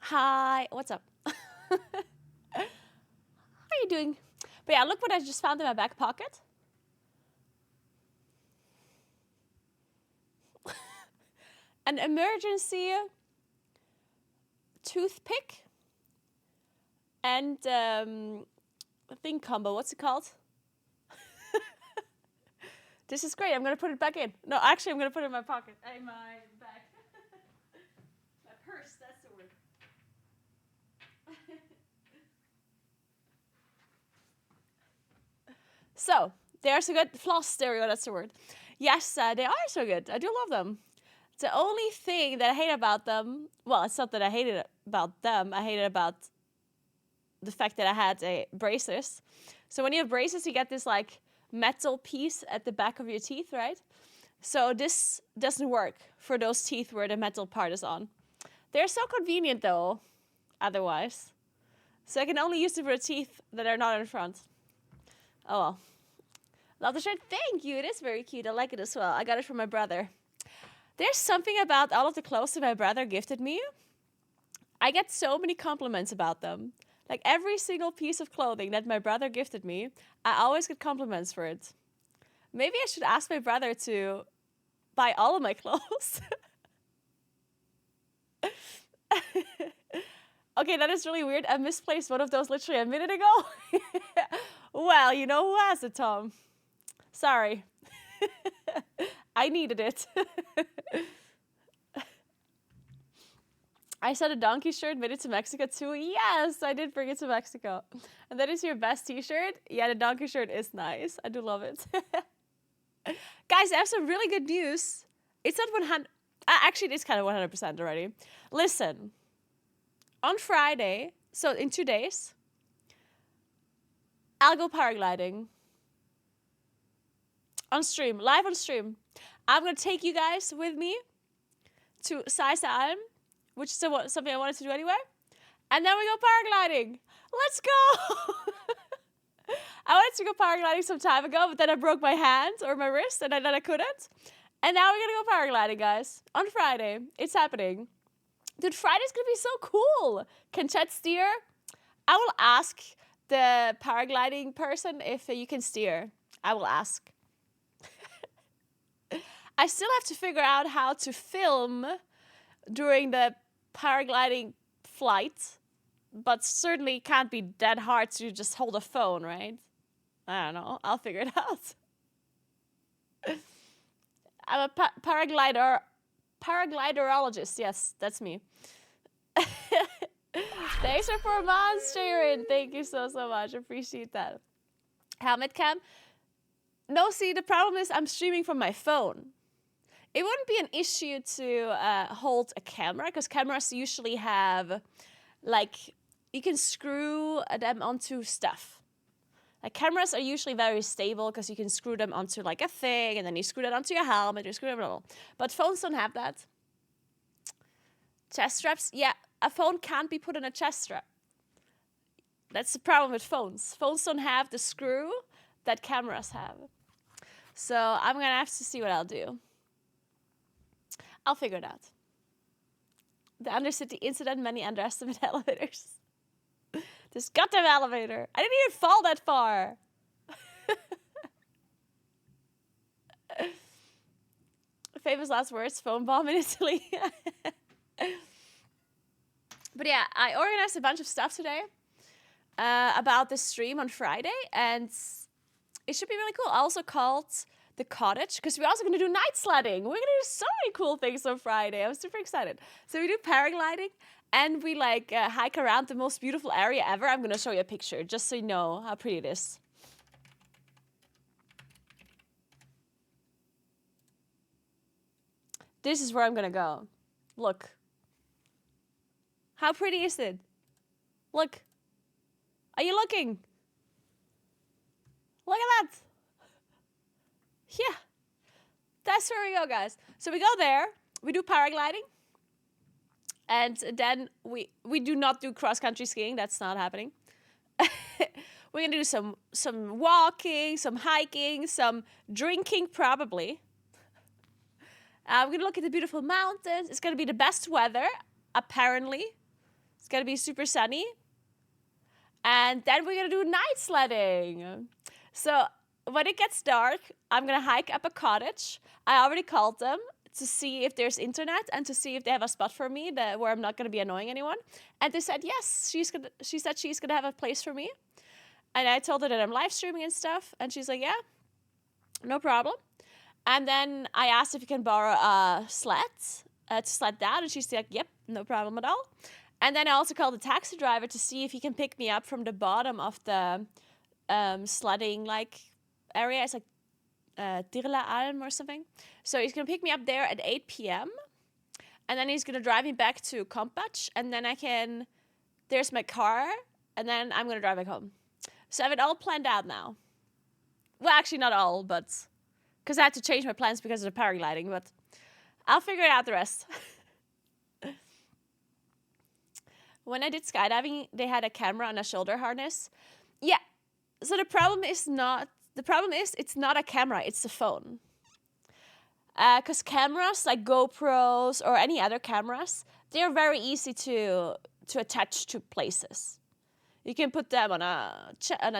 Hi, what's up? How are you doing? But yeah, look what I just found in my back pocket. An emergency toothpick and a thing combo. What's it called? This is great. I'm gonna put it back in. No, actually, I'm gonna put it in my pocket. In my bag. My purse. That's the word. So they're so good. Floss stereo. That's the word. Yes, they are so good. I do love them. The only thing that I hate about them, well, it's not that I hate it about them. I hate it about the fact that I had a braces. So when you have braces, you get this like metal piece at the back of your teeth, right? So this doesn't work for those teeth where the metal part is on. They're so convenient though, otherwise. So I can only use them for the teeth that are not in front. Oh well. Love the shirt. Thank you. It is very cute. I like it as well. I got it from my brother. There's something about all of the clothes that my brother gifted me. I get so many compliments about them. Like every single piece of clothing that my brother gifted me, I always get compliments for it. Maybe I should ask my brother to buy all of my clothes. Okay, that is really weird. I misplaced one of those literally a minute ago. Well, you know who has it, Tom. Sorry. I needed it. I said a donkey shirt, made it to Mexico too. Yes, I did bring it to Mexico. And that is your best t-shirt? Yeah, the donkey shirt is nice. I do love it. Guys, I have some really good news. It's not 100... Actually, it is kind of 100% already. Listen. On Friday, so in 2 days, I'll go paragliding. On stream, live on stream. I'm going to take you guys with me to Saisaalm, which is something I wanted to do anyway. And then we go paragliding. Let's go! I wanted to go paragliding some time ago, but then I broke my hand or my wrist, and then I couldn't. And now we're going to go paragliding, guys. On Friday. It's happening. Dude, Friday's going to be so cool. Can Chet steer? I will ask the paragliding person if you can steer. I will ask. I still have to figure out how to film during the paragliding flight, but certainly can't be that hard to just hold a phone, right? I don't know. I'll figure it out. I'm a paragliderologist. Yes, that's me. Thanks for 4 months, Sharon. Thank you so much. Appreciate that. Helmet cam. No, see, the problem is I'm streaming from my phone. It wouldn't be an issue to hold a camera, because cameras usually have, like, you can screw them onto stuff. Like, cameras are usually very stable because you can screw them onto, like, a thing, and then you screw that onto your helmet, you screw them all. But phones don't have that. Chest straps? Yeah, a phone can't be put in a chest strap. That's the problem with phones. Phones don't have the screw that cameras have. So I'm going to have to see what I'll do. I'll figure it out. The Undercity incident, many underestimate elevators. This goddamn elevator. I didn't even fall that far. Famous last words, phone bomb in Italy. But yeah, I organized a bunch of stuff today about the stream on Friday, and it should be really cool. I also called the cottage, because we're also going to do night sledding. We're going to do so many cool things on Friday. I'm super excited. So we do paragliding, and we like hike around the most beautiful area ever. I'm going to show you a picture, just so you know how pretty it is. This is where I'm going to go. Look. How pretty is it? Look. Are you looking? Look at that. Yeah. That's where we go, guys. So we go there. We do paragliding. And then we do not do cross-country skiing. That's not happening. We're going to do some walking, some hiking, some drinking, probably. We're going to look at the beautiful mountains. It's going to be the best weather, apparently. It's gonna be super sunny. And then we're gonna do night sledding. So when it gets dark, I'm gonna hike up a cottage. I already called them to see if there's internet and to see if they have a spot for me where I'm not gonna be annoying anyone. And they said yes. She said she's gonna have a place for me. And I told her that I'm live streaming and stuff. And she's like, yeah, no problem. And then I asked if you can borrow a sled to sled down. And she's like, yep, no problem at all. And then I also called the taxi driver to see if he can pick me up from the bottom of the sledding like area. It's like Tirla Alm or something. So he's going to pick me up there at 8 p.m. And then he's going to drive me back to Kompach. And then there's my car. And then I'm going to drive back home. So I have it all planned out now. Well, actually not all, but because I had to change my plans because of the paragliding. But I'll figure out the rest. When I did skydiving, they had a camera on a shoulder harness. Yeah. So the problem is it's not a camera, it's a phone. Because cameras like GoPros or any other cameras, they're very easy to attach to places. You can put them on a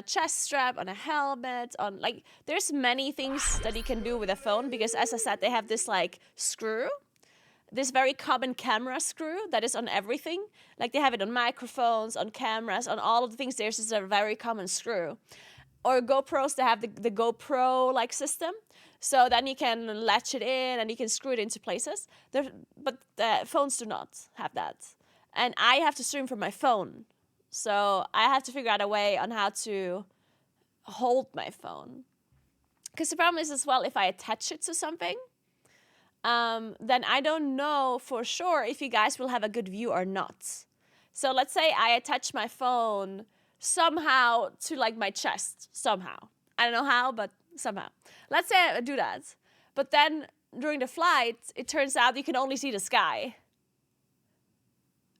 chest strap, on a helmet, on like there's many things that you can do with a phone because as I said, they have this like screw. This very common camera screw that is on everything. Like they have it on microphones, on cameras, on all of the things. There's just a very common screw. Or GoPros, they have the GoPro like system. So then you can latch it in and you can screw it into places. But the phones do not have that. And I have to stream from my phone. So I have to figure out a way on how to hold my phone. Because the problem is as well, if I attach it to something, then I don't know for sure if you guys will have a good view or not. So let's say I attach my phone somehow to like my chest, somehow. I don't know how, but somehow. Let's say I do that. But then during the flight, it turns out you can only see the sky.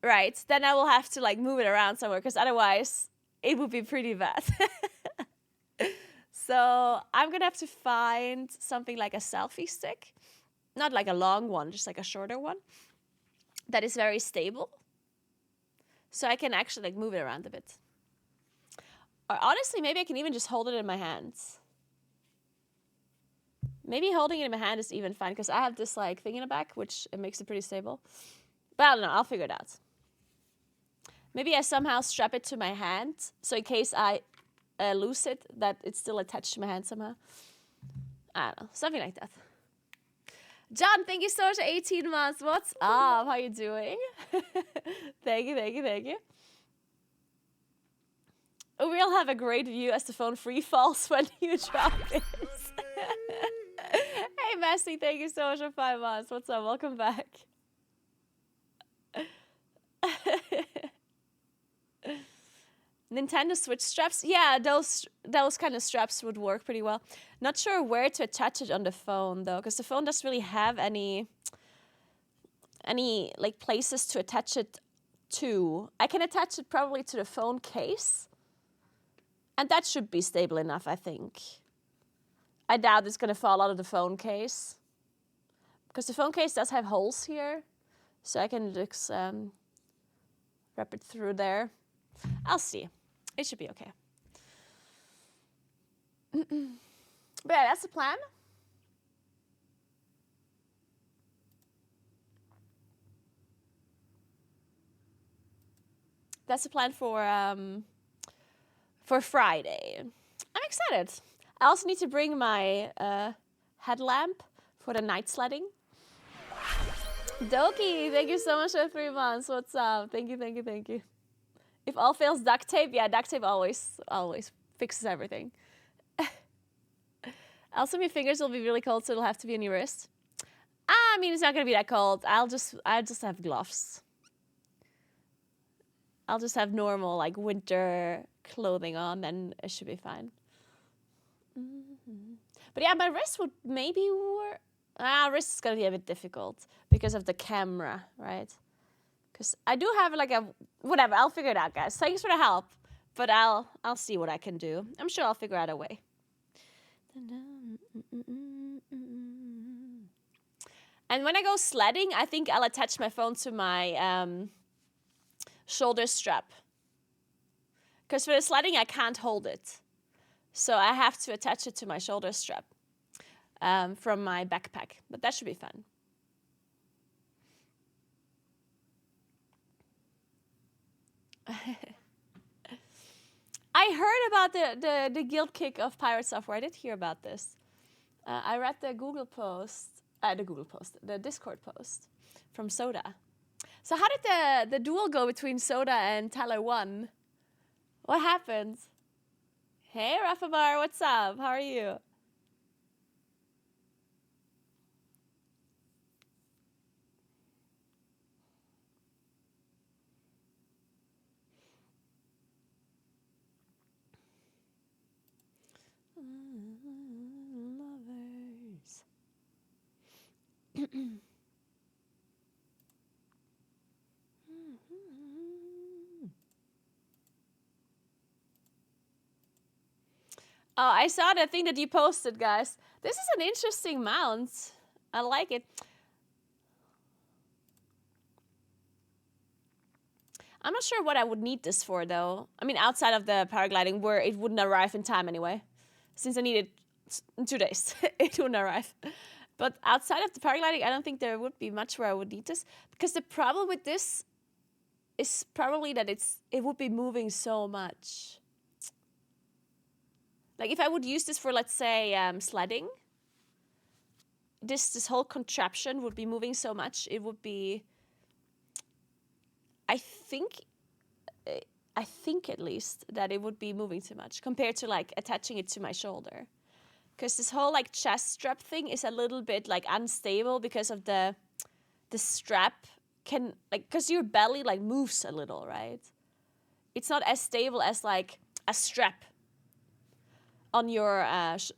Right? Then I will have to like move it around somewhere because otherwise it would be pretty bad. So I'm going to have to find something like a selfie stick. Not like a long one, just like a shorter one that is very stable. So I can actually like move it around a bit. Or honestly, maybe I can even just hold it in my hands. Maybe holding it in my hand is even fine because I have this like thing in the back, which it makes it pretty stable. But I don't know, I'll figure it out. Maybe I somehow strap it to my hand. So in case I lose it, that it's still attached to my hand somehow. I don't know, something like that. John, thank you so much for 18 months. What's up? How you doing? Thank you. We'll have a great view as the phone free falls when you drop it. Hey, Messi, thank you so much for 5 months. What's up? Welcome back. Nintendo Switch straps. Yeah, those kind of straps would work pretty well. Not sure where to attach it on the phone though, because the phone doesn't really have any like places to attach it to. I can attach it probably to the phone case. And that should be stable enough, I think. I doubt it's gonna fall out of the phone case. Because the phone case does have holes here. So I can just wrap it through there. I'll see. It should be okay. But yeah, that's the plan. That's the plan for Friday. I'm excited. I also need to bring my headlamp for the night sledding. Doki, thank you so much for 3 months. What's up? Thank you. If all fails, duct tape. Yeah, duct tape always fixes everything. Also, my fingers will be really cold, so it'll have to be on your wrist. I mean, it's not gonna be that cold. I'll just have gloves. I'll just have normal like winter clothing on, and it should be fine. But yeah, my wrist would maybe work. Wrist is gonna be a bit difficult because of the camera, right? Because I do have like a whatever. I'll figure it out, guys. Thanks for the help, but I'll see what I can do. I'm sure I'll figure out a way. And when I go sledding, I think I'll attach my phone to my shoulder strap. Because for the sledding, I can't hold it. So I have to attach it to my shoulder strap from my backpack. But that should be fun. I heard about the guilt kick of pirate software. I did hear about this. I read the Discord post from Soda. So how did the duel go between Soda and Tyler 1? What happened? Hey, Rafabar, what's up? How are you? Lovers. Oh, I saw the thing that you posted, guys. This is an interesting mount. I like it. I'm not sure what I would need this for, though. I mean, outside of the paragliding, where it wouldn't arrive in time anyway. Since I need it in 2 days, it wouldn't arrive. But outside of the paragliding, I don't think there would be much where I would need this. Because the problem with this is probably that it would be moving so much. Like, if I would use this for, let's say, sledding, this whole contraption would be moving so much, it would be... I think at least that it would be moving too much compared to like attaching it to my shoulder. Because this whole like chest strap thing is a little bit like unstable because of the strap can like, because your belly like moves a little, right? It's not as stable as like a strap on your,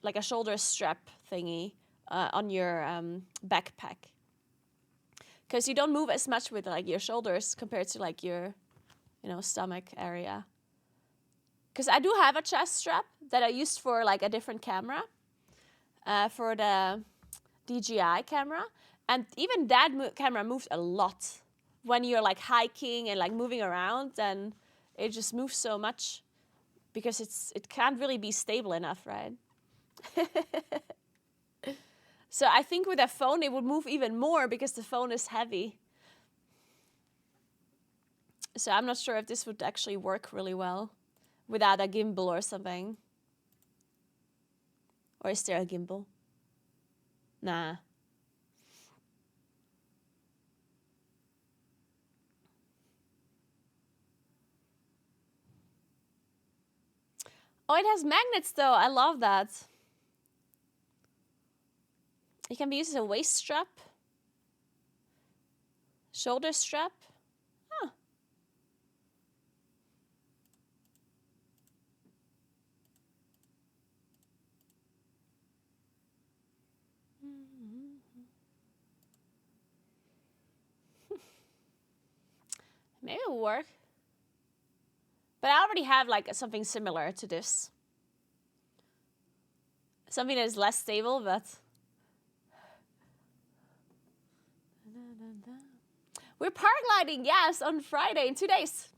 like a shoulder strap thingy on your backpack. Because you don't move as much with like your shoulders compared to like your, you know, stomach area. Because I do have a chest strap that I used for like a different camera, for the DJI camera. And even that camera moved a lot. When you're like hiking and like moving around, then it just moves so much because it can't really be stable enough, right? So I think with a phone, it would move even more because the phone is heavy. So I'm not sure if this would actually work really well without a gimbal or something. Or is there a gimbal? Nah. Oh, it has magnets though. I love that. It can be used as a waist strap, shoulder strap. Huh. Maybe it'll work. But I already have like something similar to this. Something that is less stable, but... We're paragliding, yes, on Friday in 2 days.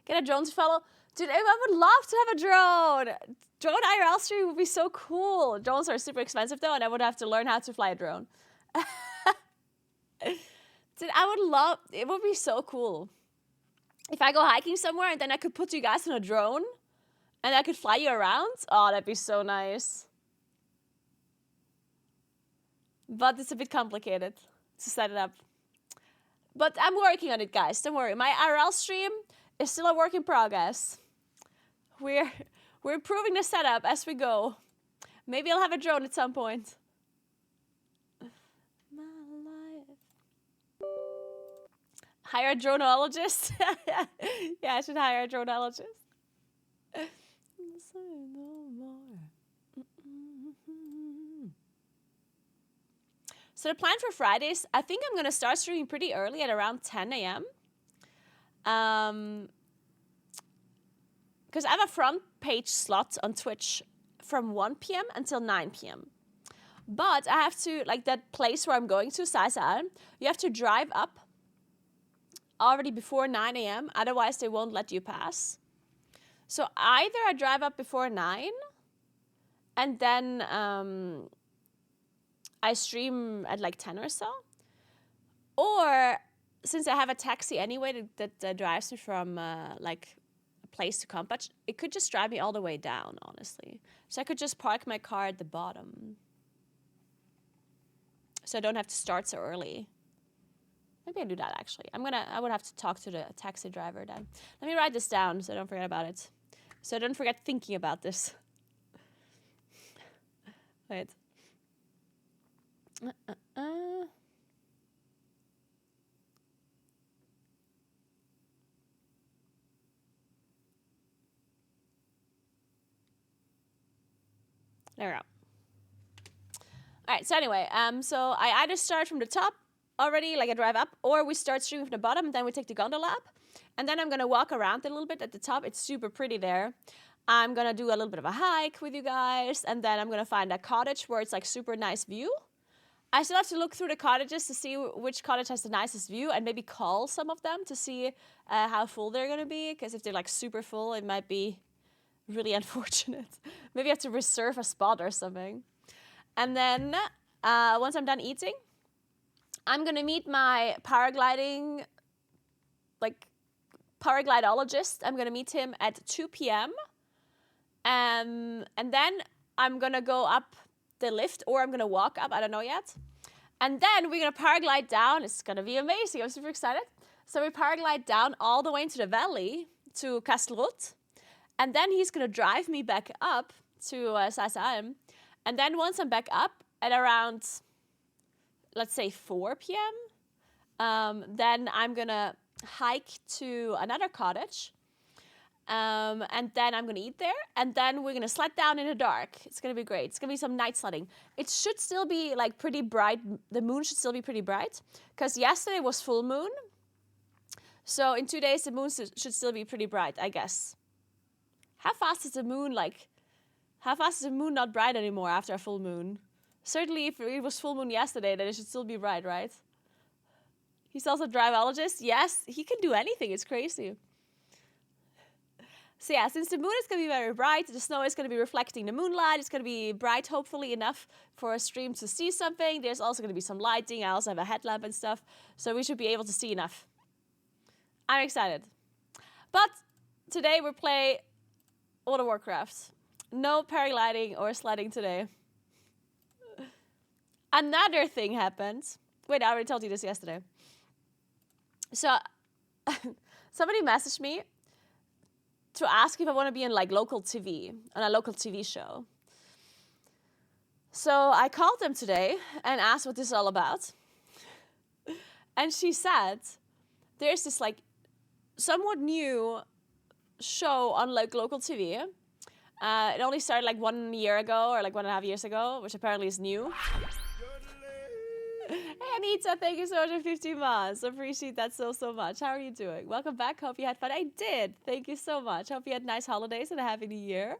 Get a drone to follow. Dude, I would love to have a drone. Drone IRL stream would be so cool. Drones are super expensive though, and I would have to learn how to fly a drone. Dude, I would love, it would be so cool. If I go hiking somewhere and then I could put you guys on a drone and I could fly you around. Oh, that'd be so nice. But it's a bit complicated to set it up. But I'm working on it, guys. Don't worry. My IRL stream is still a work in progress. We're improving the setup as we go. Maybe I'll have a drone at some point. My life. Hire a dronologist? Yeah, I should hire a dronologist. So the plan for Fridays, I think I'm going to start streaming pretty early at around 10 a.m. Because I have a front page slot on Twitch from 1 p.m. until 9 p.m. But I have to, like that place where I'm going to, Saisaan, you have to drive up already before 9 a.m. Otherwise, they won't let you pass. So either I drive up before 9 and then I stream at like 10 or so. Or since I have a taxi anyway that drives me from like a place to Kampach, it could just drive me all the way down, honestly. So I could just park my car at the bottom. So I don't have to start so early. Maybe I do that actually. I would have to talk to the taxi driver then. Let me write this down so I don't forget about it. So I don't forget thinking about this. Wait. There we go. All right, so anyway, so I either start from the top already, like I drive up, or we start streaming from the bottom, and then we take the gondola up. And then I'm going to walk around a little bit at the top. It's super pretty there. I'm going to do a little bit of a hike with you guys, and then I'm going to find a cottage where it's like super nice view. I still have to look through the cottages to see which cottage has the nicest view and maybe call some of them to see how full they're going to be, because if they're like super full, it might be really unfortunate. Maybe I have to reserve a spot or something. And then once I'm done eating, I'm going to meet my paragliding, like paraglidologist. I'm going to meet him at 2 p.m. And then I'm going to go up the lift, or I'm going to walk up. I don't know yet. And then we're going to paraglide down. It's going to be amazing. I'm super excited. So we paraglide down all the way into the valley to Kastelrut. And then he's going to drive me back up to Saisaan. And then once I'm back up at around, let's say 4 p.m., then I'm going to hike to another cottage. And then I'm going to eat there. And then we're going to sled down in the dark. It's going to be great. It's going to be some night sledding. It should still be like pretty bright. The moon should still be pretty bright. Because yesterday was full moon. So in 2 days, the moon should still be pretty bright, I guess. How fast is the moon like? How fast is the moon not bright anymore after a full moon? Certainly if it was full moon yesterday, then it should still be bright, right? He's also a drivologist. Yes, he can do anything. It's crazy. So yeah, since the moon is going to be very bright, the snow is going to be reflecting the moonlight. It's going to be bright, hopefully enough for a stream to see something. There's also going to be some lighting. I also have a headlamp and stuff. So we should be able to see enough. I'm excited. But today we play World of Warcraft. No paragliding or sledding today. Another thing happened. Wait, I already told you this yesterday. So somebody messaged me to ask if I want to be in like local TV, on a local TV show. So I called them today and asked what this is all about. And she said, there's this like somewhat new show on like local TV. It only started like 1 year ago or like 1.5 years ago, which apparently is new. Hey Anita, thank you so much for 15 months. Appreciate that so much. How are you doing? Welcome back. Hope you had fun. I did. Thank you so much. Hope you had nice holidays and a happy new year.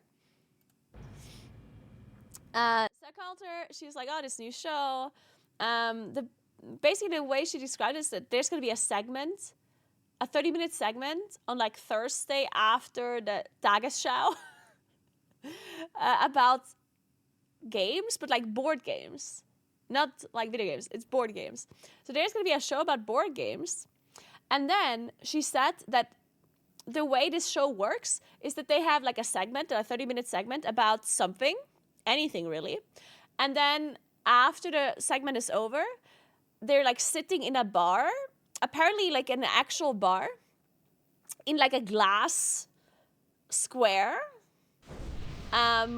So I called her. She was like, oh, this new show. Basically the way she described it is that there's going to be a segment, a 30-minute segment on like Thursday after the Tagesschau about games, but like board games. Not like video games, it's board games. So there's going to be a show about board games. And then she said that the way this show works is that they have like a segment, a 30-minute segment about something, anything really. And then after the segment is over, they're like sitting in a bar, apparently like an actual bar, in like a glass square,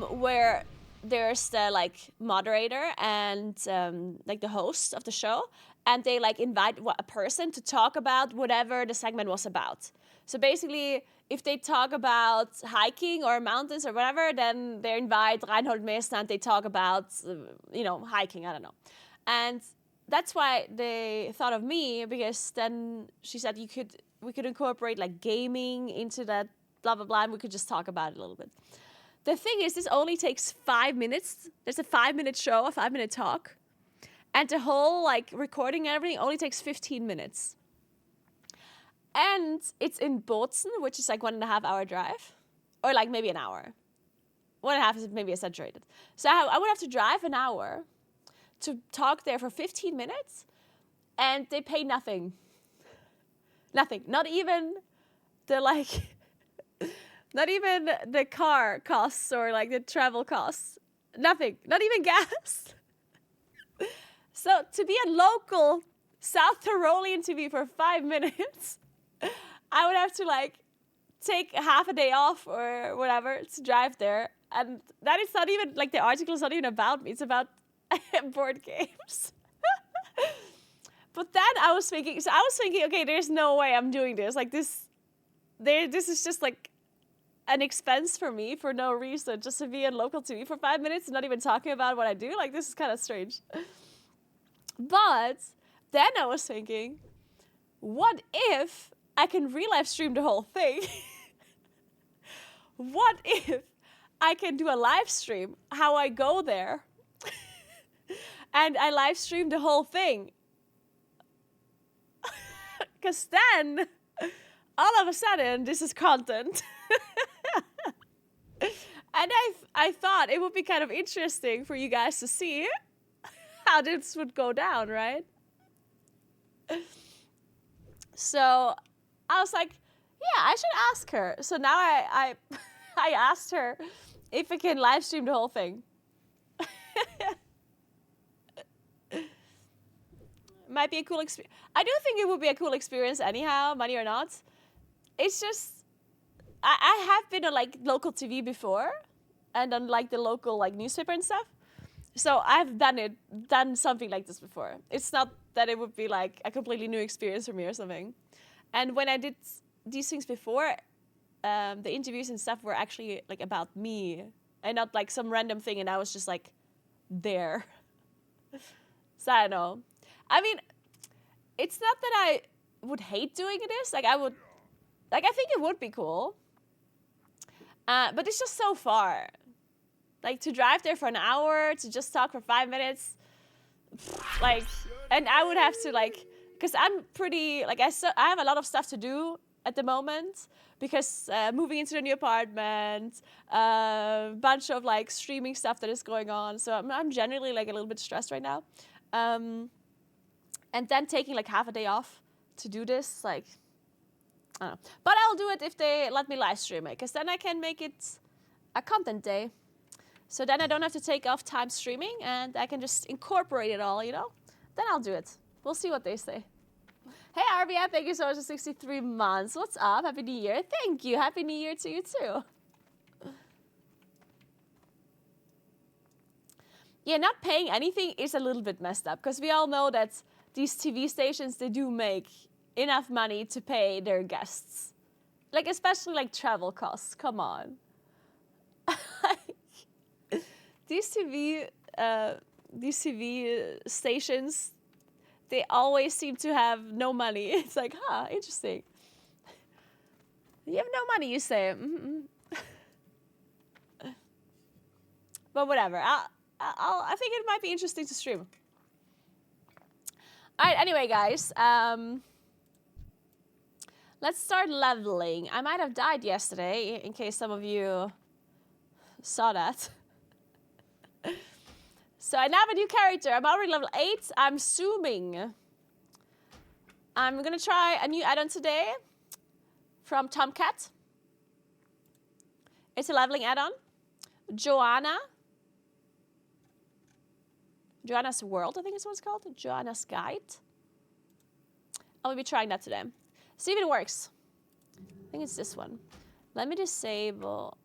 where there's the like moderator and like the host of the show, and they like invite a person to talk about whatever the segment was about. So basically, if they talk about hiking or mountains or whatever, then they invite Reinhold Messner and they talk about hiking. I don't know, and that's why they thought of me, because then she said we could incorporate like gaming into that blah blah blah, and we could just talk about it a little bit. the thing is, this only takes 5 minutes. There's a 5-minute show, a 5-minute talk. And the whole like recording and everything only takes 15 minutes. And it's in Bozen, which is like 1.5 hour drive. Or like maybe an hour. 1.5 is maybe exaggerated. So I would have to drive an hour to talk there for 15 minutes. And they pay nothing. Nothing. Not even the like... Not even the car costs or like the travel costs. Nothing. Not even gas. So to be a local South Tyrolean TV for 5 minutes, I would have to like take half a day off or whatever to drive there. And that is not even, like the article is not even about me. It's about board games. But then I was thinking, okay, there's no way I'm doing this. Like this is just like an expense for me for no reason, just to be on local TV for 5 minutes and not even talking about what I do. Like, this is kind of strange. But then I was thinking, what if I can live stream the whole thing? What if I can do a live stream, how I go there, and I live stream the whole thing? Because then, all of a sudden, this is content. And I thought it would be kind of interesting for you guys to see how this would go down, right? So I was like, yeah, I should ask her. So now I asked her if I can live stream the whole thing. Might be a cool experience. I do think it would be a cool experience anyhow, money or not. It's just, I have been on like local TV before and on like the local like newspaper and stuff. So I've done something like this before. It's not that it would be like a completely new experience for me or something. And when I did these things before, the interviews and stuff were actually like about me and not like some random thing. And I was just like there. So I don't know. I mean, it's not that I would hate doing this. Like I think it would be cool. But it's just so far. Like to drive there for an hour, to just talk for 5 minutes. Like, and I would have to like, because I'm pretty, like I have a lot of stuff to do at the moment. Because moving into the new apartment, bunch of like streaming stuff that is going on. So I'm generally like a little bit stressed right now. And then taking like half a day off to do this, like, I don't know. But I'll do it if they let me live stream it, because then I can make it a content day. So then I don't have to take off time streaming, and I can just incorporate it all, you know? Then I'll do it. We'll see what they say. Hey, RBF, thank you so much for 63 months. What's up? Happy New Year. Thank you. Happy New Year to you, too. Yeah, not paying anything is a little bit messed up, because we all know that these TV stations, they do make enough money to pay their guests. Like, especially, like, travel costs. Come on. These TV stations, they always seem to have no money. It's like, huh, interesting. You have no money, you say. Mm-mm. But whatever. I think it might be interesting to stream. All right, anyway, guys. Let's start leveling. I might have died yesterday, in case some of you saw that. So I now have a new character. I'm already level 8. I'm zooming. I'm going to try a new add-on today from Tomcat. It's a leveling add-on. Joanna's World, I think is what it's called. Joanna's Guide. I'll be trying that today. See if it works. I think it's this one. Let me disable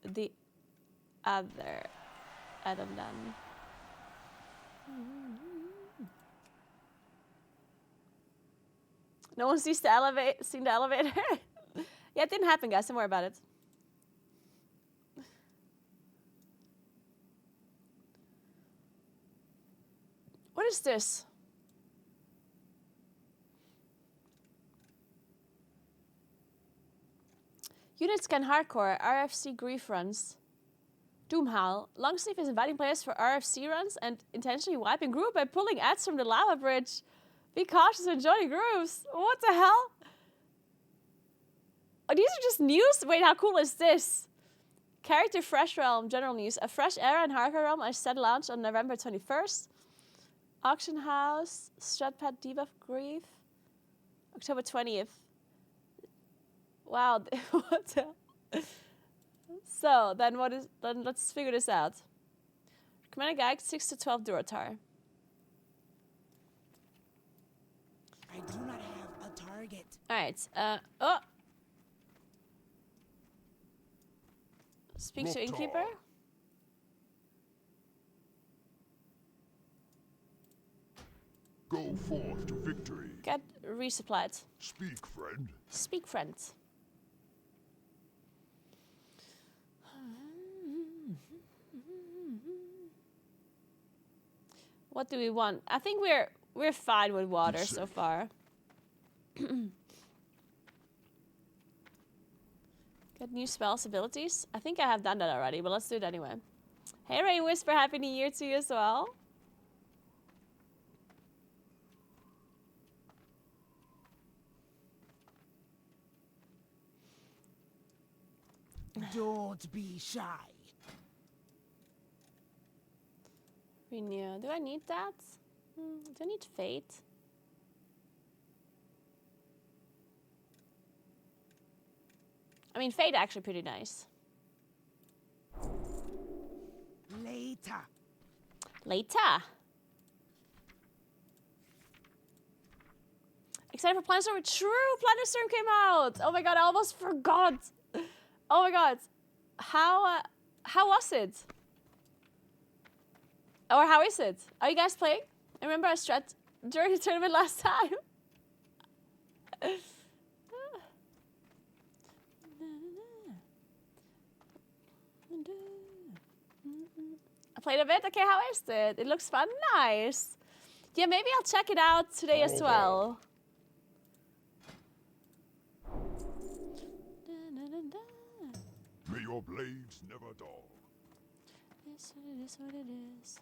the other add-on then. No one sees the elevator? Yeah, it didn't happen, guys. Don't worry about it. What is this? Units can hardcore. RFC grief runs. Doomhowl. Longsleeve is inviting players for RFC runs and intentionally wiping group by pulling ads from the lava bridge. Be cautious when joining groups. What the hell? Oh, these are just news? Wait, how cool is this? Character Fresh Realm, general news. A fresh era in Hardcore Realm is set launch on November 21st. Auction House, Stratpad Debuff Grief. October 20th. Wow, what the hell? So, then let's figure this out. Commander Guide, 6 to 12 Duratar. I do not have a target. Alright, oh! Speak to Innkeeper. Go forth to victory. Get resupplied. Speak, friend. Speak, friend. What do we want? I think we're fine with water so far. Get new spells, abilities. I think I have done that already, but let's do it anyway. Hey, Rain Whisper, Happy New Year to you as well. Don't be shy. Renew. Do I need that? Do I need Fate? I mean, Fate actually pretty nice. Later. Later. Excited for Planetstorm? True! Planetstorm came out! Oh my god, I almost forgot! Oh my god. How was it? Or how is it? Are you guys playing? I remember I strat during the tournament last time. I played a bit. Okay, how is it? It looks fun. Nice. Yeah, maybe I'll check it out today as well. May your blades never dull. Yes, it is what it is.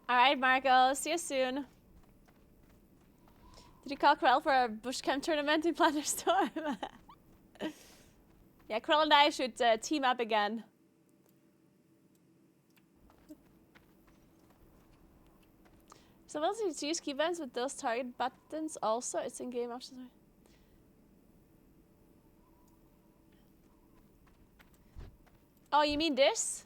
All right, Marco. See you soon. Did you call Krell for a Bushcamp tournament in Planetstorm? Yeah, Krell and I should team up again. So else to use keybands with those target buttons also. It's in game options. Oh, you mean this?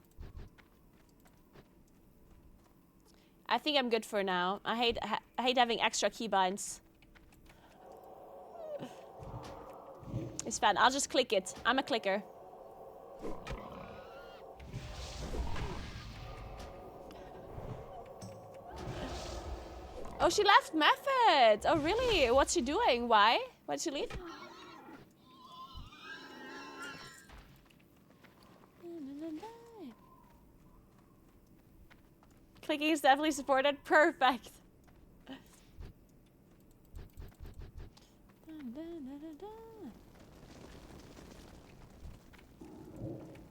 I think I'm good for now. I hate having extra keybinds. It's fine. I'll just click it. I'm a clicker. Oh, she left Method. Oh, really? What's she doing? Why? Why did she leave? Clicking is definitely supported. Perfect.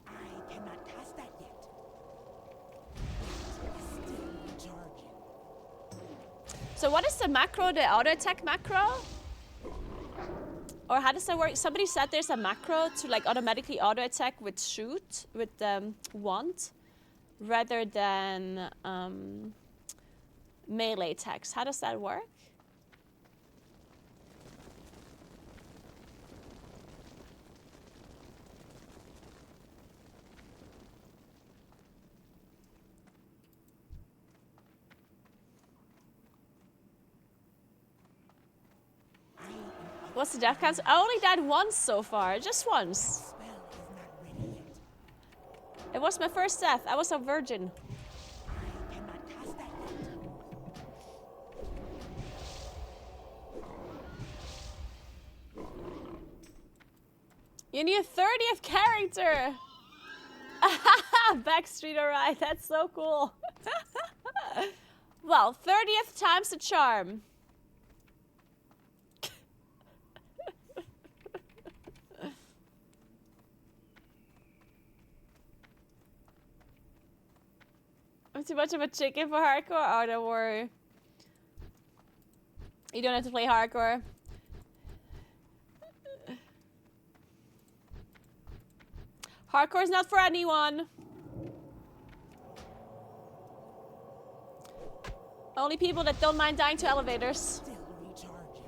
I cannot cast that yet. It's still charging. So what is the macro, the auto attack macro? Or how does that work? Somebody said there's a macro to like automatically auto attack with shoot, with wand, rather than melee attacks. How does that work? What's the death count? I only died once so far, just once. Spell is not ready yet. It was my first death. I was a virgin. I cannot cast that yet. You need a 30th character! Backstreet, alright, that's so cool. Well, 30th time's the charm. I'm too much of a chicken for hardcore? Oh, don't worry. You don't have to play hardcore. Hardcore's not for anyone. Only people that don't mind dying to elevators. Still recharging.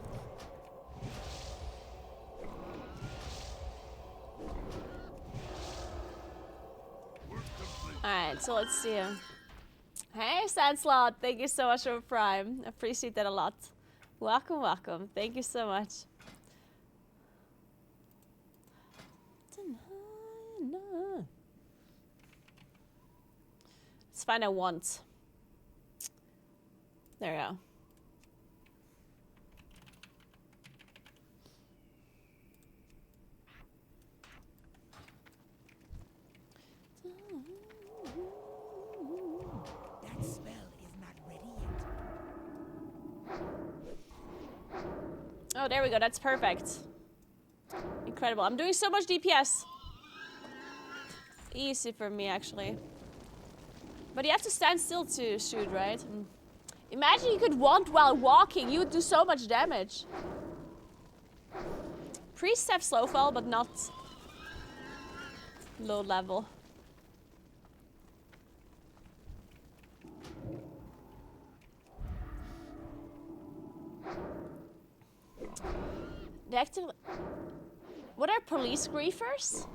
Alright, so let's see. Hey, Stanslot, thank you so much for Prime. Appreciate that a lot. Welcome, welcome. Thank you so much. Let's find a want. There we go. That spell is not ready yet. Oh, there we go. That's perfect. Incredible. I'm doing so much DPS. Easy for me, actually. But you have to stand still to shoot, right? Imagine you could wand while walking. You would do so much damage. Priests have slow fall, but not low level. They actually... What are police griefers?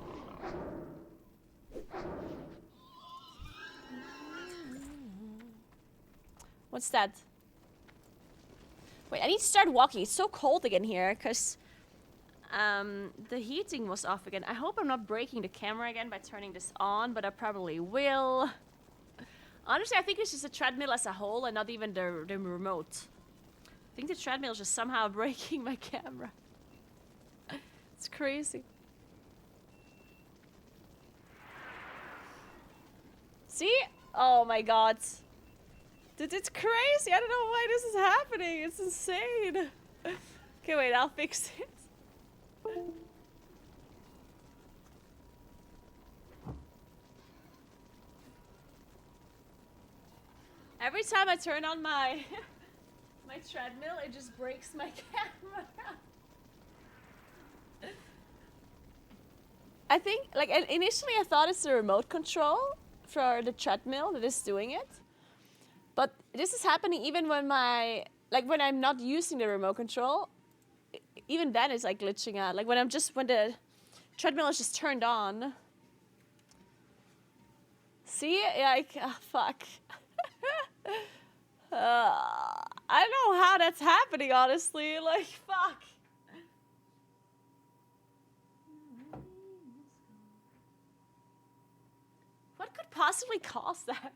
What's that? Wait, I need to start walking. It's so cold again here, because the heating was off again. I hope I'm not breaking the camera again by turning this on, but I probably will. Honestly, I think it's just a treadmill as a whole and not even the remote. I think the treadmill is just somehow breaking my camera. It's crazy. See? Oh my god. Dude, it's crazy. I don't know why this is happening. It's insane. Okay, wait, I'll fix it. Every time I turn on my my treadmill, it just breaks my camera. I think, like, initially I thought it's the remote control for the treadmill that is doing it. But this is happening even when when I'm not using the remote control. Even then it's like glitching out. Like when the treadmill is just turned on. See? Like, oh, fuck. I don't know how that's happening, honestly. Like, fuck. What could possibly cause that?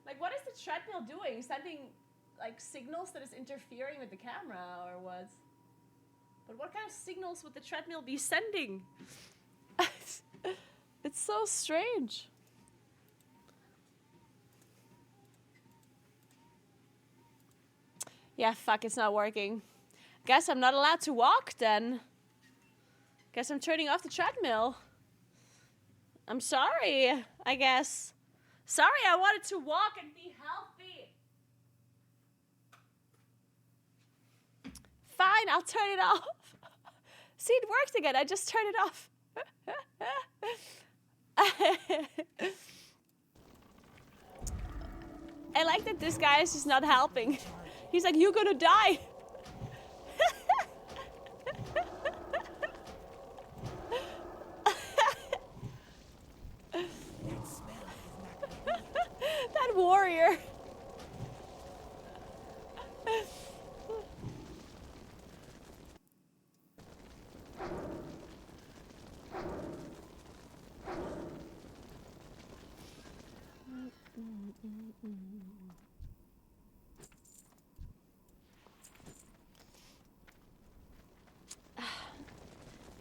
Like, what is the treadmill doing? Sending, like, signals that is interfering with the camera, or what? But what kind of signals would the treadmill be sending? It's so strange. Yeah, fuck, it's not working. Guess I'm not allowed to walk, then. Guess I'm turning off the treadmill. I'm sorry, I guess. Sorry, I wanted to walk and be healthy. Fine, I'll turn it off. See, it worked again. I just turned it off. I like that this guy is just not helping. He's like, you're gonna die. That warrior.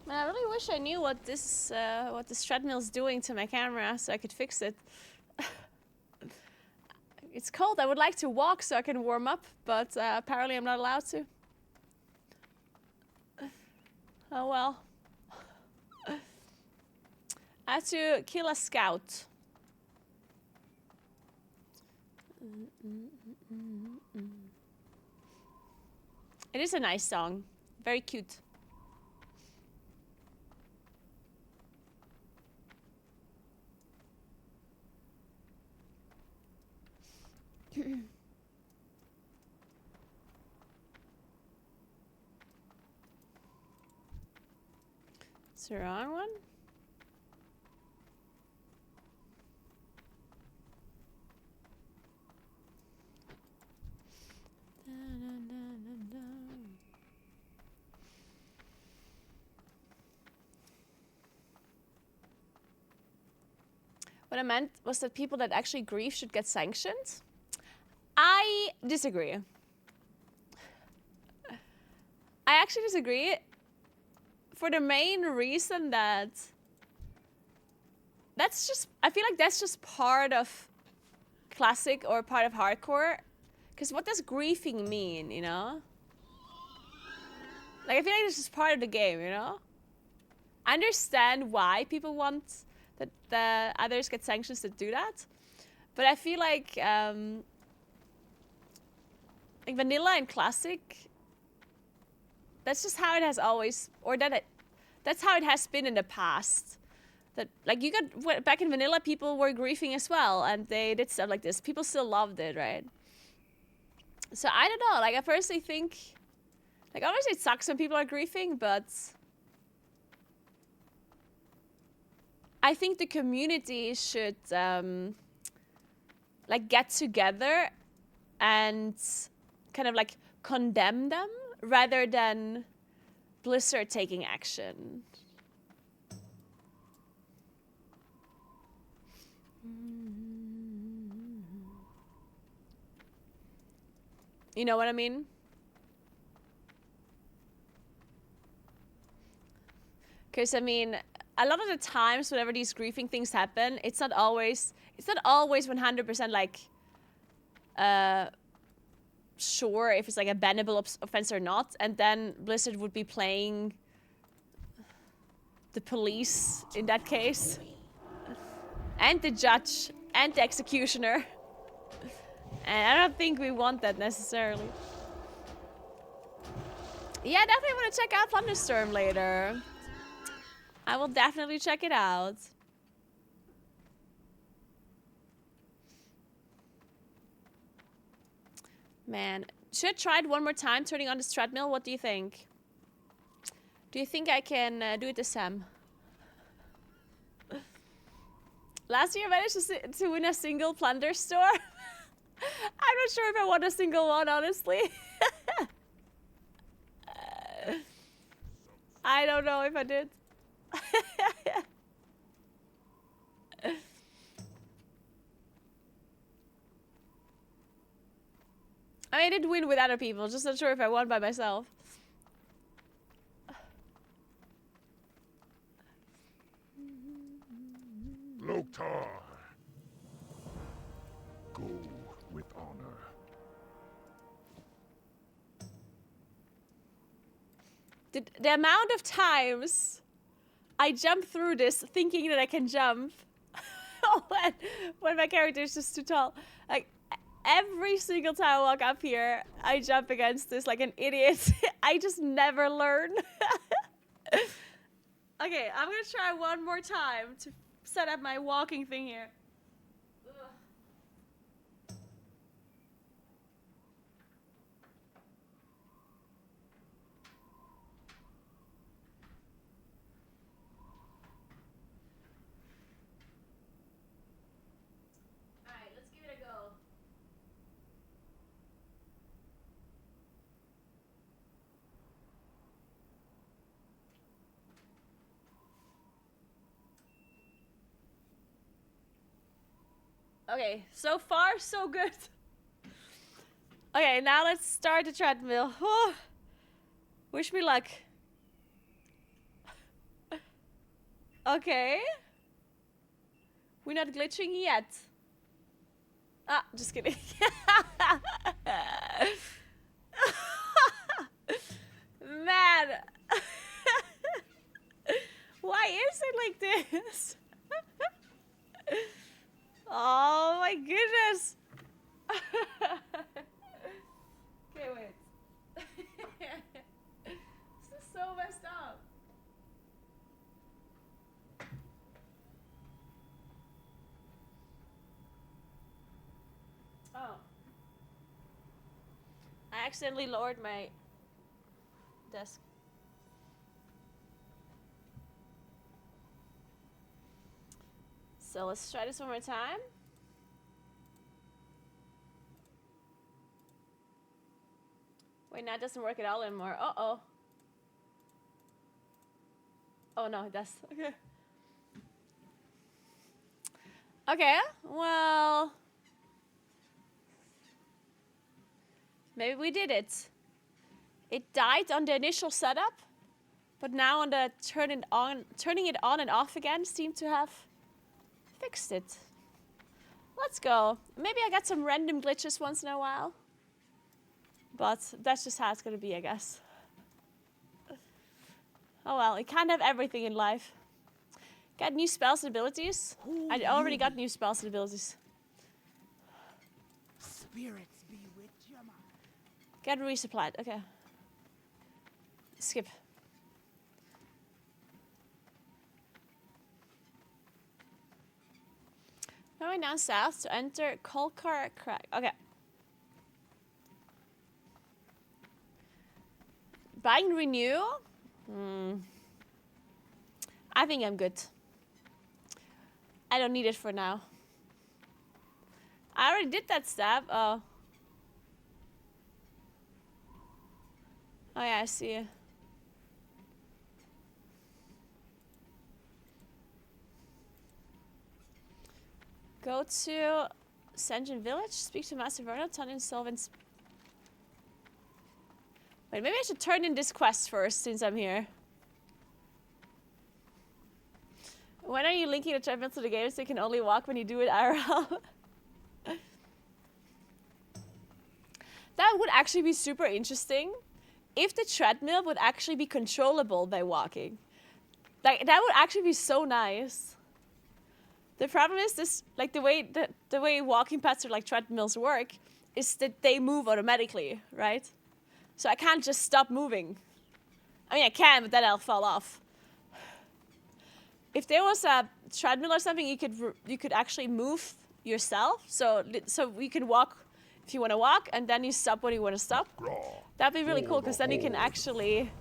Man, I really wish I knew what this treadmill's doing to my camera so I could fix it. It's cold. I would like to walk so I can warm up, but apparently I'm not allowed to. Oh well. I have to kill a scout. It is a nice song. Very cute. It's the wrong one? What I meant was that people that actually grieve should get sanctioned. I disagree. I actually disagree for the main reason that that's just, I feel like that's just part of classic or part of hardcore. Because what does griefing mean, you know? Like, I feel like it's just part of the game, you know? I understand why people want that the others get sanctions to do that. But I feel like vanilla and classic, that's just how it has always, or that's how it has been in the past. That, like, you got, back in vanilla, people were griefing as well, and they did stuff like this. People still loved it, right? So I don't know, like, I personally think, like, obviously it sucks when people are griefing, but I think the community should, like, get together and kind of, like, condemn them rather than Blizzard taking action. You know what I mean? Because, I mean, a lot of the times whenever these griefing things happen, it's not always 100% like, sure if it's like a bannable offense or not, and then Blizzard would be playing the police in that case, and the judge, and the executioner. And I don't think we want that necessarily. Yeah, definitely want to check out Thunderstorm later. I will definitely check it out. Man, should I try it one more time, turning on this treadmill? What do you think? Do you think I can do it this time? Last year I managed to win a single plunder store. I'm not sure if I won a single one, honestly. I don't know if I did. I mean, I did win with other people, just not sure if I won by myself. Loktar. Go with honor. The amount of times I jump through this thinking that I can jump when my character is just too tall. Like, every single time I walk up here, I jump against this like an idiot. I just never learn. Okay, I'm gonna try one more time to set up my walking thing here. Alright, let's give it a go. Okay, so far so good. Okay, now let's start the treadmill. Wish me luck. Okay. We're not glitching yet. Ah, just kidding. Man. Why is it like this? Oh my goodness. Okay, wait. This is so messed up. Oh. I accidentally lowered my desk. So let's try this one more time. Wait, now it doesn't work at all anymore. Uh-oh. Oh no, it does. Okay. Okay, well... maybe we did it. It died on the initial setup, but now on the turning it on and off again seemed to have fixed it. Let's go. Maybe I got some random glitches once in a while. But that's just how it's gonna be, I guess. Oh well, you can't have everything in life. Got new spells and abilities? I already got new spells and abilities. Spirits be with your mind. Get resupplied, okay. Skip. Going down south to enter Kolkar Crag. Okay. Buying renew? I think I'm good. I don't need it for now. I already did that stab. Oh. Oh yeah, I see you. Go to Senjin Village, speak to Master Verno, turn in Sylvan's... Wait, maybe I should turn in this quest first, since I'm here. When are you linking the treadmill to the game so you can only walk when you do it IRL? That would actually be super interesting if the treadmill would actually be controllable by walking. Like, that would actually be so nice. The problem is this, like the way walking paths or like treadmills work is that they move automatically, right? So I can't just stop moving. I mean, I can, but then I'll fall off. If there was a treadmill or something, you could actually move yourself. So you can walk if you want to walk, and then you stop when you want to stop. That'd be really cool, because then you can actually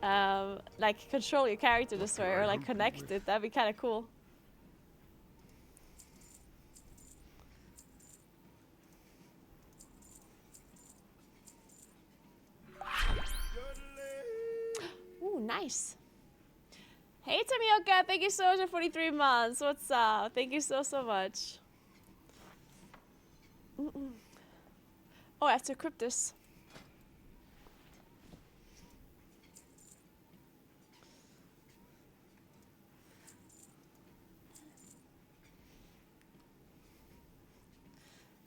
like control your character this way, or like connect it. That'd be kind of cool. Ooh, nice. Hey, Tamioka, thank you so much for 43 months. What's up? Thank you so much. Oh, I have to equip this.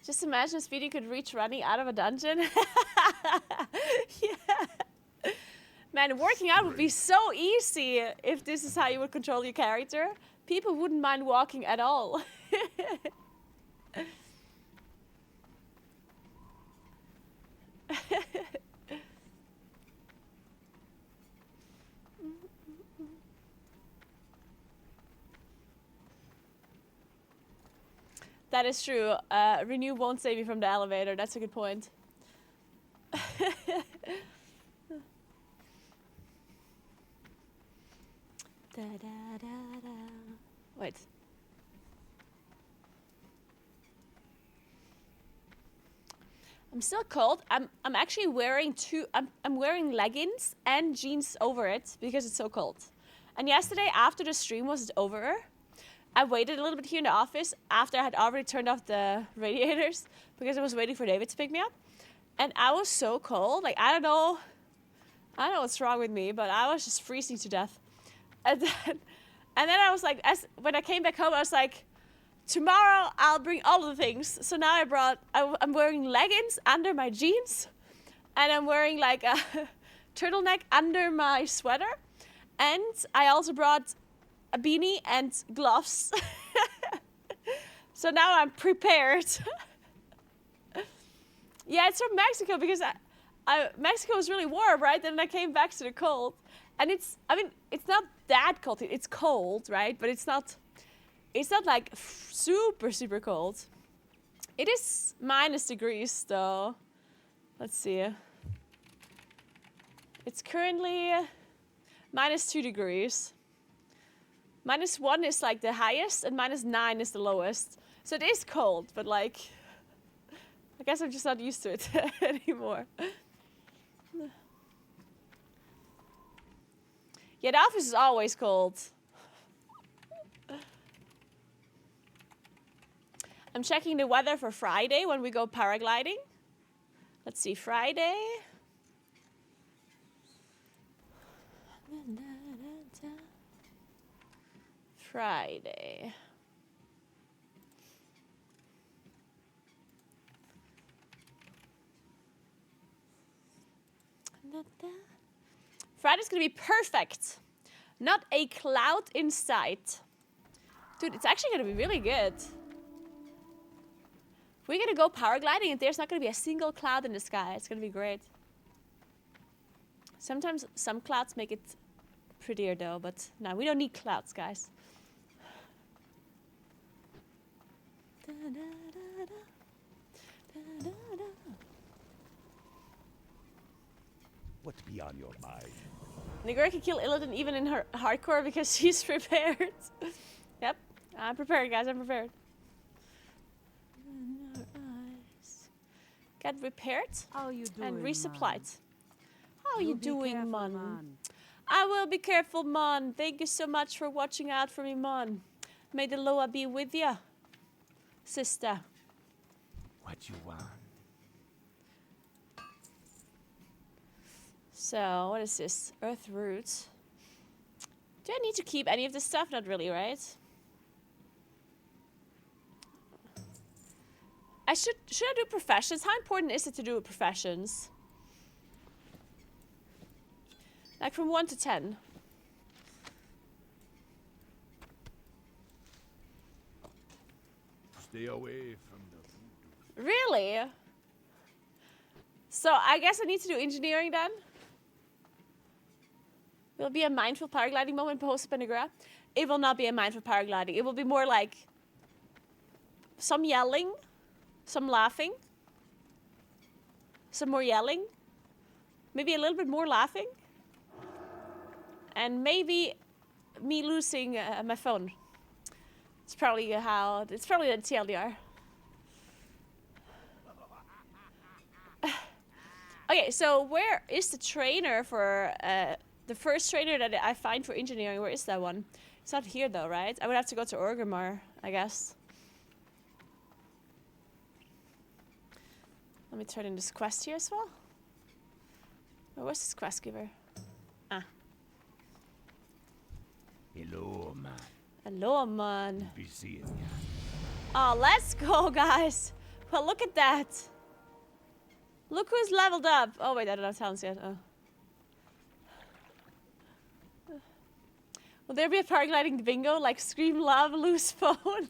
Just imagine Speedy could reach running out of a dungeon. Yeah. Man, working out would be so easy if this is how you would control your character. People wouldn't mind walking at all. That is true. Renew won't save you from the elevator. That's a good point. Da, da, da, da. Wait. I'm still cold. I'm actually wearing I'm wearing leggings and jeans over it because it's so cold. And yesterday after the stream was over, I waited a little bit here in the office after I had already turned off the radiators because I was waiting for David to pick me up. And I was so cold. Like, I don't know what's wrong with me, but I was just freezing to death. And then And then I was like, when I came back home, I was like, tomorrow I'll bring all of the things. So now I'm wearing leggings under my jeans, and I'm wearing like a turtleneck under my sweater. And I also brought a beanie and gloves. So now I'm prepared. Yeah, it's from Mexico because Mexico was really warm, right? Then I came back to the cold. And it's not that cold. It's cold, right? But it's not like super, super cold. It is -degrees though. Let's see. It's currently -2 degrees. -1 is like the highest and -9 is the lowest. So it is cold, but like, I guess I'm just not used to it anymore. Yeah, the office is always cold. I'm checking the weather for Friday when we go paragliding. Let's see, Friday. Friday. Friday's gonna be perfect. Not a cloud in sight. Dude, it's actually gonna be really good. We're gonna go paragliding and there's not gonna be a single cloud in the sky. It's gonna be great. Sometimes some clouds make it prettier though, but no, we don't need clouds, guys. What be on your mind? Naguura can kill Illidan even in her hardcore because she's prepared. Yep, I'm prepared, guys. I'm prepared. Get repaired How you doing, and resupplied. man? How you be doing, careful, Mon? I will be careful, Mon. Thank you so much for watching out for me, Mon. May the Loa be with you, sister. What you want? So, what is this? Earth roots. Do I need to keep any of this stuff? Not really, right? Should I do professions? How important is it to do professions? Like from 1 to 10. Stay away from the Really? So I guess I need to do engineering then? Will it be a mindful paragliding moment posted by Naguura? It will not be a mindful paragliding. It will be more like some yelling, some laughing, some more yelling, maybe a little bit more laughing, and maybe me losing my phone. It's probably the TLDR. Okay, so where is the trainer for the first trainer that I find for engineering? Where is that one? It's not here though, right? I would have to go to Orgrimmar, I guess. Let me turn in this quest here as well. Oh, where's this quest giver? Ah. Hello, man. Hello, man. Be seeing ya. Oh, let's go, guys. Well, look at that. Look who's leveled up. Oh, wait, I don't have talents yet. Oh. Will there be a paragliding bingo? Like scream love, lose phone?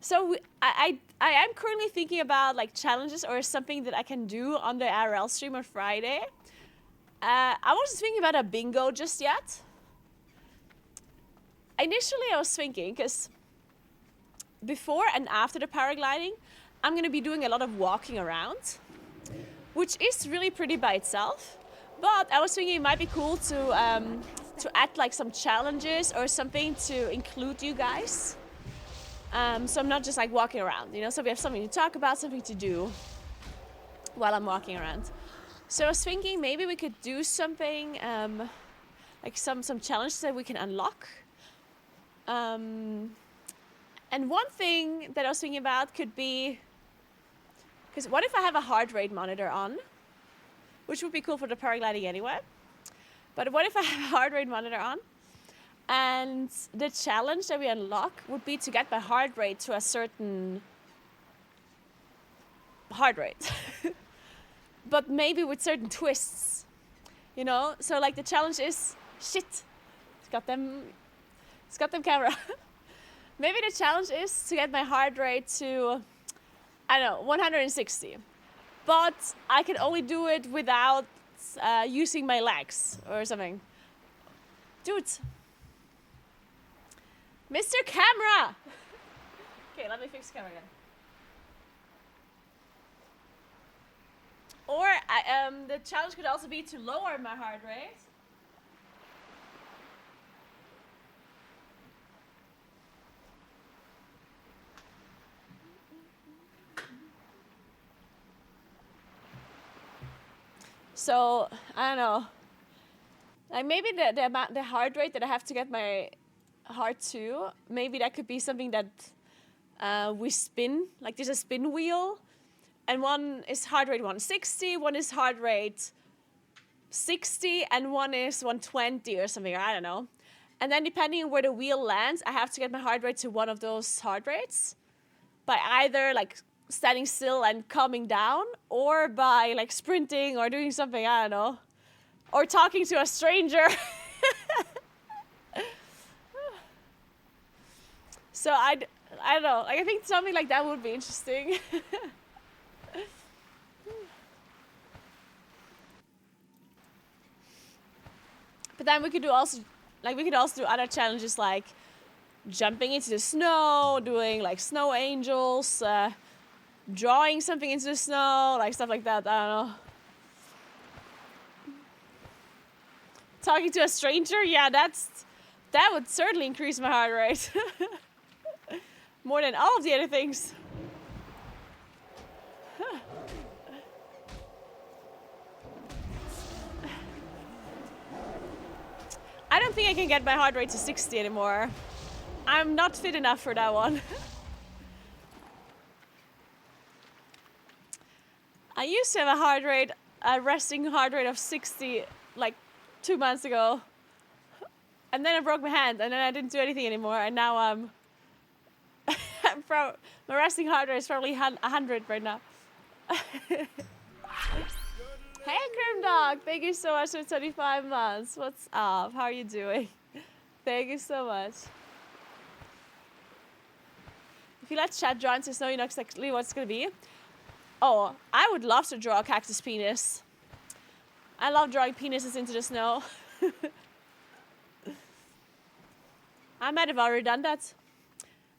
So I am currently thinking about like challenges or something that I can do on the IRL stream on Friday. I wasn't thinking about a bingo just yet. Initially, I was thinking, because before and after the paragliding, I'm going to be doing a lot of walking around, which is really pretty by itself. But I was thinking it might be cool to add like some challenges or something to include you guys. So I'm not just like walking around, you know, so we have something to talk about, something to do while I'm walking around. So I was thinking maybe we could do something, like some challenges that we can unlock. And one thing that I was thinking about could be, because what if I have a heart rate monitor on, which would be cool for the paragliding anyway. But what if I have a heart rate monitor on? And the challenge that we unlock would be to get my heart rate to a certain heart rate. But maybe with certain twists. You know? So like the challenge is shit. It's got them camera. Maybe the challenge is to get my heart rate to, I don't know, 160. But I can only do it without using my legs or something. Dude. Mr. Camera! Okay, let me fix the camera again. Or the challenge could also be to lower my heart rate. So, I don't know. Like maybe the heart rate that I have to get my heart to, maybe that could be something that we spin. Like there's a spin wheel. And one is heart rate 160, one is heart rate 60, and one is 120 or something, I don't know. And then depending on where the wheel lands, I have to get my heart rate to one of those heart rates by either like standing still and calming down, or by like sprinting or doing something, I don't know. Or talking to a stranger. So I don't know, like I think something like that would be interesting. But then we could also do other challenges like jumping into the snow, doing like snow angels, drawing something into the snow, like stuff like that. I don't know. Talking to a stranger, yeah, that would certainly increase my heart rate. More than all of the other things. I don't think I can get my heart rate to 60 anymore. I'm not fit enough for that one. I used to have a resting heart rate of 60 like 2 months ago. And then I broke my hand and then I didn't do anything anymore, and now I'm my resting heart rate is probably 100 right now. Hey Grim Dog, thank you so much for 25 months. What's up? How are you doing? Thank you so much. If you let chat draw into snow, you know exactly what it's gonna be. Oh, I would love to draw a cactus penis. I love drawing penises into the snow. I might have already done that.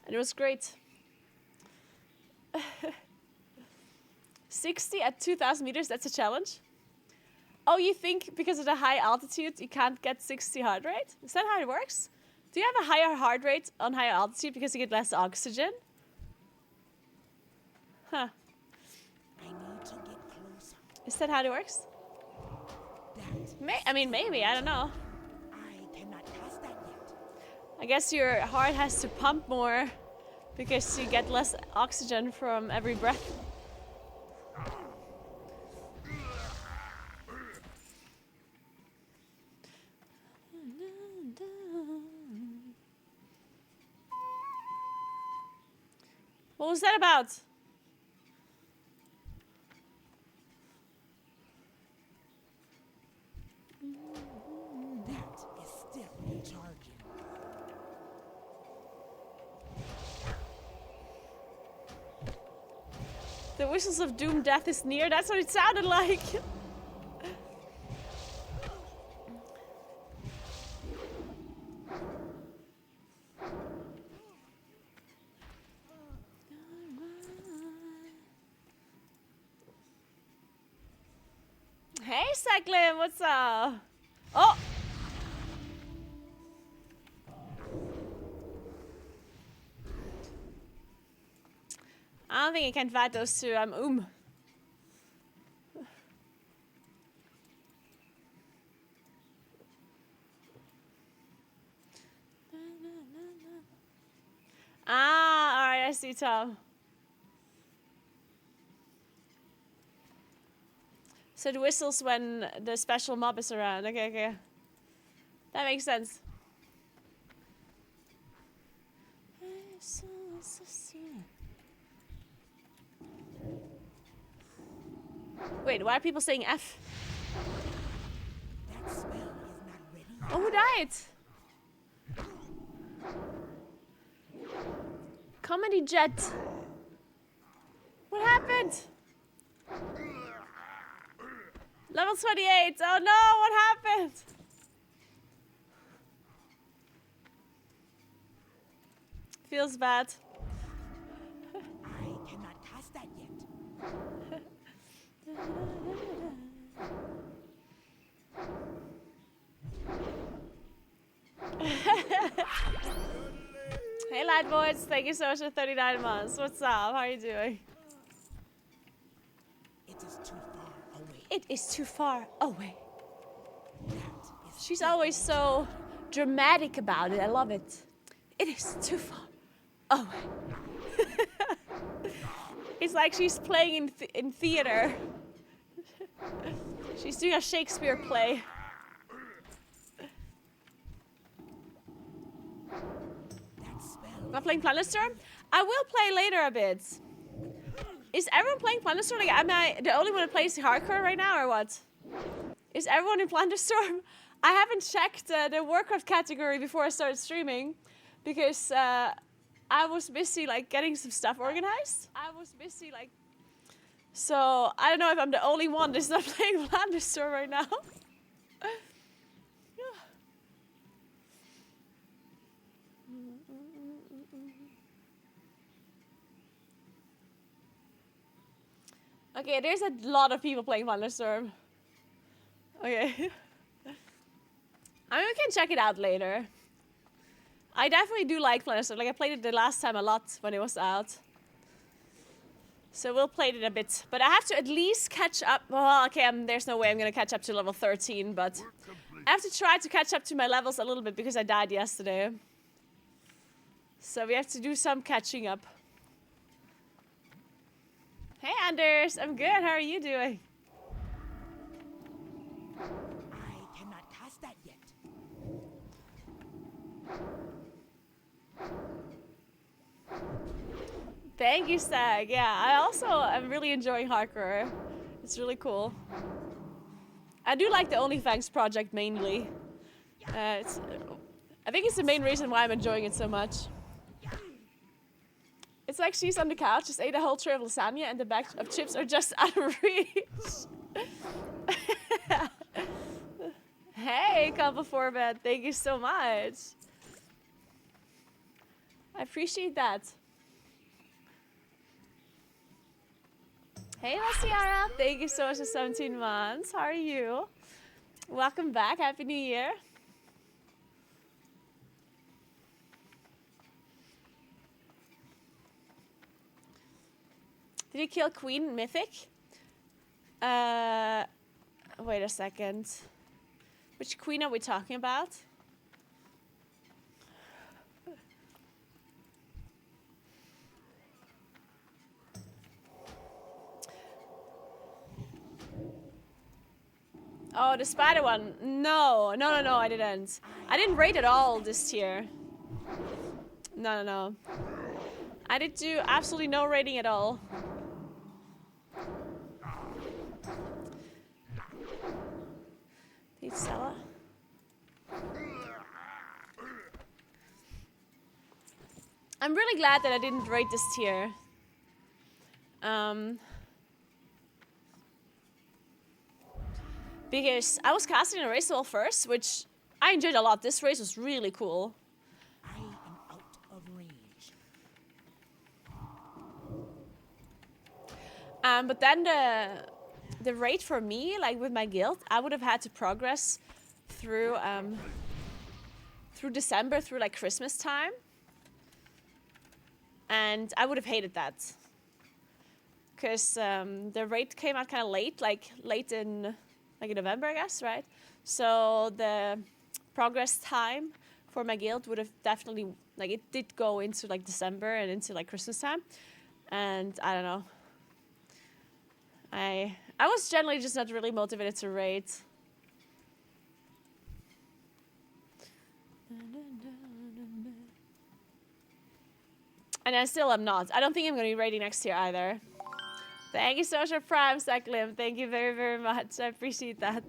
And it was great. 60 at 2,000 meters, that's a challenge. Oh, you think because of the high altitude you can't get 60 heart rate? Is that how it works? Do you have a higher heart rate on higher altitude because you get less oxygen? Huh. I need to get closer. Is that how it works? I mean, maybe, I don't know. I cannot pass that yet. I guess your heart has to pump more because you get less oxygen from every breath. What was that about? That is still recharging. The whistles of doom, death is near. That's what it sounded like. Hey, Cyclin, what's up? Oh! I don't think I can fight those two. I'm Ah, alright, I see Tom. So it whistles when the special mob is around. Okay, okay. That makes sense. Wait, why are people saying F? That spell is not ready. Oh, who died? Comedy jet. What happened? Level 28. Oh no, what happened? Feels bad. I cannot cast that yet. Hey, lad boys. Thank you so much for 39 months. What's up? How are you doing? It is too far away. It is too far away. That is She's always so dramatic about it. I love it. It is too far away. It's like she's playing in theater. She's doing a Shakespeare play. that spell. Not playing Planetstorm? I will play later a bit. Is everyone playing Planetstorm? Like, am I the only one that plays hardcore right now, or what? Is everyone in Planetstorm? I haven't checked the Warcraft category before I started streaming, because I was busy like getting some stuff organized. So I don't know if I'm the only one that's not playing Planetstorm right now. Okay, there's a lot of people playing Thunderstorm. Okay. I mean, we can check it out later. I definitely do like Thunderstorm. Like, I played it the last time a lot when it was out. So we'll play it a bit. But I have to at least catch up. Well, okay, there's no way I'm going to catch up to level 13, but I have to try to catch up to my levels a little bit because I died yesterday. So we have to do some catching up. Hey, Anders. I'm good. How are you doing? I cannot cast that yet. Thank you, Stag. Yeah, I also am really enjoying hardcore. It's really cool. I do like the Onlyfangs project mainly. I think it's the main reason why I'm enjoying it so much. It's like she's on the couch, just ate a whole tray of lasagna, and the bag of chips are just out of reach. Hey, couple for bed. Thank you so much. I appreciate that. Hey, Ciara. Thank you so much for 17 months. How are you? Welcome back. Happy New Year. Did you kill Queen Mythic? Wait a second. Which queen are we talking about? Oh, the spider one. No, I didn't. I didn't raid at all this tier. No. I did do absolutely no raiding at all. Stella. I'm really glad that I didn't raid this tier. Because I was casting a race wall first, which I enjoyed a lot. This race was really cool. I am out of range. But then the raid for me, like with my guild, I would have had to progress through December, through like Christmas time. And I would have hated that. Because the raid came out kind of late, like late in November, I guess, right? So the progress time for my guild would have definitely, like, it did go into like December and into like Christmas time. And I don't know. I was generally just not really motivated to raid. And I still am not. I don't think I'm going to be raiding next year either. Thank you so much for Prime, Saklim. Thank you very, very much. I appreciate that.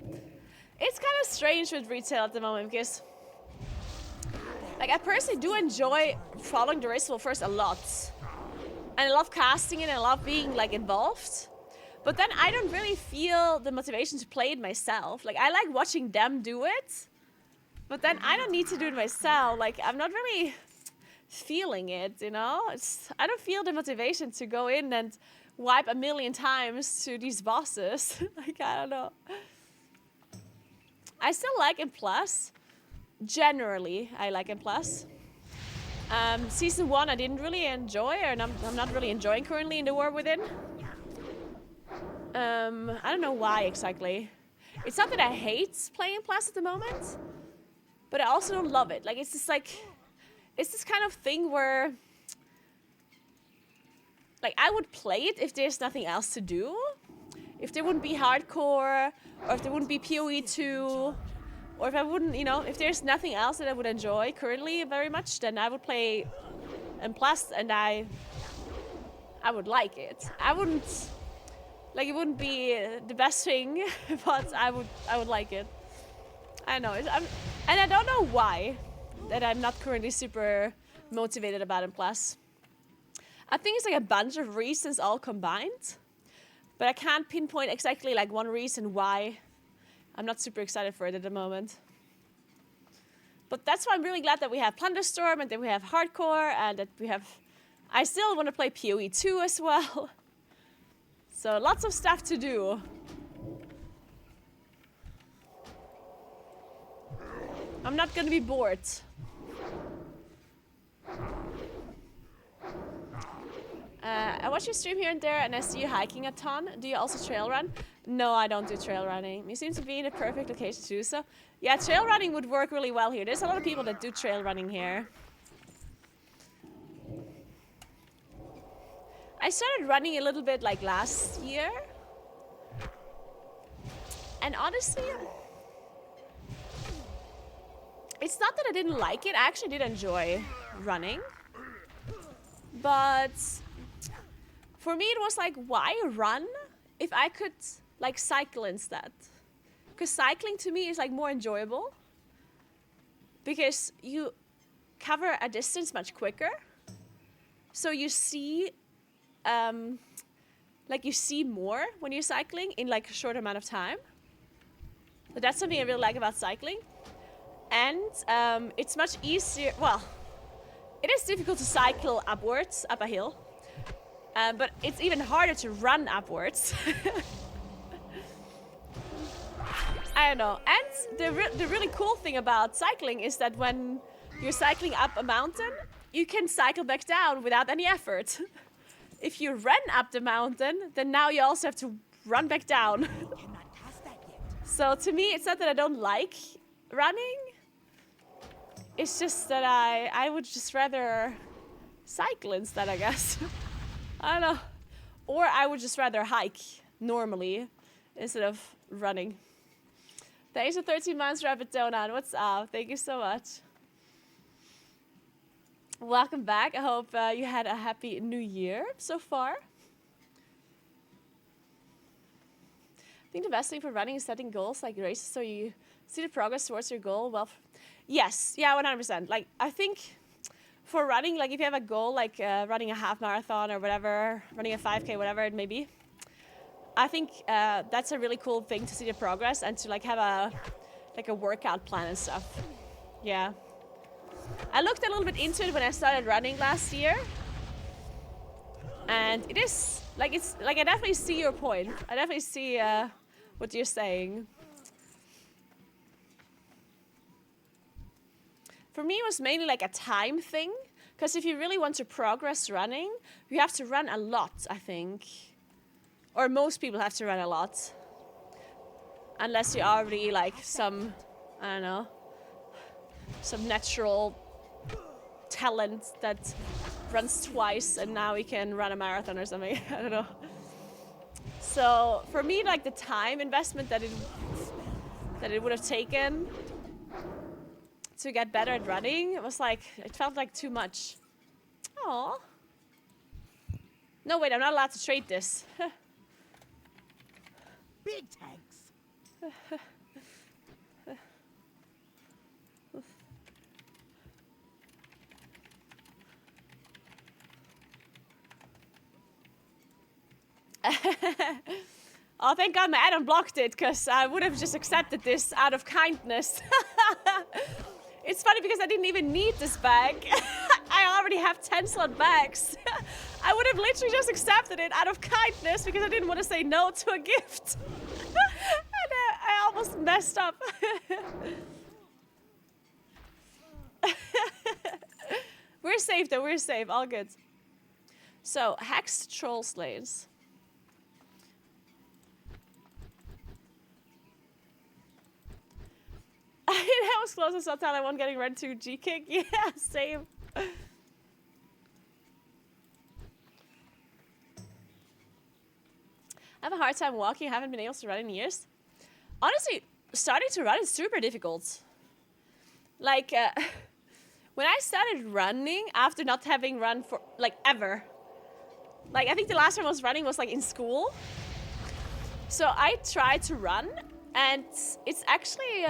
It's kind of strange with retail at the moment because, like, I personally do enjoy following the Raceful First a lot. And I love casting it and I love being, like, involved. But then I don't really feel the motivation to play it myself. Like, I like watching them do it. But then I don't need to do it myself. Like, I'm not really feeling it, you know? I don't feel the motivation to go in and wipe a million times to these bosses. Like, I don't know. I still like M+. Generally, I like M+. Season 1 I didn't really enjoy, and I'm not really enjoying currently in the War Within. I don't know why exactly. It's not that I hate playing M+ at the moment, but I also don't love it. Like, it's just like, it's this kind of thing where, like, I would play it if there's nothing else to do. If there wouldn't be hardcore, or if there wouldn't be PoE 2, or if I wouldn't, you know, if there's nothing else that I would enjoy currently very much, then I would play M+, and I would like it. I wouldn't, like, it wouldn't be the best thing, but I would like it. I know, and I don't know why that I'm not currently super motivated about M+. I think it's like a bunch of reasons all combined, but I can't pinpoint exactly like one reason why I'm not super excited for it at the moment. But that's why I'm really glad that we have Plunderstorm and that we have Hardcore and that we have... I still want to play PoE 2 as well. So lots of stuff to do. I'm not going to be bored. I watch you stream here and there and I see you hiking a ton. Do you also trail run? No, I don't do trail running. You seem to be in a perfect location to do so. Yeah, trail running would work really well here. There's a lot of people that do trail running here. I started running a little bit like last year. And honestly, it's not that I didn't like it. I actually did enjoy running. But for me, it was like, why run if I could like cycle instead? Because cycling to me is like more enjoyable because you cover a distance much quicker. So you see, like you see more when you're cycling in like a short amount of time. So that's something I really like about cycling. And it's much easier, well, it is difficult to cycle upwards, up a hill. But it's even harder to run upwards. I don't know. And the really cool thing about cycling is that when you're cycling up a mountain, you can cycle back down without any effort. If you run up the mountain, then now you also have to run back down. So to me, it's not that I don't like running. It's just that I would just rather cycle instead, I guess. I don't know. Or I would just rather hike normally instead of running. Thanks for 13 months, Rapid Donut. What's up? Thank you so much. Welcome back. I hope you had a happy new year so far. I think the best thing for running is setting goals like races so you see the progress towards your goal. Well, yes. Yeah, 100%. Like, I think for running, like if you have a goal like running a half marathon or whatever, running a 5K, whatever it may be, I think that's a really cool thing to see the progress and to like have a workout plan and stuff. Yeah. I looked a little bit into it when I started running last year. And it is, like, it's, like I definitely see your point. I definitely see what you're saying. For me, it was mainly like a time thing. Because if you really want to progress running, you have to run a lot, I think. Or most people have to run a lot. Unless you're already like some, I don't know, some natural talent that runs twice and now he can run a marathon or something. I don't know. So for me, like the time investment that it would have taken to get better at running. It was like, it felt like too much. Oh. No, wait, I'm not allowed to trade this. Big tanks. Oh, thank God my add-on blocked it, because I would have just accepted this out of kindness. It's funny because I didn't even need this bag. I already have 10 slot bags. I would have literally just accepted it out of kindness because I didn't want to say no to a gift. And I almost messed up. We're safe though, we're safe, all good. So, Hexed Troll Slays. I was close as Sultan. I won getting red 2 G-Kick. Yeah, same. I have a hard time walking. I haven't been able to run in years. Honestly, starting to run is super difficult. Like, when I started running after not having run for, like, ever. Like, I think the last time I was running was, like, in school. So I tried to run, and it's actually...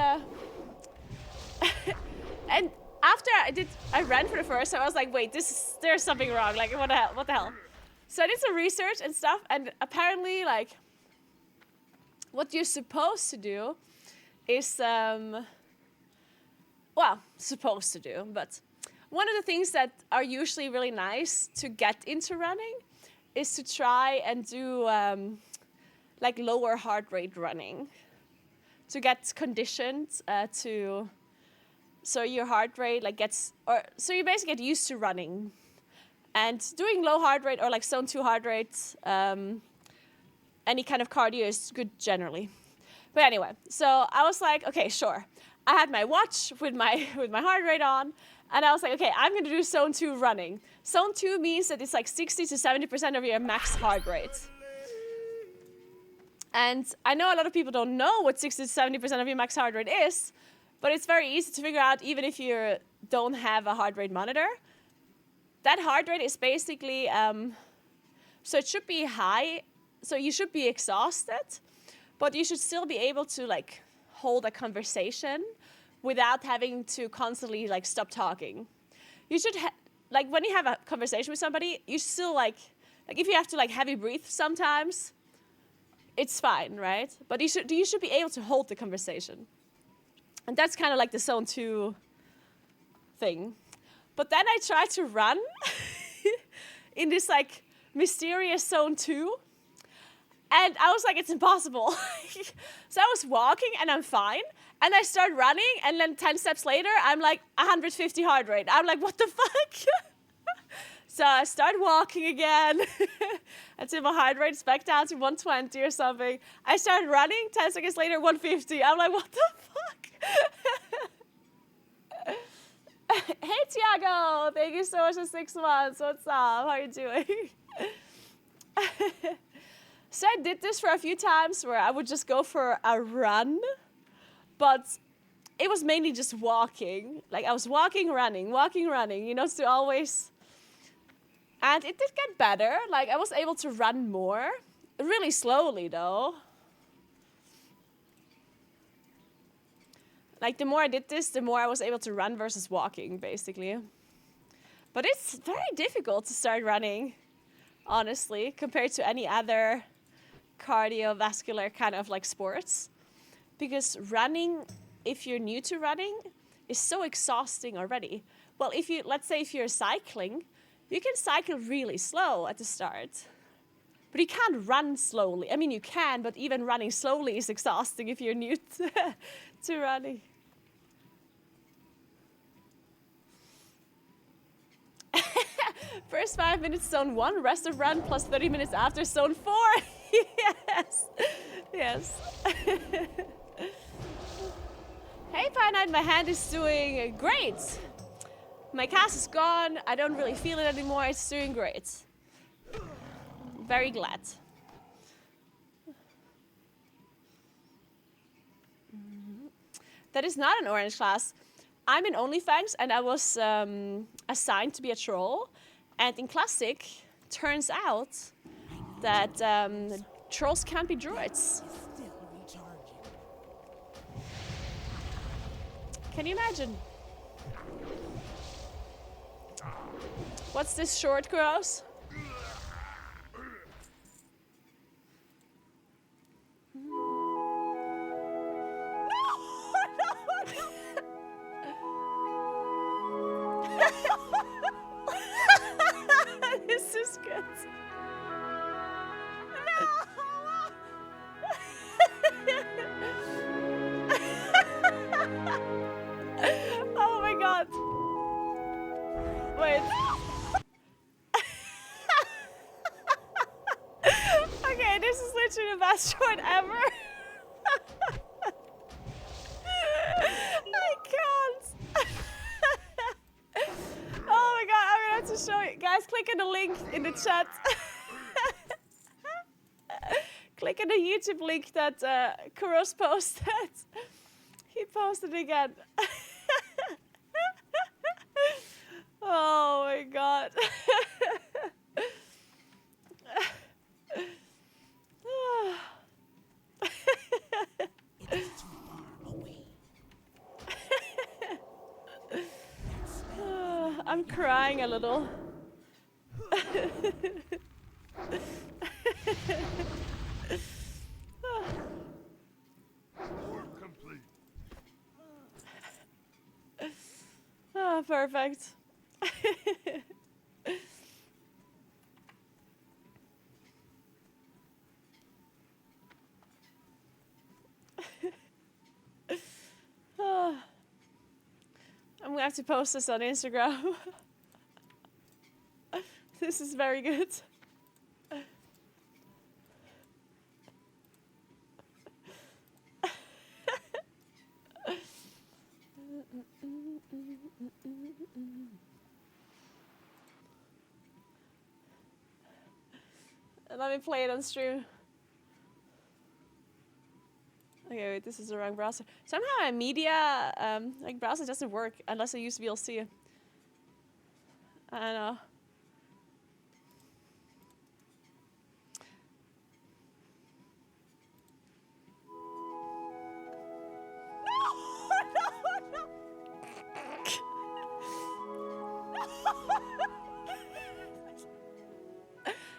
and after I ran for the first time, I was like, wait, there's something wrong. Like, what the hell? So I did some research and stuff, and apparently, like, what you're supposed to do is, well, supposed to do, but one of the things that are usually really nice to get into running is to try and do, like, lower heart rate running. To get conditioned to... So your heart rate like so you basically get used to running, and doing low heart rate or like zone 2 heart rate, any kind of cardio is good generally. But anyway, so I was like, okay, sure. I had my watch with my heart rate on, and I was like, okay, I'm gonna do zone 2 running. Zone 2 means that it's like 60 to 70% of your max heart rate. And I know a lot of people don't know what 60 to 70% of your max heart rate is. But it's very easy to figure out even if you don't have a heart rate monitor. That heart rate is basically, so it should be high, so you should be exhausted, but you should still be able to like hold a conversation without having to constantly like stop talking. You should, like when you have a conversation with somebody, you still like if you have to like heavy breathe sometimes, it's fine, right? But you should be able to hold the conversation. And that's kind of like the zone 2 thing. But then I tried to run in this like mysterious zone 2. And I was like, it's impossible. So I was walking and I'm fine. And I start running and then 10 steps later, I'm like 150 heart rate. I'm like, what the fuck? So I start walking again until my heart rate's back down to 120 or something. I start running, 10 seconds later, 150. I'm like, what the fuck? Hey, Tiago. Thank you so much for 6 months. What's up? How are you doing? So I did this for a few times where I would just go for a run, but it was mainly just walking. Like I was walking, running, you know, to always... And it did get better. Like, I was able to run more. Really slowly, though. Like, the more I did this, the more I was able to run versus walking, basically. But it's very difficult to start running, honestly, compared to any other cardiovascular kind of, like, sports. Because running, if you're new to running, is so exhausting already. Well, let's say if you're cycling... You can cycle really slow at the start, but you can't run slowly. I mean, you can, but even running slowly is exhausting if you're new to running. First 5 minutes, zone 1, rest of run, plus 30 minutes after, zone 4. Yes, yes. Hey, Finite, my hand is doing great. My cast is gone. I don't really feel it anymore. It's doing great. Very glad. That is not an orange class. I'm in Onlyfangs, and I was assigned to be a troll. And in Classic, turns out that trolls can't be droids. Still recharging. Can you imagine? What's this short, gross? This is good. Oh my god. Wait. Okay, this is literally the best short ever. I can't. Oh my god, I'm gonna have to show you. Guys, click on the link in the chat. Click on the YouTube link that Kuros posted. He posted again. Oh my god. It's too far away. I'm crying a little. Work complete. Oh, perfect. I'm gonna have to post this on Instagram. This is very good. Let me play it on stream. Okay, wait, this is the wrong browser. Somehow my media like browser doesn't work unless I use VLC. I don't know.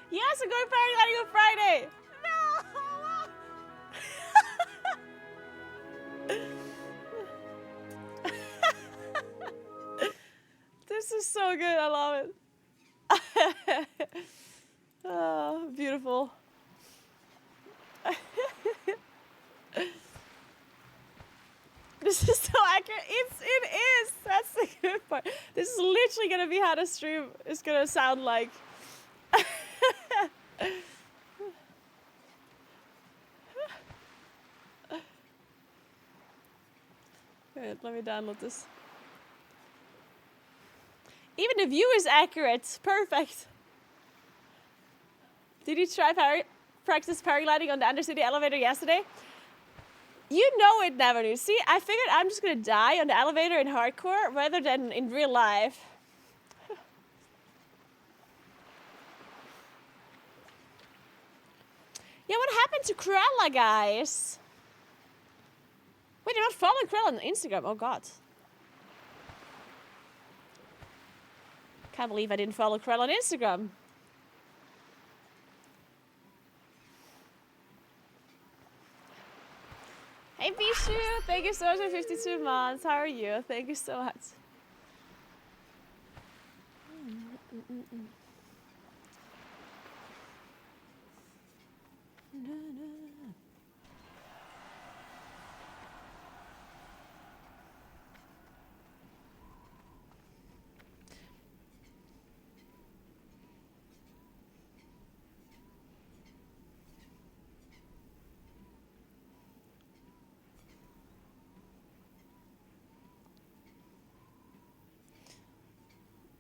Yes, I'm going paragliding on Friday. No. This is so good. I love it. Oh, beautiful. This is so accurate. It is. That's the good part. This is literally gonna be how the stream is gonna sound like. Wait, let me download this. Even the view is accurate. Perfect. Did you try practice paragliding on the Undercity elevator yesterday? You know it never do. See, I figured I'm just gonna die on the elevator in hardcore rather than in real life. Yeah, what happened to Krella, guys? Wait, you're not following Krella on Instagram? Oh god. Can't believe I didn't follow Krella on Instagram. Hey Bishu, thank you so much for 52 months. How are you? Thank you so much.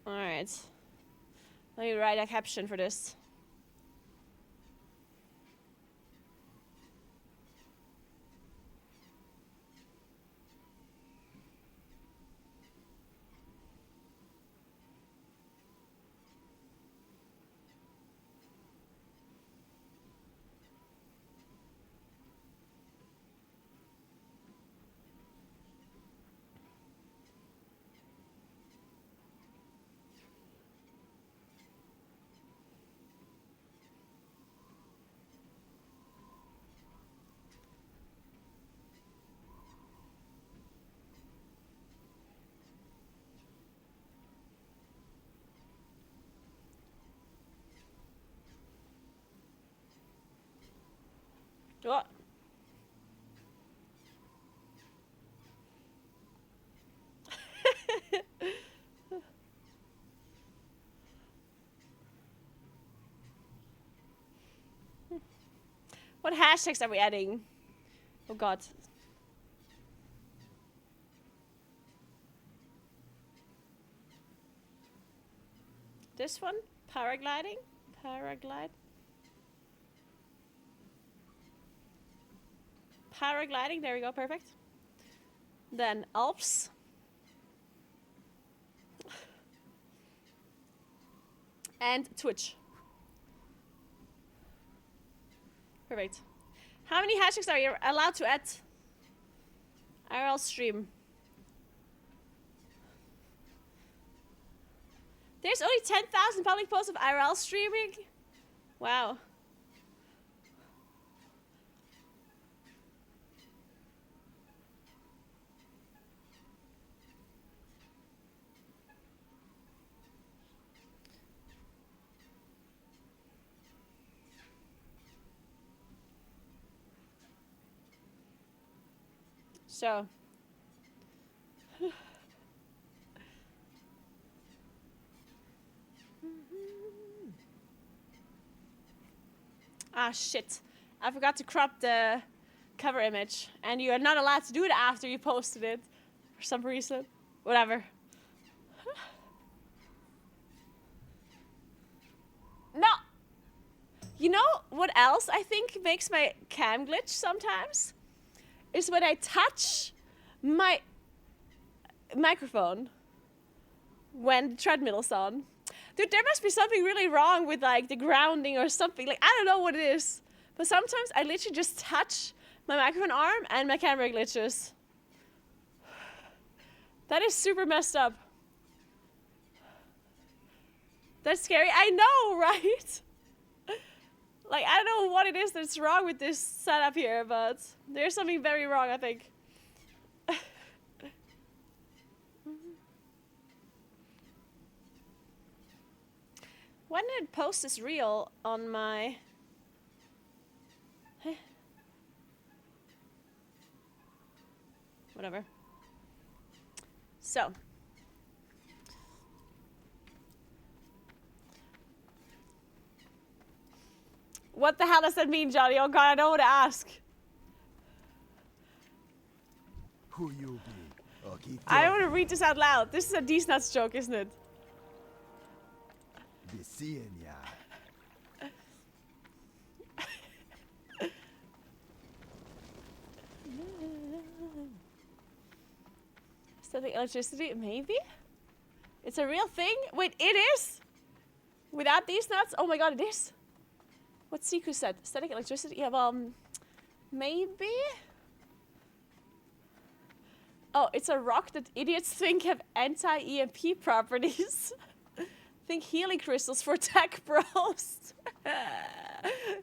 Alright. Let me write a caption for this. What? What hashtags are we adding? Oh god. This one? Paragliding? Paraglide? Paragliding, there we go, perfect. Then Alps. And Twitch. Perfect. How many hashtags are you allowed to add? IRL stream. There's only 10,000 public posts of IRL streaming? Wow. So. Ah, shit. I forgot to crop the cover image. And you are not allowed to do it after you posted it. For some reason. Whatever. No! You know what else I think makes my cam glitch sometimes? Is when I touch my microphone when the treadmill's on. Dude, there must be something really wrong with like the grounding or something. Like, I don't know what it is. But sometimes I literally just touch my microphone arm and my camera glitches. That is super messed up. That's scary. I know, right? Like, I don't know what it is that's wrong with this setup here, but there's something very wrong, I think. When did it post this reel on my... Whatever. So. What the hell does that mean, Johnny? Oh god, I don't want to ask. Who you be? I don't want to read this out loud. This is a D's Nuts joke, isn't it? Be seeing ya. Static electricity? Maybe? It's a real thing? Wait, it is? Without these nuts? Oh my god, it is? What Siku said? Static electricity? Yeah, well, maybe? Oh, it's a rock that idiots think have anti-EMP properties. Think healing crystals for tech bros.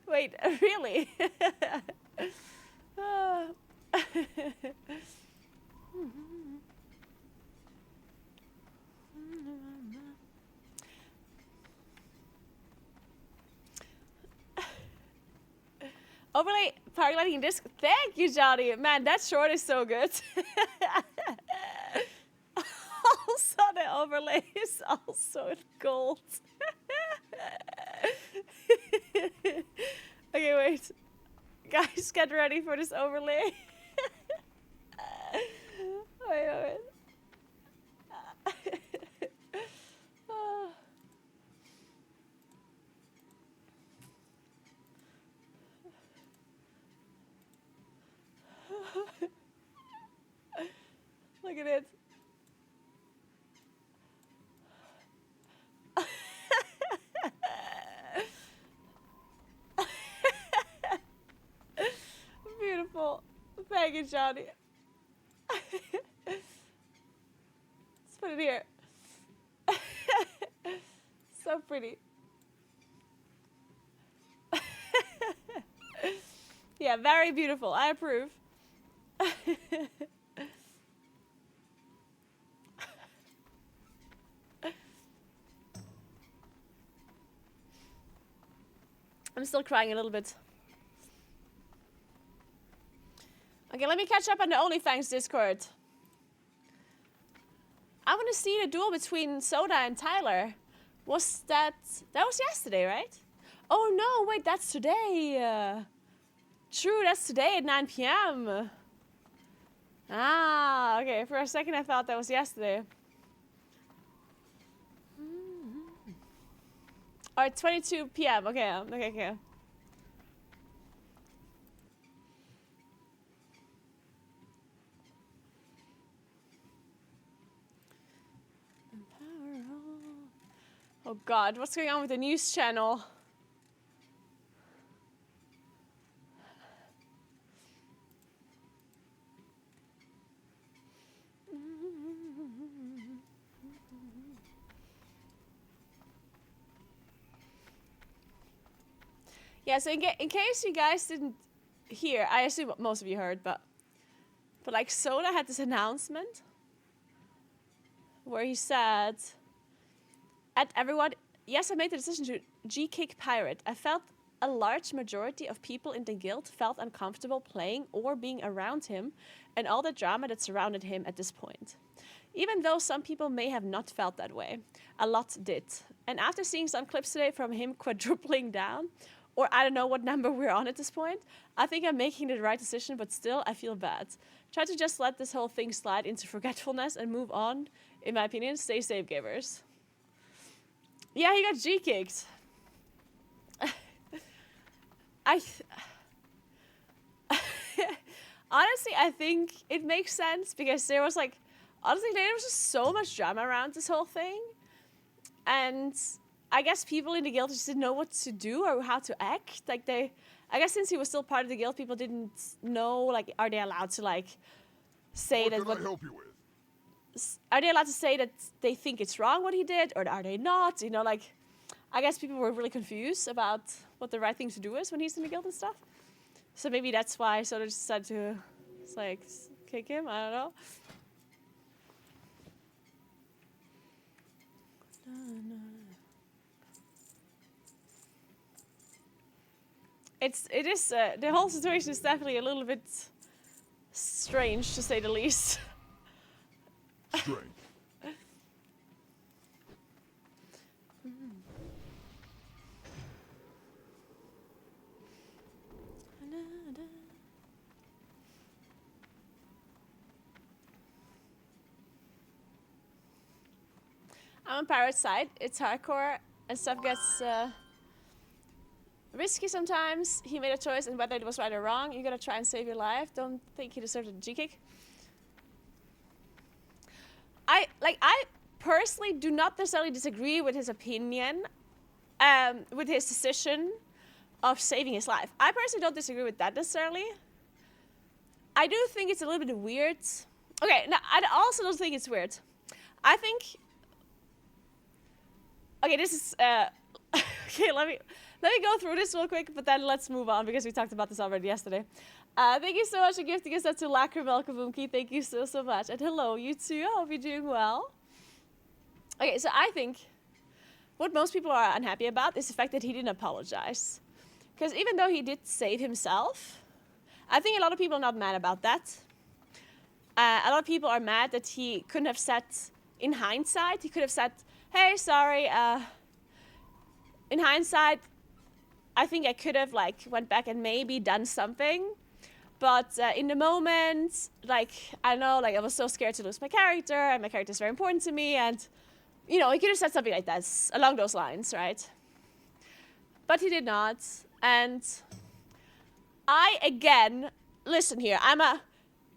Wait, really? Overlay paragliding disc. Thank you, Johnny. Man, that short is so good. Also, the overlay is also in gold. Okay, wait. Guys, get ready for this overlay. Wait. Look at it. Beautiful. Thank you, Johnny. Let's put it here. So pretty. Yeah, very beautiful. I approve. I'm still crying a little bit. Okay, let me catch up on the Onlyfangs Discord. I want to see the duel between Soda and Tyler. That was yesterday, right? Oh no, wait, that's today. True, that's today at 9 p.m. Ah, okay, for a second I thought that was yesterday. Or 22 p.m. Okay. Oh god, what's going on with the news channel? Yeah, so in case you guys didn't hear, I assume most of you heard, but like Soda had this announcement where he said, "At everyone, yes, I made the decision to G-kick Pirate. I felt a large majority of people in the guild felt uncomfortable playing or being around him and all the drama that surrounded him at this point. Even though some people may have not felt that way, a lot did. And after seeing some clips today from him quadrupling down, or I don't know what number we're on at this point, I think I'm making the right decision, but still I feel bad. Try to just let this whole thing slide into forgetfulness and move on. In my opinion, stay safe, gamers." Yeah, he got G-kicked. Honestly, I think it makes sense because there was like, honestly, there was just so much drama around this whole thing. And I guess people in the guild just didn't know what to do or how to act. Like I guess since he was still part of the guild, people didn't know, like, are they allowed to like say that What can I help you with? Are they allowed to say that they think it's wrong what he did, or are they not? You know, like, I guess people were really confused about what the right thing to do is when he's in the guild and stuff. So maybe that's why Soda just decided to, like, kick him. I don't know. It is the whole situation is definitely a little bit strange, to say the least. Strange. I'm on Pirate's side. It's hardcore and stuff gets risky sometimes. He made a choice, and whether it was right or wrong, you gotta try and save your life. Don't think he deserved a G-kick. I personally do not necessarily disagree with his opinion, with his decision of saving his life. I personally don't disagree with that necessarily. I do think it's a little bit weird. Okay, now I also don't think it's weird. I think. Okay, this is okay. Let me go through this real quick, but then let's move on because we talked about this already yesterday. Thank you so much for gifting us that to Lacrimel Kaboomki. Thank you so much. And hello, you too. I hope you're doing well. Okay, so I think what most people are unhappy about is the fact that he didn't apologize. Because even though he did save himself, I think a lot of people are not mad about that. A lot of people are mad that he couldn't have said, in hindsight, he could have said, "Hey, sorry, in hindsight, I think I could have, like, went back and maybe done something. But in the moment, like, I know, like, I was so scared to lose my character, and my character is very important to me, and, you know, he could have said something like that, along those lines, right? But he did not, and I, again, listen here, I'm a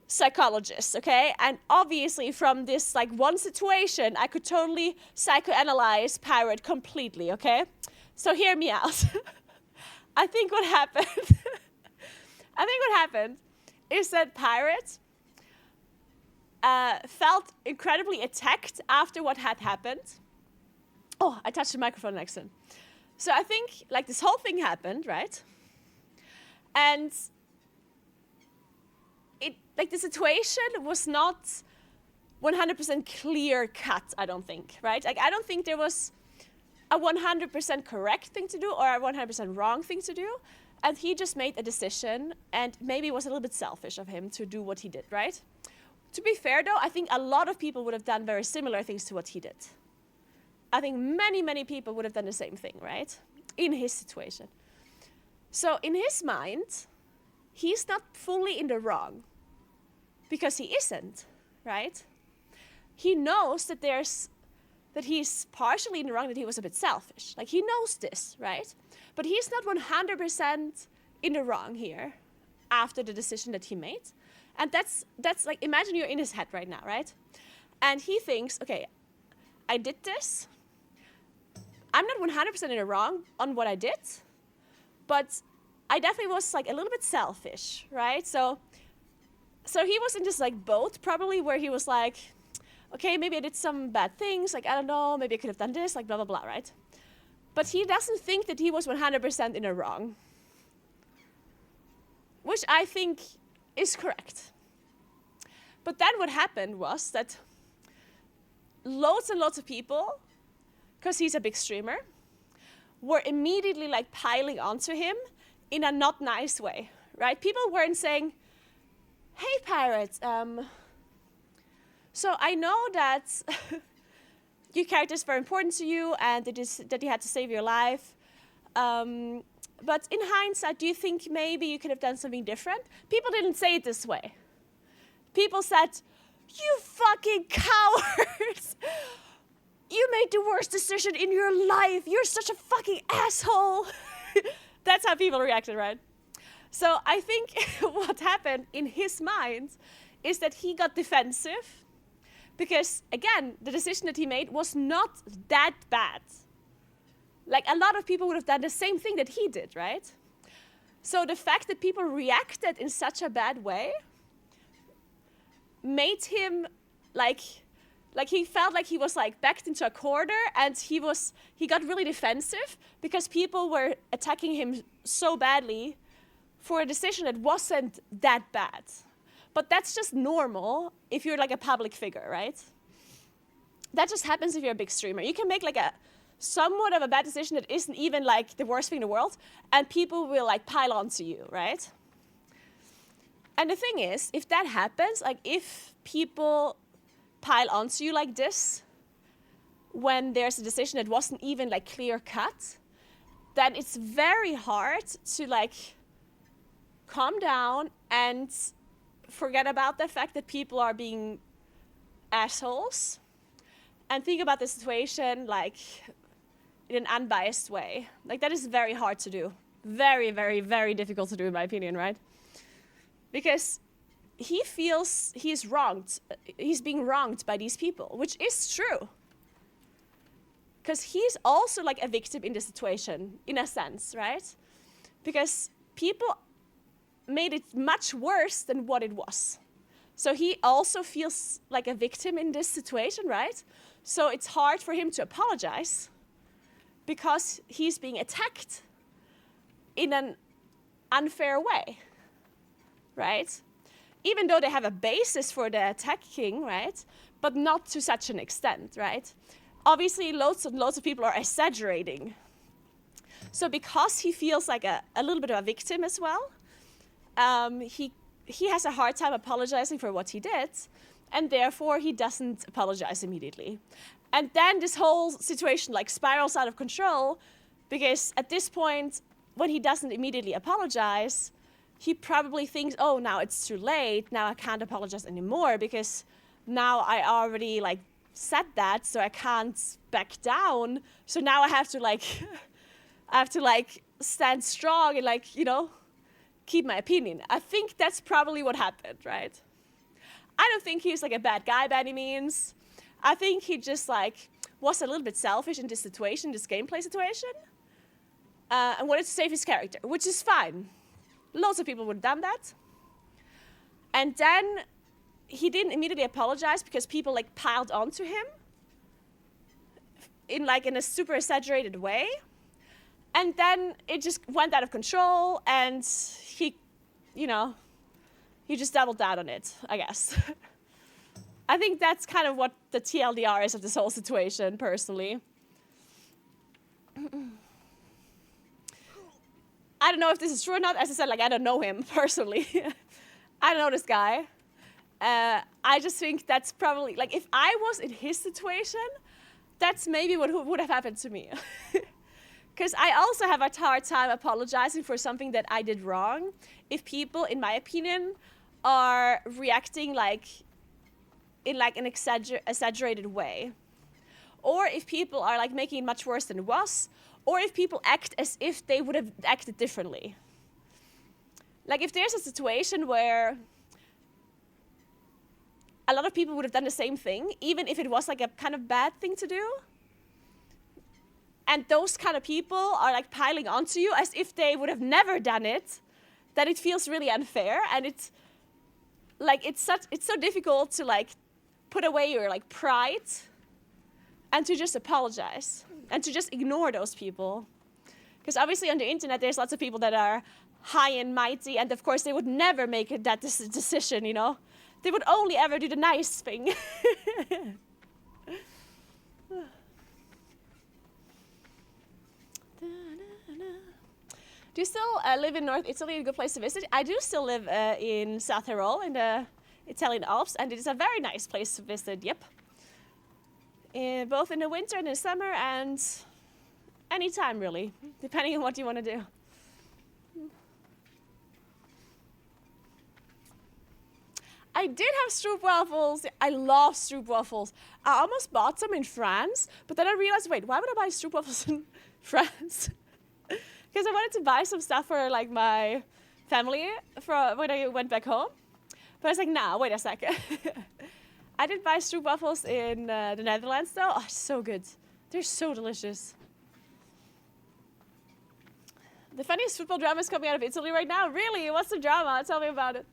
psychologist, okay? And obviously from this, like, one situation, I could totally psychoanalyze Pirate completely, okay? So hear me out. I think what happened is that Pirate felt incredibly attacked after what had happened. Oh, I touched the microphone on accident. So I think, like, this whole thing happened, right? And like, the situation was not 100% clear cut, I don't think, right? Like, I don't think there was a 100% correct thing to do or a 100% wrong thing to do. And he just made a decision, and maybe it was a little bit selfish of him to do what he did, right? To be fair, though, I think a lot of people would have done very similar things to what he did. I think many, many people would have done the same thing, right? In his situation. So in his mind, he's not fully in the wrong because he isn't, right? He knows that he's partially in the wrong, that he was a bit selfish. Like, he knows this, right? But he's not 100% in the wrong here after the decision that he made. And that's like, imagine you're in his head right now, right? And he thinks, okay, I did this. I'm not 100% in the wrong on what I did, but I definitely was like a little bit selfish, right? So he was in this like boat probably where he was like, okay, maybe I did some bad things, like, I don't know, maybe I could have done this, like, blah, blah, blah, right? But he doesn't think that he was 100% in the wrong, which I think is correct. But then what happened was that loads and lots of people, because he's a big streamer, were immediately like piling onto him in a not nice way, right? People weren't saying, hey, Pirate, so I know that your character is very important to you and it is that you had to save your life. But in hindsight, do you think maybe you could have done something different? People didn't say it this way. People said, you fucking cowards! You made the worst decision in your life! You're such a fucking asshole! That's how people reacted, right? So I think what happened in his mind is that he got defensive because, again, the decision that he made was not that bad. Like, a lot of people would have done the same thing that he did, right? So the fact that people reacted in such a bad way made him, like he felt like he was, like, backed into a corner, and he got really defensive because people were attacking him so badly for a decision that wasn't that bad. But that's just normal if you're like a public figure, right? That just happens if you're a big streamer. You can make like a somewhat of a bad decision that isn't even like the worst thing in the world, and people will like pile onto you, right? And the thing is, if that happens, like if people pile onto you like this, when there's a decision that wasn't even like clear cut, then it's very hard to like calm down and forget about the fact that people are being assholes and think about the situation like in an unbiased way. Like, that is very hard to do. Very, very, very difficult to do, in my opinion, right? Because he feels he's wronged. He's being wronged by these people, which is true. Because he's also like a victim in this situation, in a sense, right? Because people made it much worse than what it was. So he also feels like a victim in this situation, right? So it's hard for him to apologize because he's being attacked in an unfair way, right? Even though they have a basis for the attacking, right? But not to such an extent, right? Obviously, loads and loads of people are exaggerating. So because he feels like a little bit of a victim as well, he has a hard time apologizing for what he did, and therefore he doesn't apologize immediately. And then this whole situation like spirals out of control, because at this point, when he doesn't immediately apologize, he probably thinks, oh, now it's too late, now I can't apologize anymore, because now I already like said that, so I can't back down, so now I have to like stand strong and like, you know, keep my opinion. I think that's probably what happened, right? I don't think he's like a bad guy by any means. I think he just like was a little bit selfish in this situation, this gameplay situation, and wanted to save his character, which is fine. Lots of people would have done that. And then he didn't immediately apologize because people like piled onto him in a super exaggerated way. And then it just went out of control, and he just doubled down on it, I guess. I think that's kind of what the TLDR is of this whole situation, personally. I don't know if this is true or not. As I said, like, I don't know him personally. I don't know this guy. I just think that's probably, like, if I was in his situation, that's maybe what would have happened to me. Because I also have a hard time apologizing for something that I did wrong if people, in my opinion, are reacting like in like an exaggerated way. Or if people are like making it much worse than it was, or if people act as if they would have acted differently. Like if there's a situation where a lot of people would have done the same thing, even if it was like a kind of bad thing to do, and those kind of people are like piling onto you as if they would have never done it, then it feels really unfair, and it's like it's so difficult to like put away your like pride and to just apologize and to just ignore those people. Because obviously on the internet there's lots of people that are high and mighty, and of course they would never make that decision, you know. They would only ever do the nice thing. Do you still live in North Italy? A good place to visit? I do still live in South Tyrol, in the Italian Alps, and it is a very nice place to visit, yep. Both in the winter and the summer, and anytime really, depending on what you want to do. I did have stroopwafels. I love stroopwafels. I almost bought some in France, but then I realized, wait, why would I buy stroopwafels in France? Because I wanted to buy some stuff for like my family for when I went back home. But I was like, nah, wait a second. I did buy stroopwafels in the Netherlands though. Oh, so good. They're so delicious. The funniest football drama is coming out of Italy right now. Really? What's the drama? Tell me about it.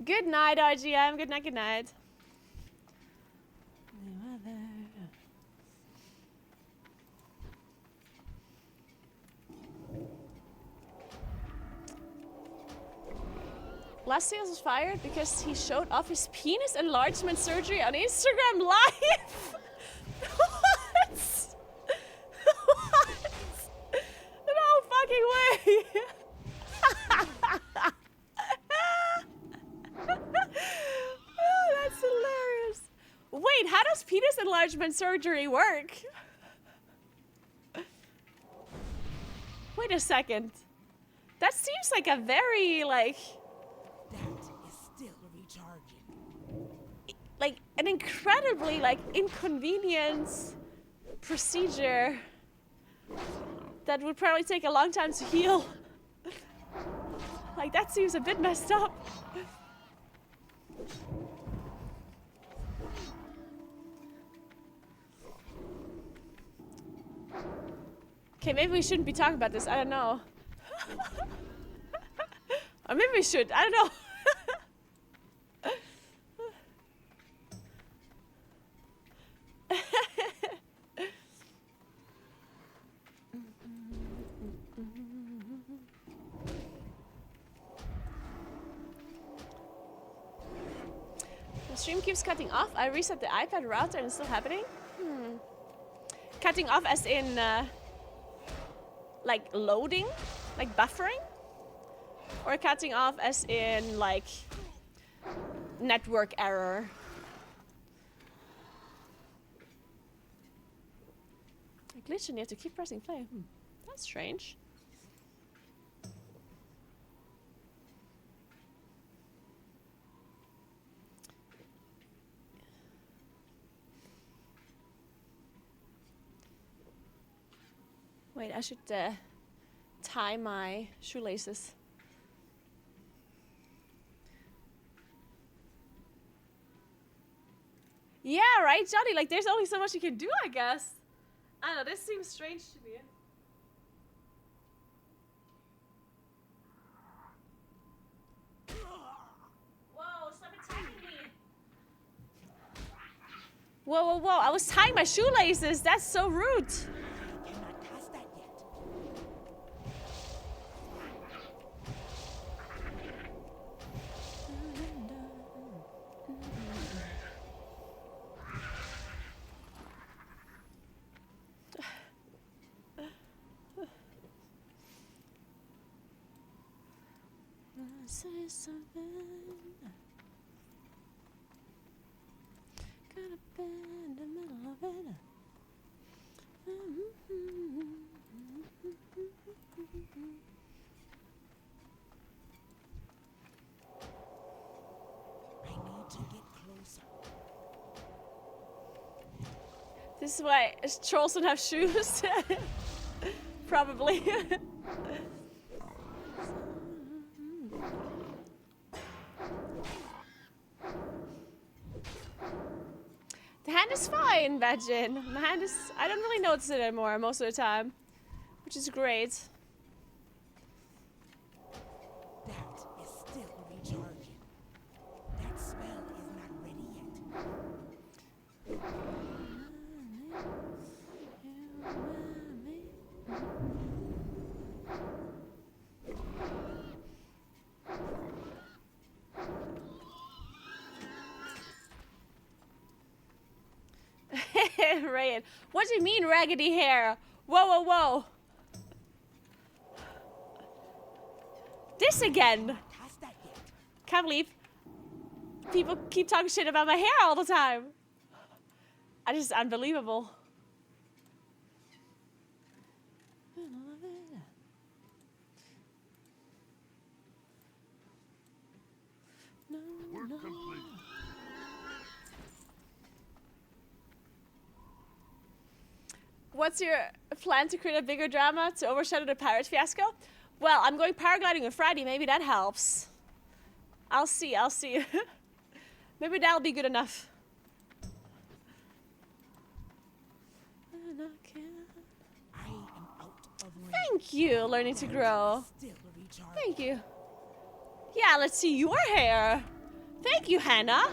Good night, RGM. Good night, good night. Lassios was fired because he showed off his penis enlargement surgery on Instagram Live. What? What? No fucking way. Oh, that's hilarious. Wait, how does penis enlargement surgery work? Wait a second. That seems like a very, like... That is still recharging. Like, an incredibly, like, inconvenient procedure that would probably take a long time to heal. Like, that seems a bit messed up. Okay, maybe we shouldn't be talking about this. I don't know. Or maybe we should. I don't know. The stream keeps cutting off. I reset the iPad router and it's still happening. Cutting off as in like loading, like buffering, or cutting off as in like network error. A glitch and you have to keep pressing play. That's strange. Wait, I should tie my shoelaces. Yeah, right, Johnny? Like, there's only so much you can do, I guess. I don't know, this seems strange to me. Whoa, stop attacking me. Whoa, whoa, whoa, I was tying my shoelaces. That's so rude. Cannot pass that yet. Say something. Gotta be in the middle of it. I need to get closer. This is why trolls don't have shoes. Probably. The hand is fine, Vagin. My hand is... I don't really notice it anymore most of the time. Which is great. That is still recharging. That spell is not ready yet. Rayan. What do you mean, raggedy hair? Whoa, whoa, whoa. This again. Past that yet. Can't believe people keep talking shit about my hair all the time. It's unbelievable. Work complete. What's your plan to create a bigger drama to overshadow the pirate fiasco? Well, I'm going paragliding on Friday. Maybe that helps. I'll see. Maybe that'll be good enough. I am out of range. Thank you, learning to grow. Still recharging. Thank you. Yeah, let's see your hair. Thank you, Hannah.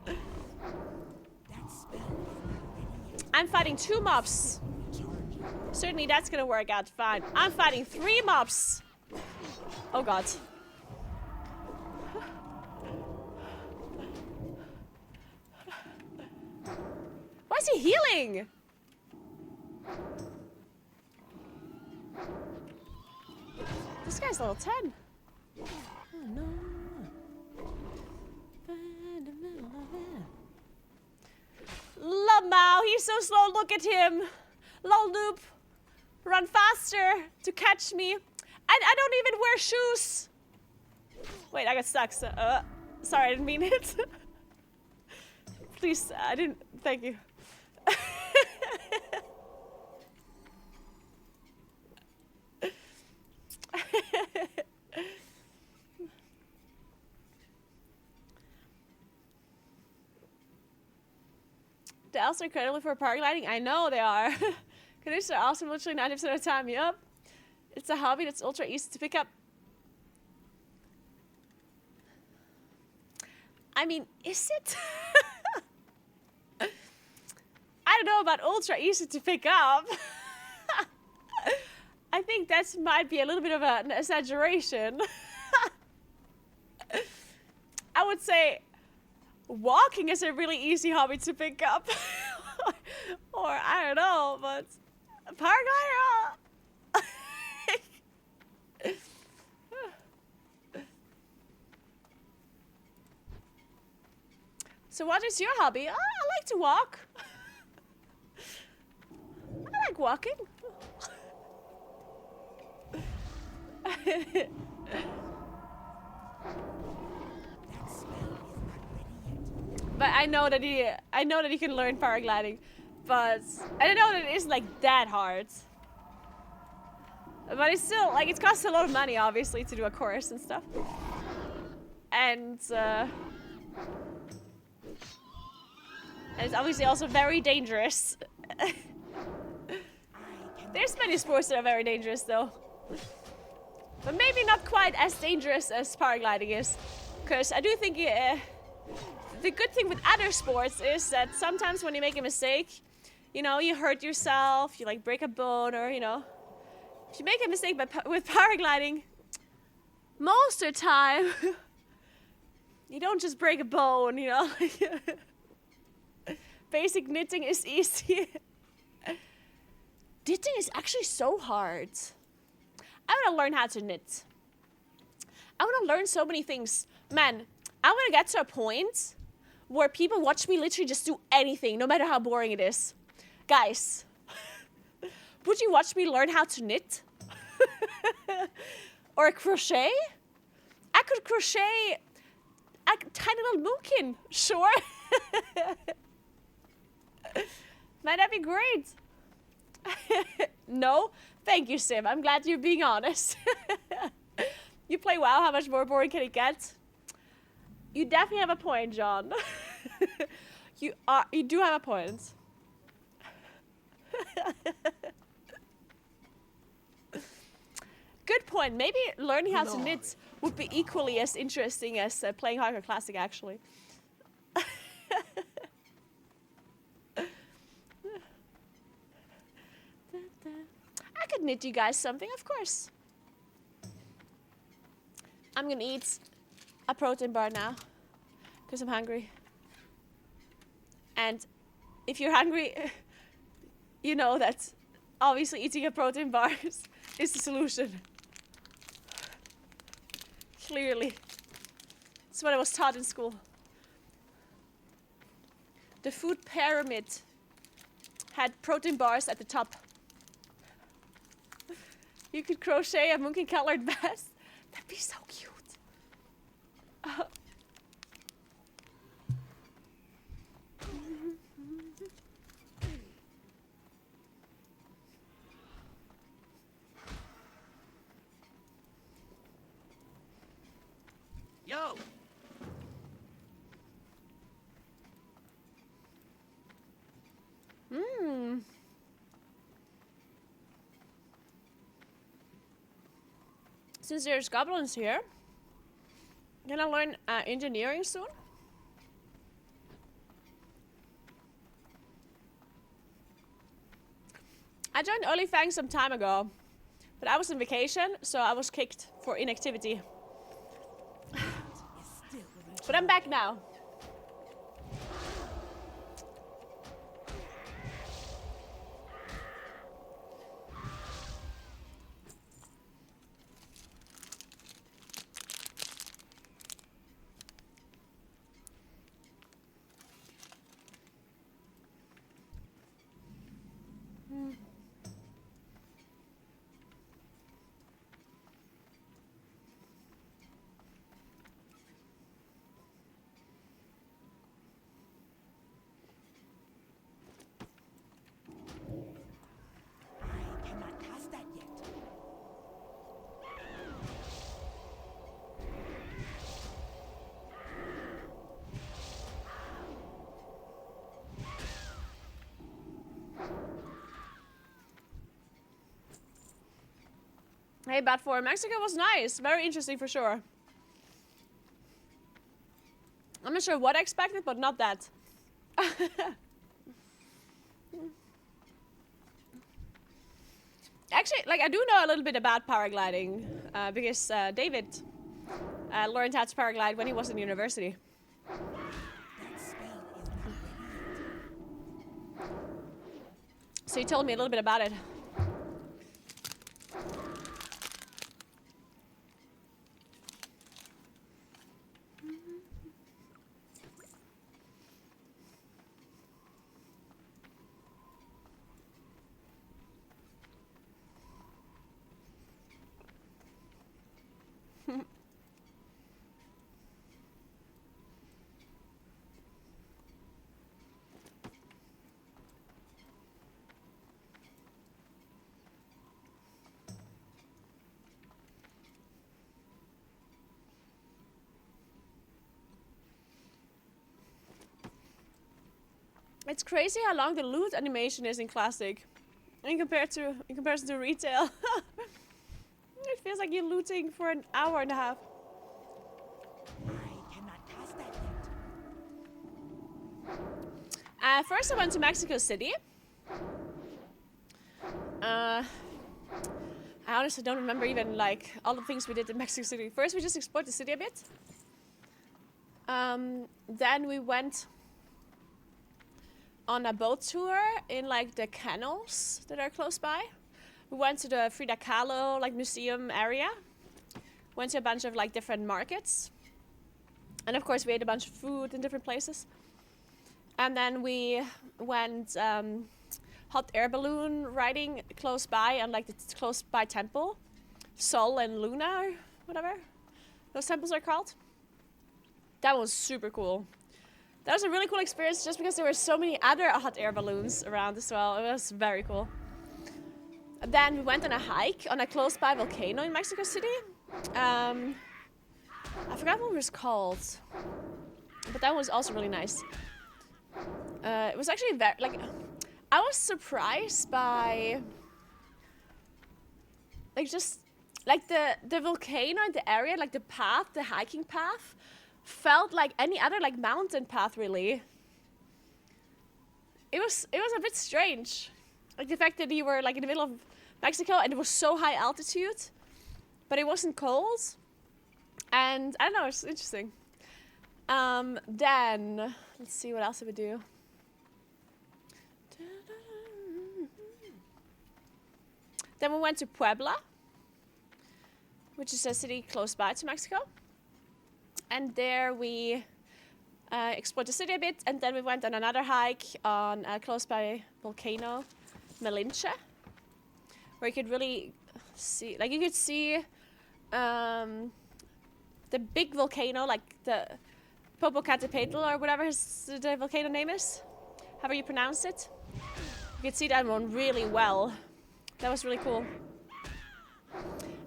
That spell is not ready yet. I'm fighting 2 mobs. Recharging. Certainly that's gonna work out fine. I'm fighting 3 mobs. Oh god. Why is he healing? This guy's level 10. Oh no. Lamau, he's so slow. Look at him. Lol noob. Run faster to catch me. I don't even wear shoes. Wait, I got stuck. So, sorry, I didn't mean it. Please, I didn't. Thank you. The elves are incredible for paragliding. I know they are. Canoes are awesome literally 90% of the time. Yup. It's a hobby that's ultra easy to pick up. I mean, is it? I don't know about ultra easy to pick up. I think that might be a little bit of an exaggeration. I would say walking is a really easy hobby to pick up. Or I don't know, but paraglider. So what is your hobby? I like to walk. I like walking. But I know that he can learn paragliding, but I don't know that it isn't like that hard. But it's still like it costs a lot of money, obviously, to do a course and stuff. And it's obviously also very dangerous. There's many sports that are very dangerous, though. But maybe not quite as dangerous as paragliding is. Because I do think the good thing with other sports is that sometimes when you make a mistake, you know, you hurt yourself, you like break a bone, or, you know. If you make a mistake with paragliding, most of the time, you don't just break a bone, you know. Basic knitting is easy. Knitting is actually so hard. I want to learn how to knit. I want to learn so many things. Man, I want to get to a point where people watch me literally just do anything, no matter how boring it is. Guys, would you watch me learn how to knit? Or crochet? I could crochet a tiny little moonkin, sure. Might that be great? No? Thank you, Sim. I'm glad you're being honest. You play WoW, how much more boring can it get? You definitely have a point, John. You do have a point. Good point. Maybe learning how to knit would be equally as interesting as playing Hardcore Classic, actually. I could knit you guys something, of course. I'm gonna eat a protein bar now, because I'm hungry. And if you're hungry, you know that obviously eating a protein bar is the solution. Clearly. It's what I was taught in school. The food pyramid had protein bars at the top. You could crochet a monkey colored vest. That'd be so cute. Yo! Since there's goblins here, can I learn engineering soon? I joined Onlyfangs some time ago, but I was on vacation, so I was kicked for inactivity. But I'm back now. I cannot cast that yet. Hey, but for Mexico was nice. Very interesting for sure. I'm not sure what I expected, but not that. Actually, like, I do know a little bit about paragliding because David learned how to paraglide when he was in university. That spell is not ready yet. So he told me a little bit about it. It's crazy how long the loot animation is in Classic, in comparison to retail. It feels like you're looting for an hour and a half. I cannot cast that yet. First, I went to Mexico City. I honestly don't remember even like all the things we did in Mexico City. First, we just explored the city a bit. Then we went on a boat tour in like the canals that are close by. We went to the Frida Kahlo like museum area. went to a bunch of like different markets. And of course we ate a bunch of food in different places. And then we went hot air balloon riding close by on like the close by temple. Sol and Luna or whatever those temples are called. That was super cool. That was a really cool experience just because there were so many other hot air balloons around as well. It was very cool. Then we went on a hike on a close by volcano in Mexico City. I forgot what it was called, but that was also really nice. It was actually very, like, I was surprised by, like, just, like, the volcano in the area, like, the path, the hiking path, felt like any other, like, mountain path, really. It was a bit strange. Like, the fact that you were, like, in the middle of Mexico and it was so high altitude, but it wasn't cold. And, I don't know, it's interesting. Then, let's see, what else did we do? Then we went to Puebla, which is a city close by to Mexico. And there we explored the city a bit, and then we went on another hike on a close by volcano, Malinche, where you could really see, like you could see the big volcano, like the Popocatépetl or whatever the volcano name is, however you pronounce it. You could see that one really well. That was really cool.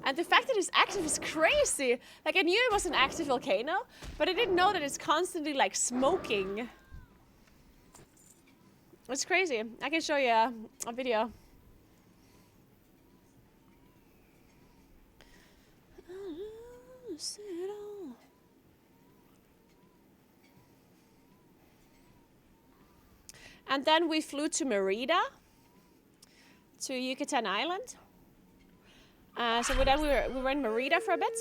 And the fact that it's active is crazy. Like, I knew it was an active volcano, but I didn't know that it's constantly, like, smoking. It's crazy. I can show you a video. And then we flew to Merida, to Yucatan Island. So we were in Merida for a bit,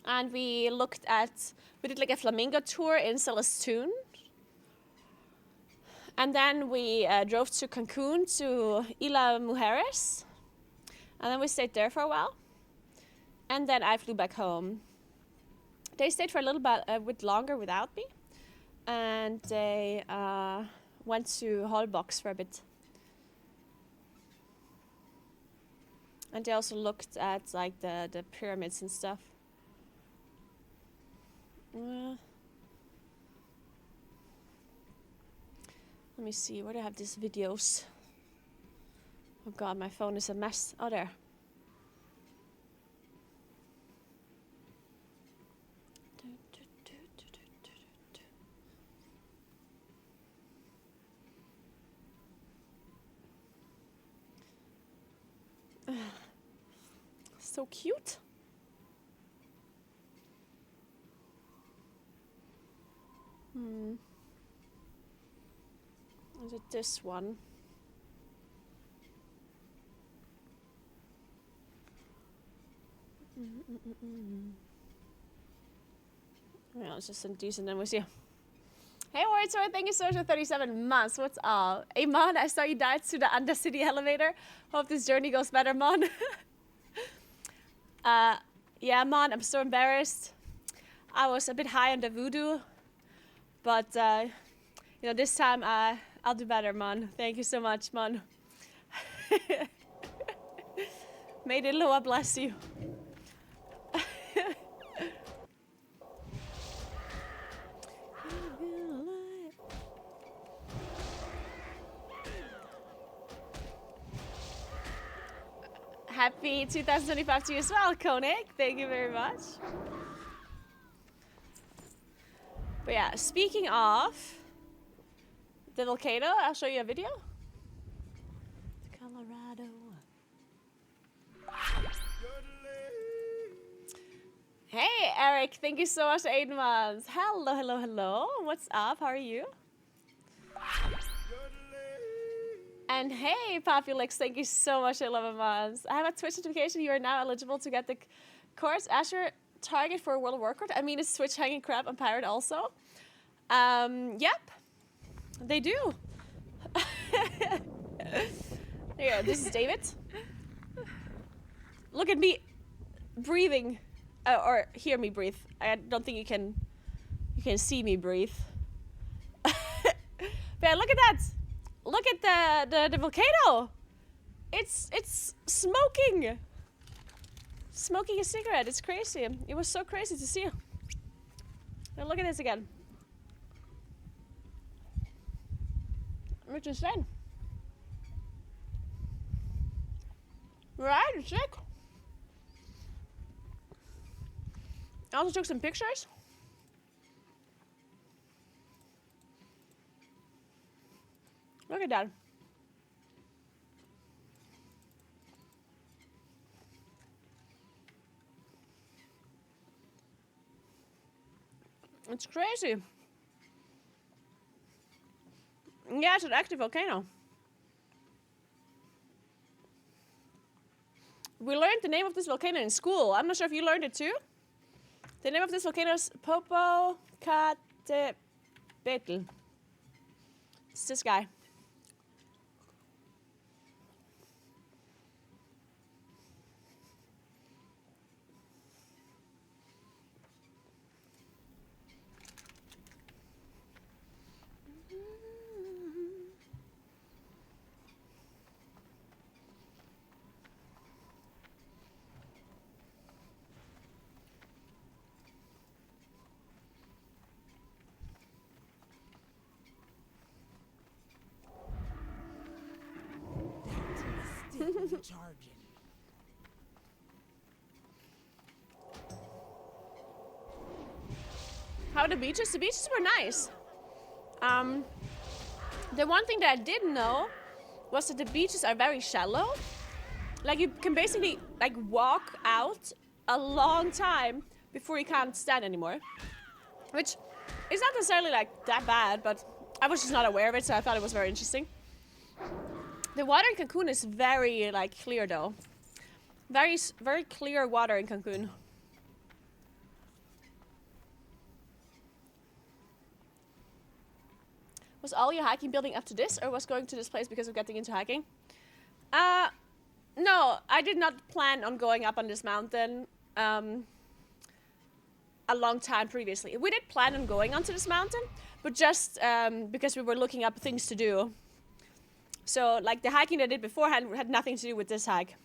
and we did like a flamingo tour in Celestún. And then we drove to Cancun, to Isla Mujeres, and then we stayed there for a while. And then I flew back home. They stayed for a little bit longer without me, and they went to Holbox for a bit. And they also looked at like the pyramids and stuff. Let me see, where do I have these videos? Oh god, my phone is a mess. Oh, there. So cute. Is it this one? Yeah, it's just indecent. Then we see. Hey, Warrior, thank you so much for 37 months. What's up? Hey, Mon, I saw you dive to the Undercity elevator. Hope this journey goes better, Mon. Yeah, Mon, I'm so embarrassed. I was a bit high on the voodoo, but you know, this time I'll do better, Mon. Thank you so much, Mon. May the Lord bless you. Happy 2025 to you as well, Koenig. Thank you very much. But yeah, speaking of the volcano, I'll show you a video. Colorado. Hey, Eric. Thank you so much for 8 months. Hello, hello, hello. What's up? How are you? And hey, Populix, thank you so much for 11 months. I have a Twitch notification. You are now eligible to get the course Azure target for World of Warcraft. I mean, it's Twitch hanging crap on Pirate also. Yep, they do. Here, this is David. Look at me breathing or hear me breathe. I don't think you can see me breathe. But yeah, look at that! Look at the volcano! It's smoking! Smoking a cigarette, it's crazy. It was so crazy to see. Now look at this again. It's insane. Right, it's sick. I also took some pictures. Look at that. It's crazy. Yeah, it's an active volcano. We learned the name of this volcano in school. I'm not sure if you learned it too. The name of this volcano is Popocatépetl. It's this guy. Still charging. How are the beaches? The beaches were nice. The one thing that I didn't know was that the beaches are very shallow. Like you can basically like walk out a long time before you can't stand anymore. Which is not necessarily like that bad, but I was just not aware of it, so I thought it was very interesting. The water in Cancun is very like clear though. Very clear water in Cancun. Was all your hiking building up to this, or was going to this place because of getting into hiking? No, I did not plan on going up on this mountain a long time previously. We did plan on going onto this mountain, but just because we were looking up things to do. So, like, the hiking I did beforehand had nothing to do with this hike.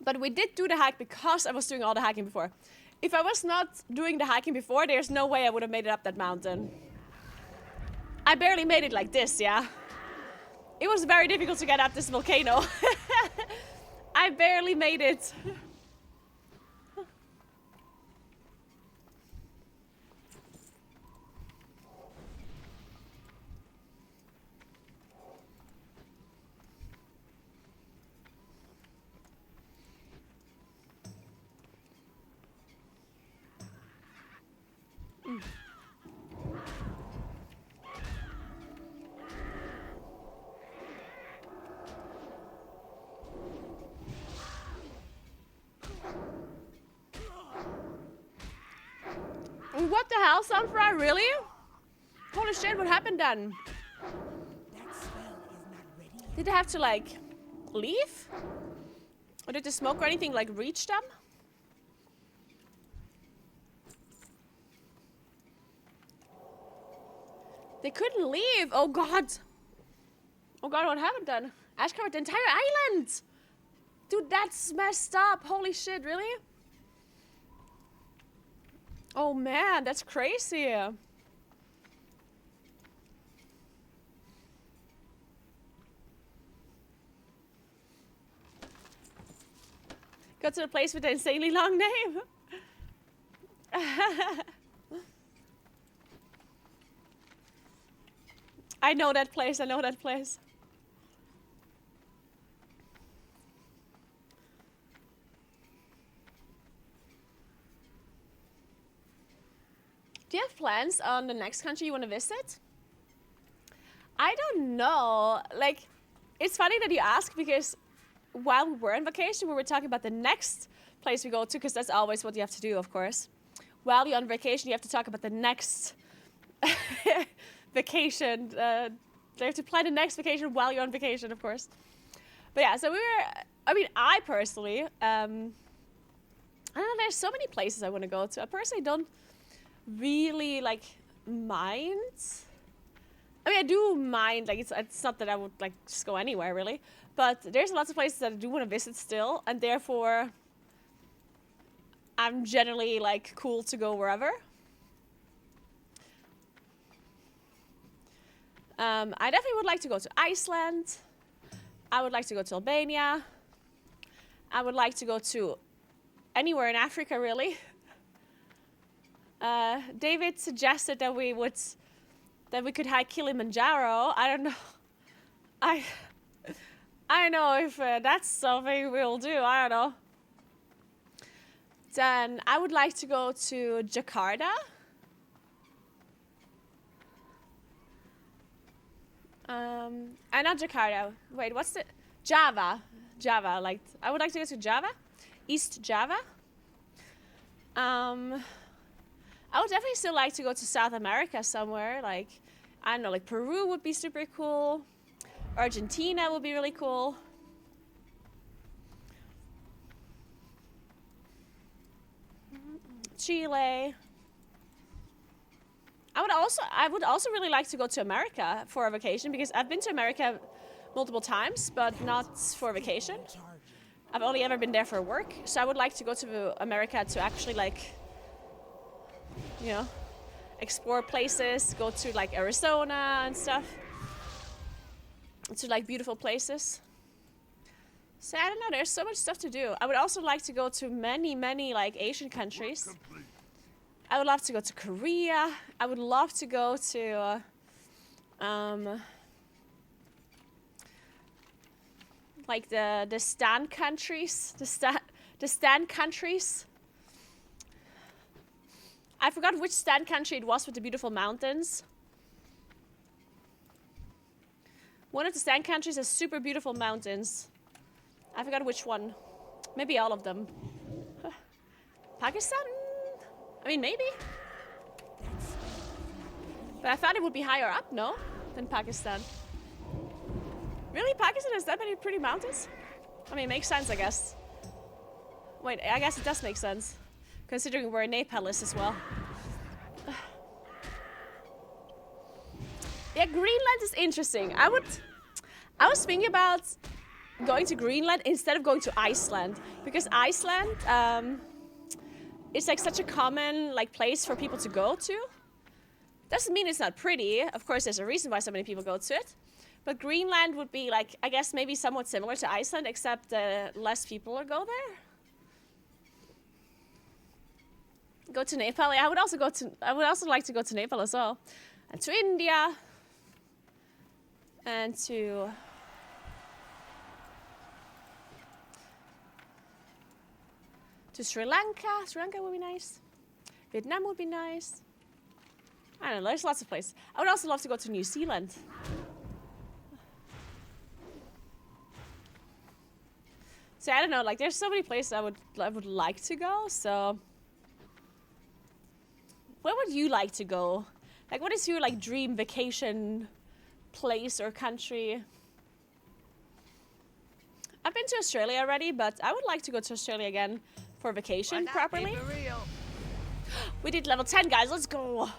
But we did do the hike because I was doing all the hiking before. If I was not doing the hiking before, there's no way I would have made it up that mountain. I barely made it like this, yeah? It was very difficult to get up this volcano. I barely made it. What the hell, Sunfry? Really? Holy shit, what happened then? That spell is not ready yet. Did they have to, like, leave? Or did the smoke or anything, like, reach them? They couldn't leave. Oh, God. Oh, God, what happened then? Ash covered the entire island. Dude, that's messed up. Holy shit, really? Oh, man, that's crazy. Go to the place with the insanely long name. I know that place, I know that place. Do you have plans on the next country you want to visit? I don't know. Like, it's funny that you ask because while we were on vacation, we were talking about the next place we go to, because that's always what you have to do, of course. While you're on vacation, you have to talk about the next vacation. You have to plan the next vacation while you're on vacation, of course. But yeah, so we were, I mean, I personally I don't know, there's so many places I want to go to. I personally don't really like mind. I mean, I do mind, like it's not that I would like just go anywhere really, but there's lots of places that I do want to visit still, and therefore I'm generally like cool to go wherever. I definitely would like to go to Iceland. I would like to go to Albania. I would like to go to anywhere in Africa, really. David suggested that we could hike Kilimanjaro. I don't know. I don't know if that's something we'll do. I don't know. Then I would like to go to Jakarta. And not Jakarta. Wait, what's the Java? Java. Like I would like to go to Java, East Java. I would definitely still like to go to South America somewhere. Like I don't know, like Peru would be super cool. Argentina would be really cool. Chile. I would also really like to go to America for a vacation because I've been to America multiple times, but not for a vacation. I've only ever been there for work, so I would like to go to America to actually like, you know, explore places, go to like Arizona and stuff, to like beautiful places. So I don't know, there's so much stuff to do. I would also like to go to many like Asian countries. I would love to go to Korea. I would love to go to like the Stan countries, the Stan countries. I forgot which Stan country it was with the beautiful mountains. One of the Stan countries has super beautiful mountains. I forgot which one. Maybe all of them. Pakistan? I mean, maybe. But I thought it would be higher up, no? Than Pakistan. Really? Pakistan has that many pretty mountains? I mean, it makes sense, I guess. Wait, I guess it does make sense. Considering where Nepal is as well. Yeah, Greenland is interesting. I was thinking about going to Greenland instead of going to Iceland. Because Iceland, it's like such a common like place for people to go to. Doesn't mean it's not pretty. Of course, there's a reason why so many people go to it. But Greenland would be like, I guess maybe somewhat similar to Iceland, except less people go there. Go to Nepal. I would also like to go to Nepal as well, and to India, and to Sri Lanka. Sri Lanka would be nice. Vietnam would be nice. I don't know, there's lots of places. I would also love to go to New Zealand. So I don't know, like there's so many places I would like to go, so where would you like to go? Like what is your like dream vacation place or country? I've been to Australia already, but I would like to go to Australia again for vacation properly. We did level 10, guys. Let's go.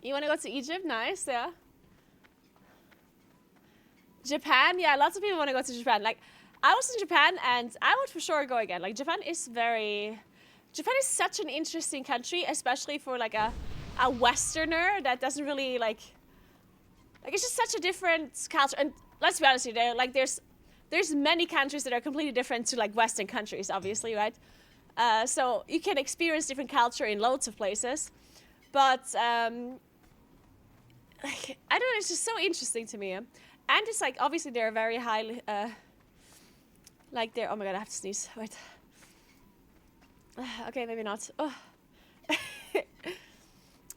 You want to go to Egypt? Nice, yeah. Japan? Yeah, lots of people want to go to Japan. Like, I was in Japan and I would for sure go again. Like, Japan is such an interesting country, especially for like a Westerner that doesn't really like it's just such a different culture. And let's be honest here, like there's many countries that are completely different to like Western countries, obviously, right? So you can experience different culture in loads of places. But like, I don't know, it's just so interesting to me. And it's like, obviously they're very highly, like they're, oh my god, I have to sneeze, wait. Okay, maybe not. Oh.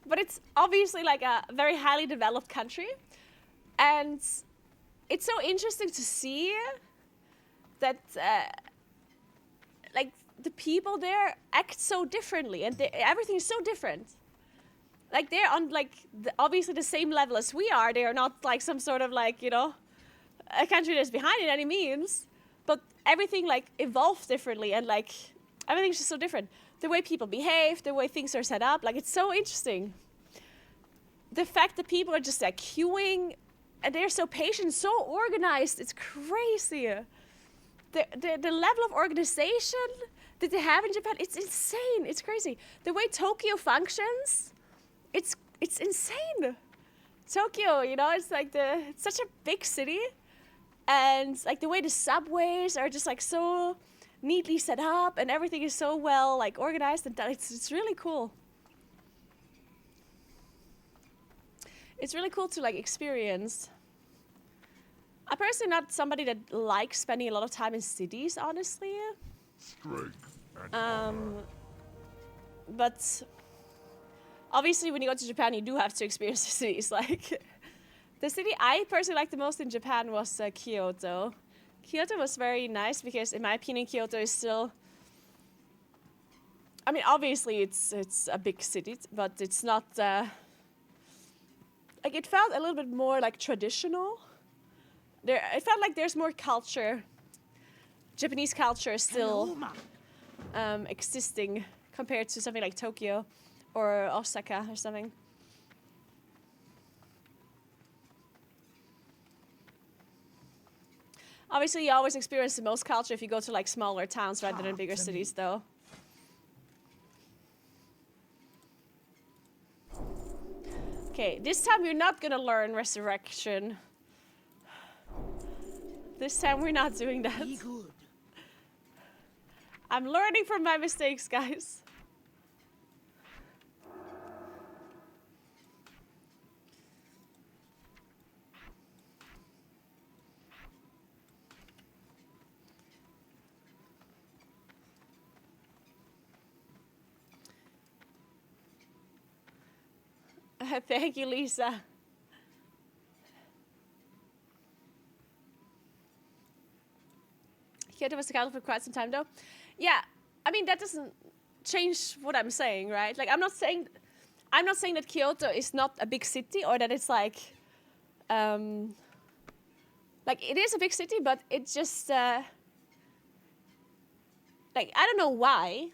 But it's obviously like a very highly developed country. And it's so interesting to see that, like the people there act so differently, and everything is so different. Like they're on like obviously the same level as we are. They are not like some sort of like, you know, a country that's behind in any means, but everything like evolved differently, and like everything's just so different. The way people behave, the way things are set up, like it's so interesting. The fact that people are just like queuing, and they're so patient, so organized, it's crazy. The level of organization that they have in Japan, it's insane, it's crazy. The way Tokyo functions, it's insane. Tokyo, you know, it's like it's such a big city, and like the way the subways are just like so neatly set up, and everything is so well like organized, and it's really cool. It's really cool to like experience. I'm personally not somebody that likes spending a lot of time in cities, honestly. Strength and But obviously, when you go to Japan, you do have to experience the cities. Like the city I personally liked the most in Japan was Kyoto. Kyoto was very nice because, in my opinion, Kyoto is still. I mean, obviously, it's a big city, but it's not. Like it felt a little bit more like traditional. It felt like there's more culture. Japanese culture is still existing compared to something like Tokyo or Osaka or something. Obviously, you always experience the most culture if you go to like smaller towns rather than bigger cities, though. Okay, this time we're not gonna learn resurrection. This time we're not doing that. Be good. I'm learning from my mistakes, guys. Thank you, Lisa. Kyoto was accountable for quite some time, though. Yeah, I mean that doesn't change what I'm saying, right? Like I'm not saying that Kyoto is not a big city or that it's like it is a big city, but it's just like I don't know why,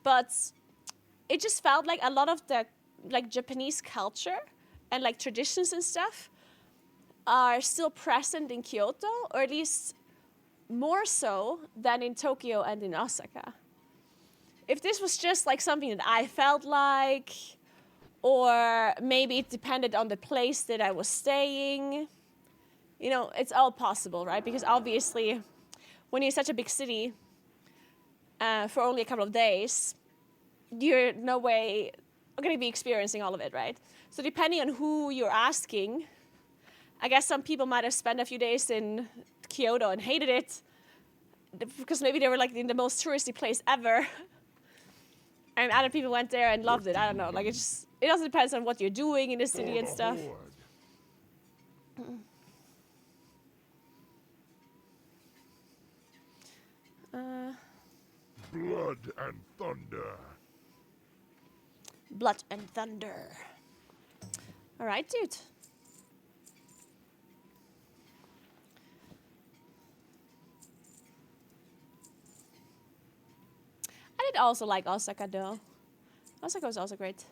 but it just felt like a lot of the like Japanese culture and like traditions and stuff are still present in Kyoto, or at least more so than in Tokyo and in Osaka. If this was just like something that I felt like, or maybe it depended on the place that I was staying, you know, it's all possible, right? Because obviously, when you're in such a big city for only a couple of days, you're no way going to be experiencing all of it, right? So depending on who you're asking, I guess some people might have spent a few days in Kyoto and hated it because maybe they were like in the most touristy place ever. And other people went there and loved it. I don't know. Like it also depends on what you're doing in the city and stuff. blood and thunder. Blood and thunder. All right, dude. I did also like Osaka, though. Osaka was also great.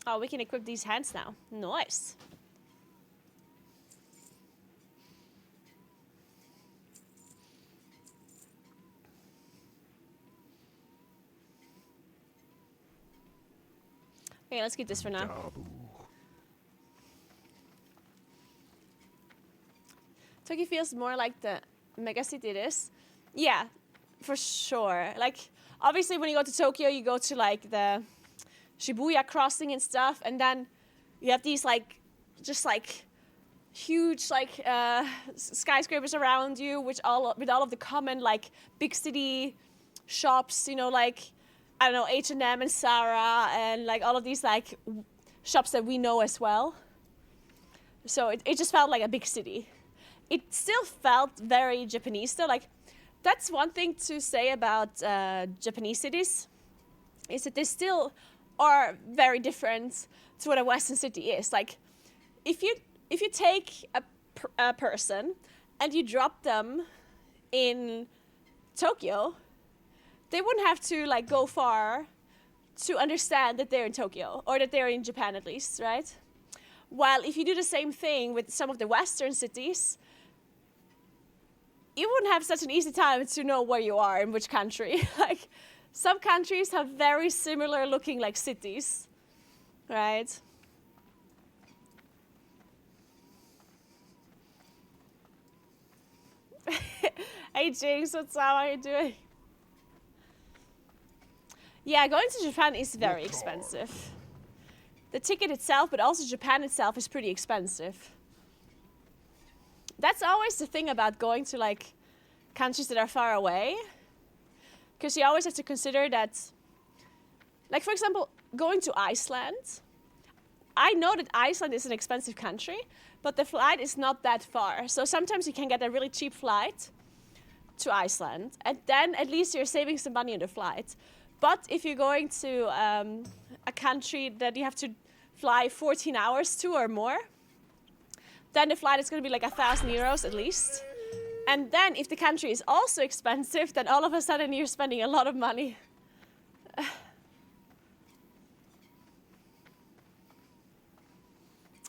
Oh, we can equip these hands now. Nice. Okay, let's keep this for now. Taboo. Tokyo feels more like the mega city it is. Yeah, for sure. Like, obviously when you go to Tokyo, you go to like the Shibuya crossing and stuff, and then you have these like, just like huge like skyscrapers around you, with all of the common like big city shops, you know, like, I don't know, H&M and Zara and like all of these like shops that we know as well. So it just felt like a big city. It still felt very Japanese though. Like, that's one thing to say about Japanese cities, is that they still are very different to what a Western city is. Like, if you take a person and you drop them in Tokyo, they wouldn't have to like go far to understand that they're in Tokyo, or that they're in Japan at least, right? While if you do the same thing with some of the Western cities, you wouldn't have such an easy time to know where you are in which country. Like, some countries have very similar looking like cities, right? Hey Jinx, what's up? How are you doing? Yeah, going to Japan is very expensive. The ticket itself, but also Japan itself, is pretty expensive. That's always the thing about going to like countries that are far away, because you always have to consider that, like for example, going to Iceland. I know that Iceland is an expensive country, but the flight is not that far. So sometimes you can get a really cheap flight to Iceland, and then at least you're saving some money on the flight. But if you're going to a country that you have to fly 14 hours to or more, then the flight is going to be like €1,000 at least. And then if the country is also expensive, then all of a sudden you're spending a lot of money.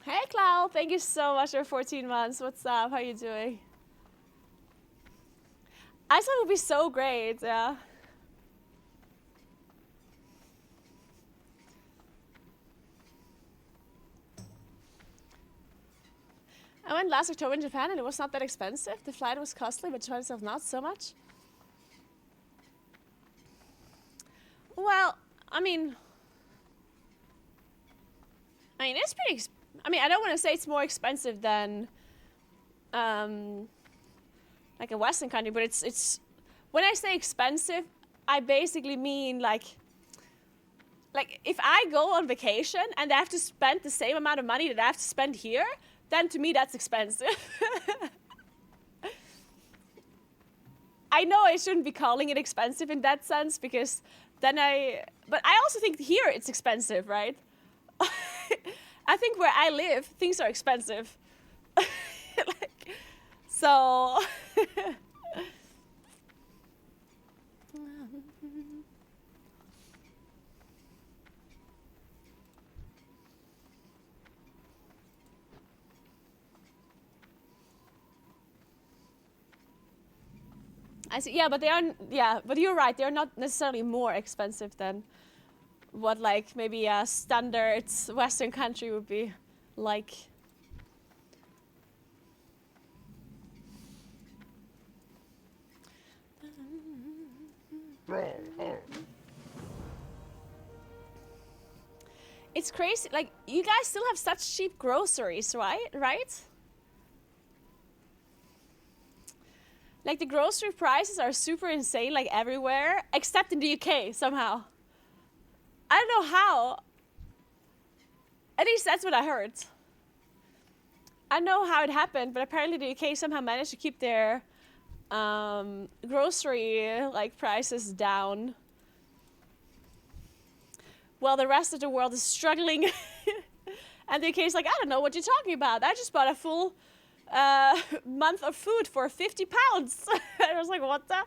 Hey Cloud, thank you so much for 14 months. What's up? How you doing? Iceland would be so great, yeah. I went last October in Japan and it was not that expensive. The flight was costly, but Japan itself not so much. Well, I mean, it's pretty. I don't want to say it's more expensive than, like a Western country, but it's. When I say expensive, I basically mean like if I go on vacation and I have to spend the same amount of money that I have to spend here, then to me that's expensive. I know I shouldn't be calling it expensive in that sense, because then but I also think here it's expensive, right? I think where I live, things are expensive. So. I see, yeah, but they are, yeah, but you're right, they're not necessarily more expensive than what like maybe a standard Western country would be like. It's crazy, like you guys still have such cheap groceries, right? Like the grocery prices are super insane, like everywhere, except in the UK somehow. I don't know how. At least that's what I heard. I don't know how it happened, but apparently the UK somehow managed to keep their grocery like prices down, while the rest of the world is struggling. And the UK is like, I don't know what you're talking about. I just bought a full month of food for £50. I was like, what the?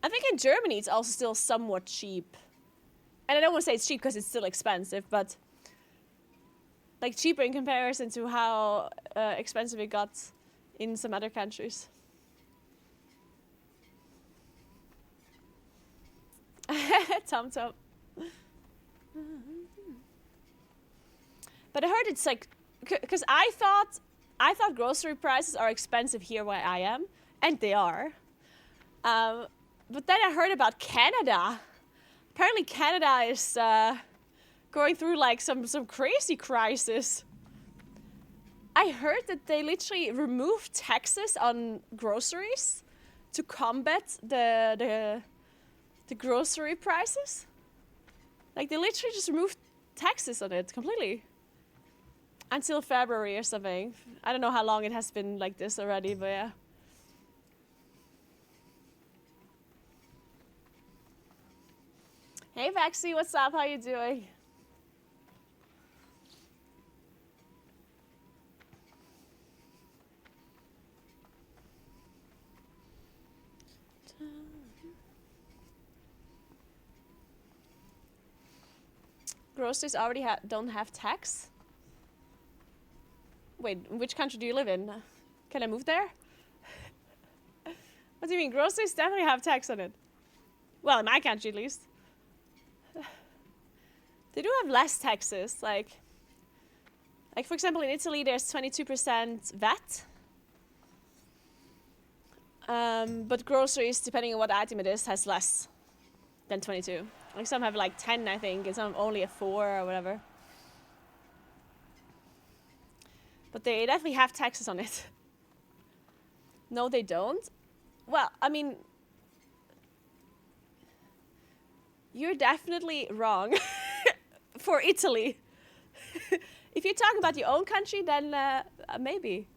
I think in Germany it's also still somewhat cheap. And I don't want to say it's cheap because it's still expensive, but like cheaper in comparison to how expensive it got in some other countries. Tom. But I heard it's like, because I thought grocery prices are expensive here where I am, and they are. But then I heard about Canada. Apparently Canada is going through like some crazy crisis. I heard that they literally removed taxes on groceries to combat the grocery prices. Like they literally just removed taxes on it completely. Until February or something. I don't know how long it has been like this already, but yeah. Hey Vaxie, what's up? How you doing? Groceries already don't have tax? Wait, which country do you live in? Can I move there? What do you mean? Groceries definitely have tax on it. Well, in my country at least. They do have less taxes. Like for example, in Italy, there's 22% VAT. But groceries, depending on what item it is, has less than 22. Like some have like 10, I think, and some only a 4 or whatever. But they definitely have taxes on it. No, they don't. Well, I mean, you're definitely wrong for Italy. If you're talking about your own country, then maybe.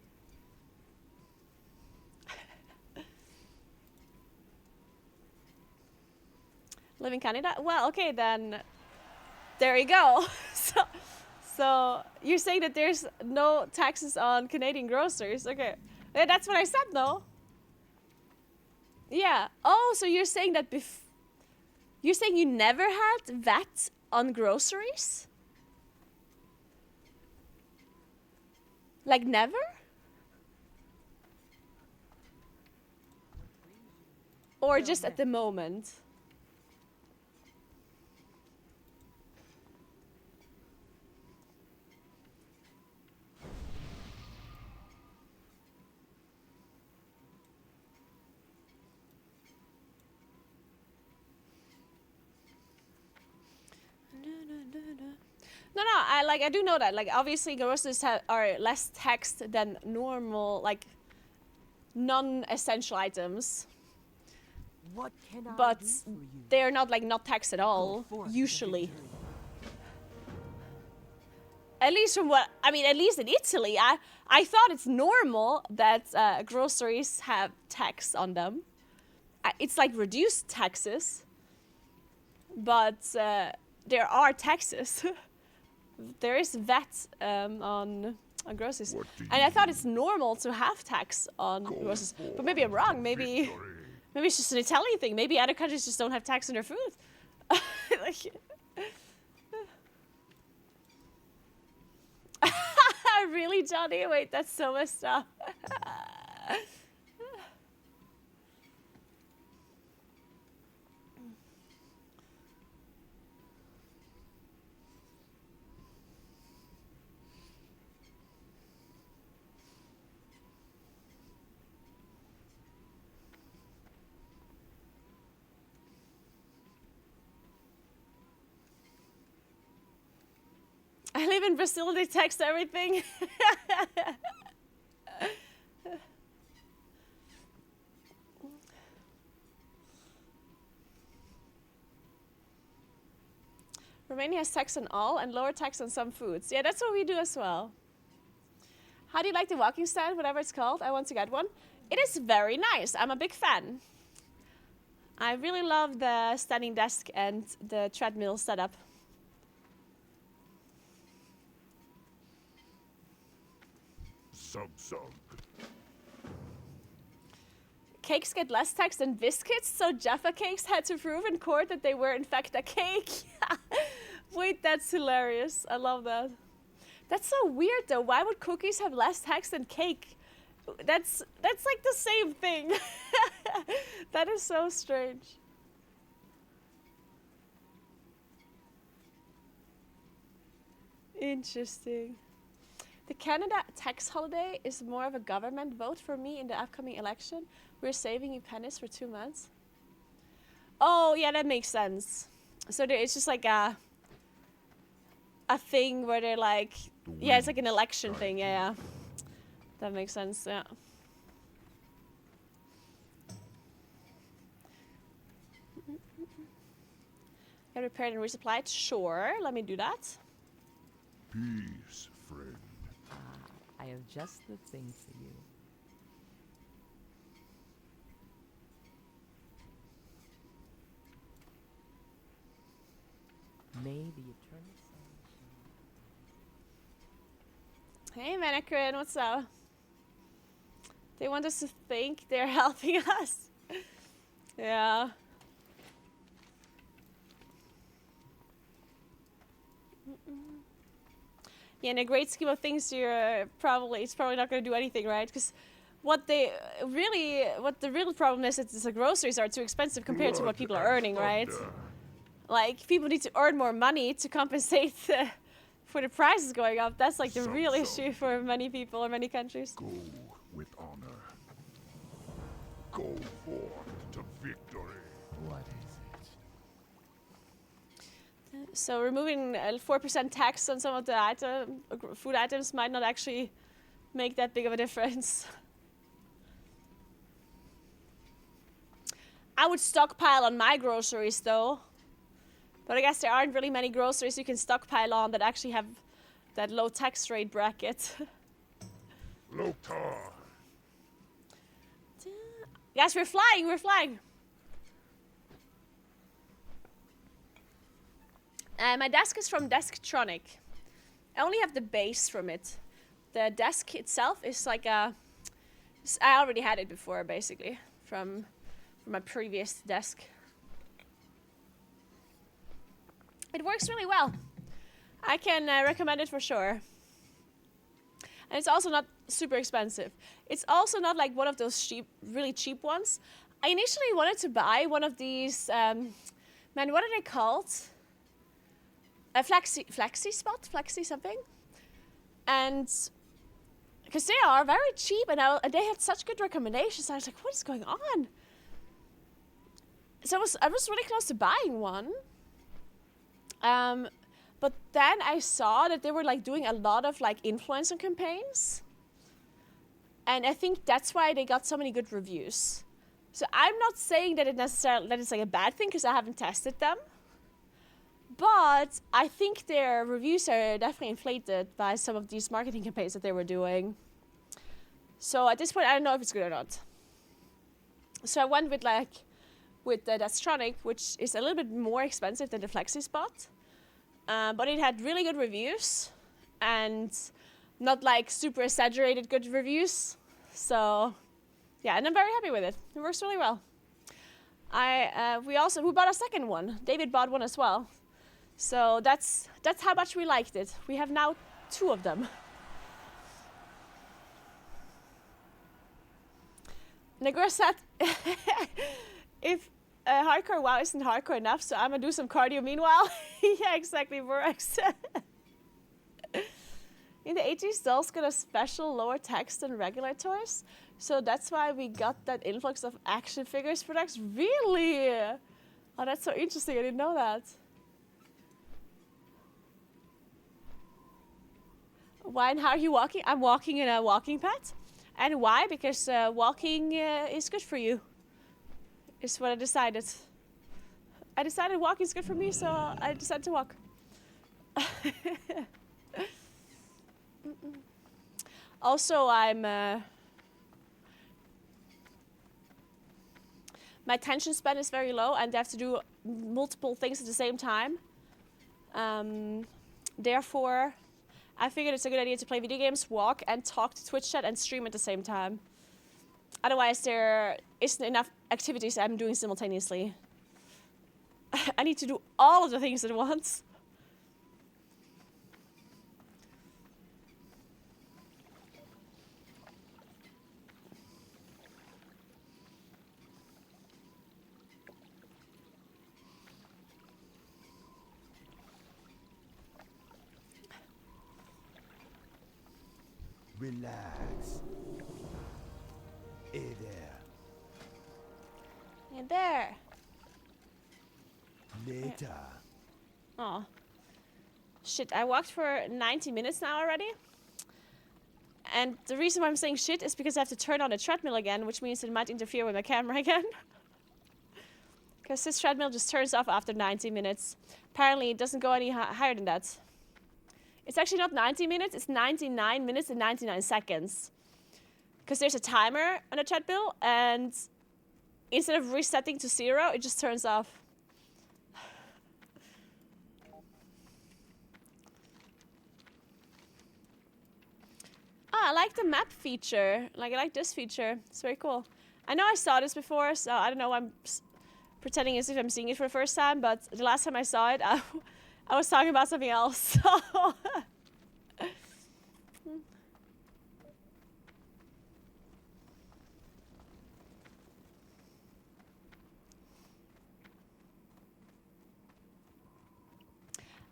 Live in Canada? Well, okay, then there you go. So you're saying that there's no taxes on Canadian groceries? Okay, yeah, that's what I said, no? Yeah. Oh, so you're saying that you're saying you never had VAT on groceries? Like never? Or just at the moment? No, I do know that. Like, obviously, groceries are less taxed than normal, like, non-essential items. What can I But do for you? they are not, like, not taxed at all, Go forth, usually. Victory. At least from what, I mean, at least in Italy, I thought it's normal that groceries have tax on them. It's like reduced taxes, but there are taxes. There is VAT on groceries. And I thought it's normal to have tax on groceries. But maybe I'm wrong. Maybe it's just an Italian thing. Maybe other countries just don't have tax on their food. Like, really, Johnny? Wait, that's so messed up. I live in Brazil, they tax everything. Romania has tax on all and lower tax on some foods. Yeah, that's what we do as well. How do you like the walking stand, whatever it's called? I want to get one. It is very nice. I'm a big fan. I really love the standing desk and the treadmill setup. Samsung. Cakes get less tax than biscuits, so Jaffa cakes had to prove in court that they were in fact a cake. Wait, that's hilarious. I love that. That's so weird though. Why would cookies have less tax than cake? That's like the same thing. That is so strange. Interesting. The Canada tax holiday is more of a government vote for me in the upcoming election. We're saving you pennies for 2 months. Oh, yeah, that makes sense. So it's just like a thing where they're like, yeah, it's like an election thing. Yeah, yeah. That makes sense, yeah. Get repaired and resupplied? Sure, let me do that. Peace, friend. I have just the thing for you. May the eternal sun shine. Hey, Manacrin, what's up? They want us to think they're helping us. Yeah. Yeah, in a great scheme of things, it's probably not going to do anything, right? Because what the real problem is that the groceries are too expensive compared to what people are earning, right? Like, people need to earn more money to compensate for the prices going up. That's like the real issue for many people in many countries. Go with honor. Go forth to victory. What is it? So removing 4% tax on some of the food items might not actually make that big of a difference. I would stockpile on my groceries though. But I guess there aren't really many groceries you can stockpile on that actually have that low tax rate bracket. Lotar. Guys, we're flying. My desk is from Desktronic. I only have the base from it. The desk itself is like I already had it before, basically, from my previous desk. It works really well. I can recommend it for sure. And it's also not super expensive. It's also not like one of those really cheap ones. I initially wanted to buy one of these, man, what are they called? A flexi something. And because they are very cheap and they had such good recommendations. I was like, what is going on? So I was really close to buying one. But then I saw that they were like doing a lot of like influencer campaigns. And I think that's why they got so many good reviews. So I'm not saying that it's like a bad thing because I haven't tested them. But I think their reviews are definitely inflated by some of these marketing campaigns that they were doing. So at this point, I don't know if it's good or not. So I went with the Desktronic, which is a little bit more expensive than the FlexiSpot. But it had really good reviews and not like super exaggerated good reviews. So yeah, and I'm very happy with it. It works really well. We bought a second one. David bought one as well. So that's how much we liked it. We have now 2 of them. Naguura said, if hardcore WoW isn't hardcore enough, so I'm gonna do some cardio meanwhile. Yeah, exactly, Vorax. In the 80s, dolls got a special lower tax than regular toys, so that's why we got that influx of action figures products. Really? Oh, that's so interesting. I didn't know that. Why and how are you walking? I'm walking in a walking pad. And why? Because walking is good for you. Is what I decided. I decided walking is good for me, so I decided to walk. Also, my attention span is very low, and I have to do multiple things at the same time. Therefore, I figured it's a good idea to play video games, walk, and talk to Twitch chat and stream at the same time. Otherwise, there isn't enough activities I'm doing simultaneously. I need to do all of the things at once. Relax. Hey there. And there. Later. Oh. Shit, I walked for 90 minutes now already. And the reason why I'm saying shit is because I have to turn on the treadmill again, which means it might interfere with my camera again. Because this treadmill just turns off after 90 minutes. Apparently, it doesn't go any higher than that. It's actually not 90 minutes, it's 99 minutes and 99 seconds. Because there's a timer on the chat bill, and instead of resetting to 0, it just turns off. Oh, I like the map feature. Like, I like this feature. It's very cool. I know I saw this before, so I don't know why I'm pretending as if I'm seeing it for the first time, but the last time I saw it, I was talking about something else. So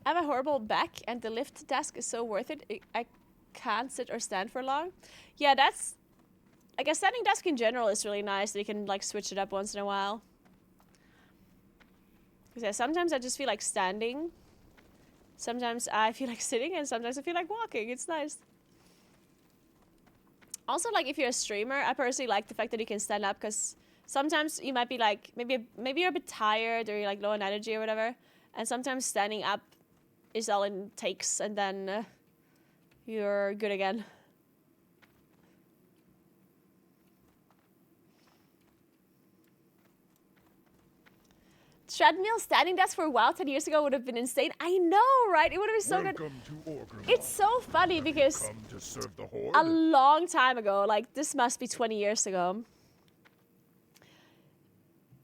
I have a horrible back, and the lift desk is so worth it. I can't sit or stand for long. Yeah, that's... Like, a standing desk in general is really nice. You can, like, switch it up once in a while. Because, yeah, sometimes I just feel like standing. Sometimes I feel like sitting, and sometimes I feel like walking. It's nice. Also, like, if you're a streamer, I personally like the fact that you can stand up, because sometimes you might be, like, maybe you're a bit tired, or you're, like, low on energy or whatever. And sometimes standing up is all it takes, and then you're good again. Treadmill standing desk for a while 10 years ago would have been insane. I know, right? It would have been so good. Welcome to Orgrimmar. It's so funny because Come to serve the Horde? a long time ago, like this must be 20 years ago,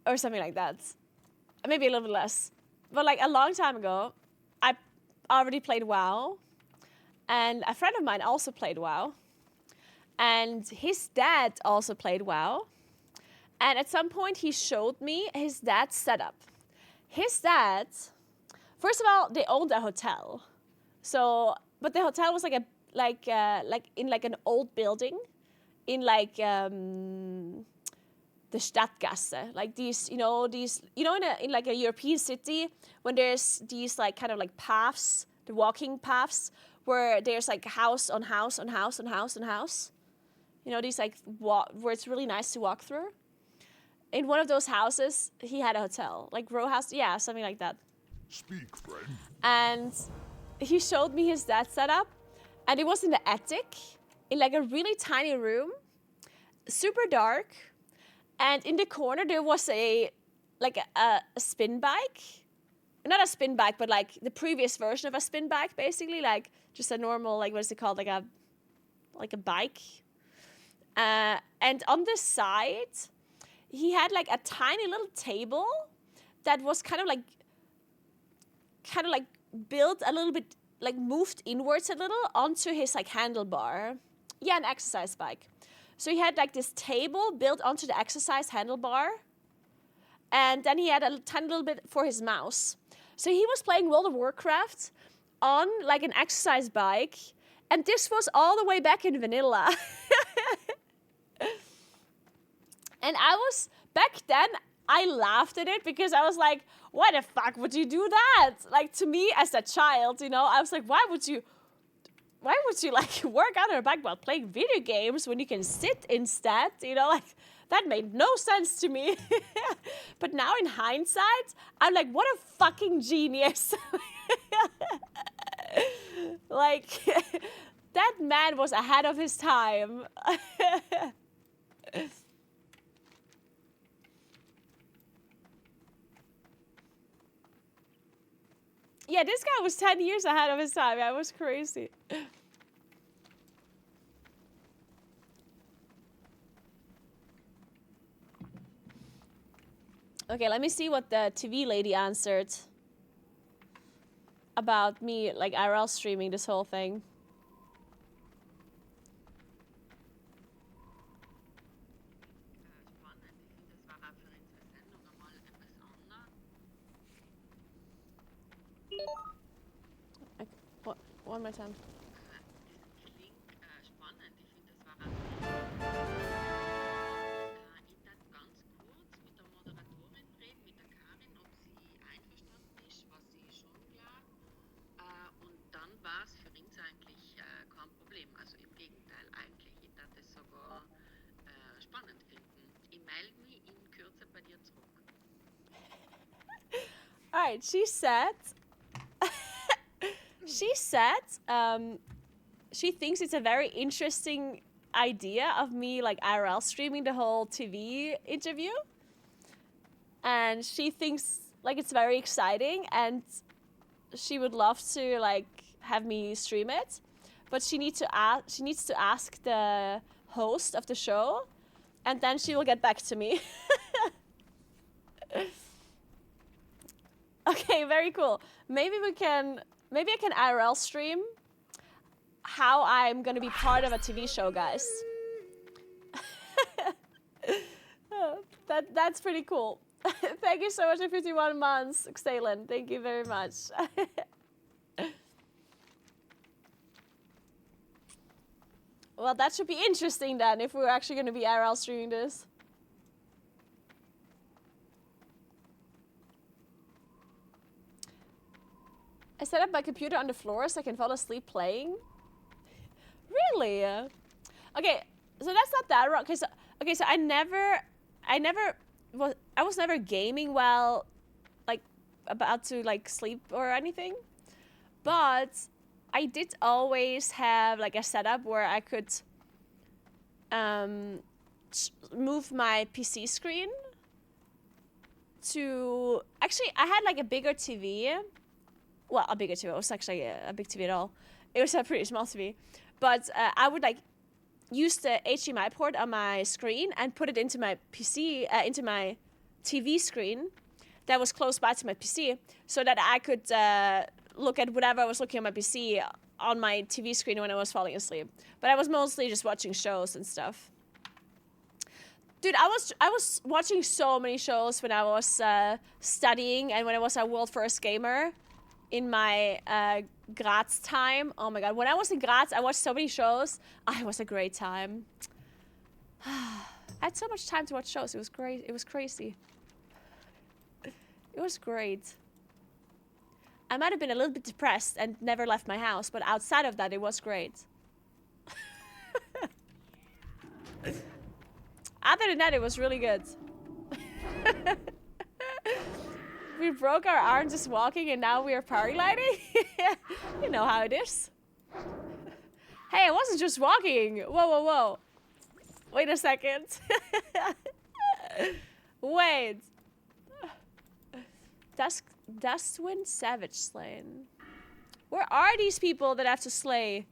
or something like that. Maybe a little bit less. But like a long time ago, I already played WoW. And a friend of mine also played WoW. And his dad also played WoW. And at some point, he showed me his dad's setup. His dad, first of all, they owned a hotel. So, but the hotel was like in an old building, in like the Stadtgasse, like these, in like a European city, when there's these like kind of like paths, the walking paths, where there's like house on house on house on house on house. You know, these like where it's really nice to walk through. In one of those houses, he had a hotel, like row house, yeah, something like that. Speak, friend. And he showed me his dad's setup, and it was in the attic, in like a really tiny room, super dark, and in the corner there was a spin bike, not a spin bike, but like the previous version of a spin bike, basically, like just a normal, like what is it called, like a bike, and on the side, he had like a tiny little table that was kind of like built a little bit, like moved inwards a little onto his like handlebar. Yeah, an exercise bike. So he had like this table built onto the exercise handlebar. And then he had a tiny little bit for his mouse. So he was playing World of Warcraft on like an exercise bike. And this was all the way back in vanilla. And back then, I laughed at it because I was like, why the fuck would you do that? Like, to me, as a child, you know, I was like, why would you like work out on a bike while playing video games when you can sit instead? You know, like, that made no sense to me. But now in hindsight, I'm like, what a fucking genius. Like, that man was ahead of his time. Yeah, this guy was 10 years ahead of his time. Yeah, it was crazy. Okay, let me see what the TV lady answered about me, like, IRL streaming this whole thing. One more time. Alright, she said She said she thinks it's a very interesting idea of me like IRL streaming the whole TV interview. And she thinks like it's very exciting and she would love to like have me stream it. But she needs to ask the host of the show and then she will get back to me. Okay, very cool. Maybe I can IRL stream how I'm gonna be part of a TV show, guys. That's pretty cool. Thank you so much for 51 months, Xalen. Thank you very much. Well, that should be interesting then, if we're actually gonna be IRL streaming this. I set up my computer on the floor so I can fall asleep playing. Really? Okay, so that's not that wrong. So I was never gaming while like about to like sleep or anything. But I did always have like a setup where I could move my PC screen to... Actually, I had like a bigger TV. Well, a bigger TV. It was actually a big TV at all. It was a pretty small TV. But I would like use the HDMI port on my screen and put it into my PC, into my TV screen that was close by to my PC, so that I could look at whatever I was looking at my PC on my TV screen when I was falling asleep. But I was mostly just watching shows and stuff. Dude, I was watching so many shows when I was studying and when I was a world first gamer in my Graz time. Oh my god, when I was in Graz, I watched so many shows. Oh, it was a great time. I had so much time to watch shows. It was great. It was crazy. It was great. I might have been a little bit depressed and never left my house, but outside of that, it was great. Other than that, it was really good. We broke our arm just walking and now we are paragliding? You know how it is. Hey, I wasn't just walking. Whoa, whoa, whoa. Wait a second. Wait. Dustwind Savage Slain. Where are these people that I have to slay?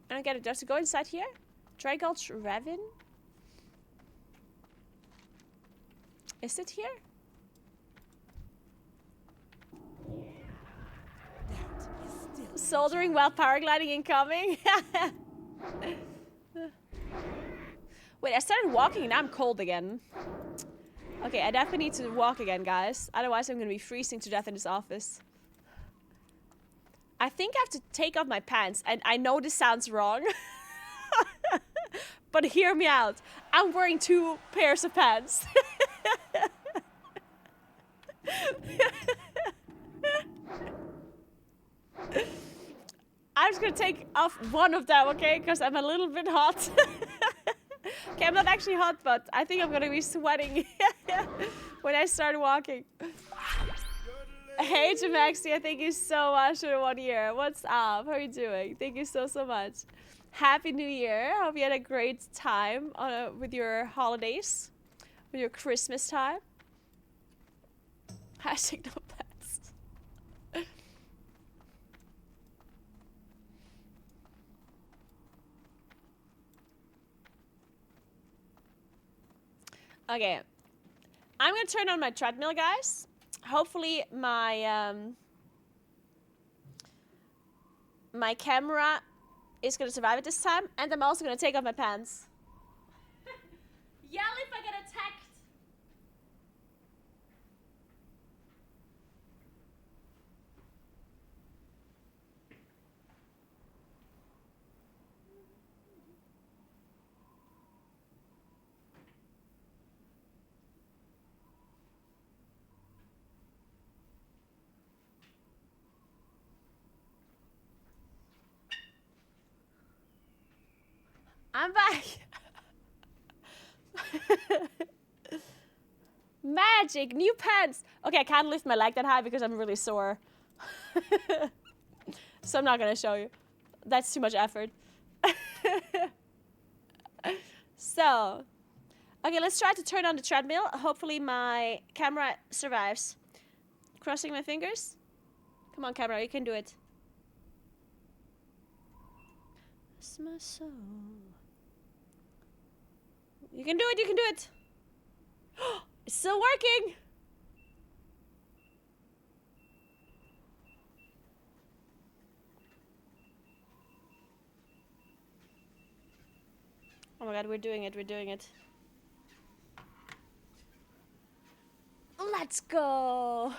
I don't get it. Do I have to go inside here? Dragulch Revin? Is it here? Soldering while paragliding incoming? Wait, I started walking and now I'm cold again. Okay, I definitely need to walk again, guys. Otherwise, I'm gonna be freezing to death in this office. I think I have to take off my pants, and I know this sounds wrong. But hear me out. I'm wearing 2 pairs of pants. I'm just gonna take off one of them, okay? Because I'm a little bit hot. Okay, I'm not actually hot, but I think I'm gonna be sweating when I start walking. Hey, Jamaxia, thank you so much for 1 year. What's up? How are you doing? Thank you so, so much. Happy New Year. Hope you had a great time with your holidays, with your Christmas time. Hashtag no pets. Okay, I'm gonna turn on my treadmill, guys. Hopefully my my camera is gonna survive it this time, and I'm also gonna take off my pants. Yell if I get attacked. I'm back. Magic, new pants. Okay, I can't lift my leg that high because I'm really sore. So I'm not gonna show you. That's too much effort. So, okay, let's try to turn on the treadmill. Hopefully my camera survives. Crossing my fingers. Come on, camera, you can do it. It's my soul. You can do it, you can do it. It's still working. Oh my god, we're doing it, we're doing it. Let's go.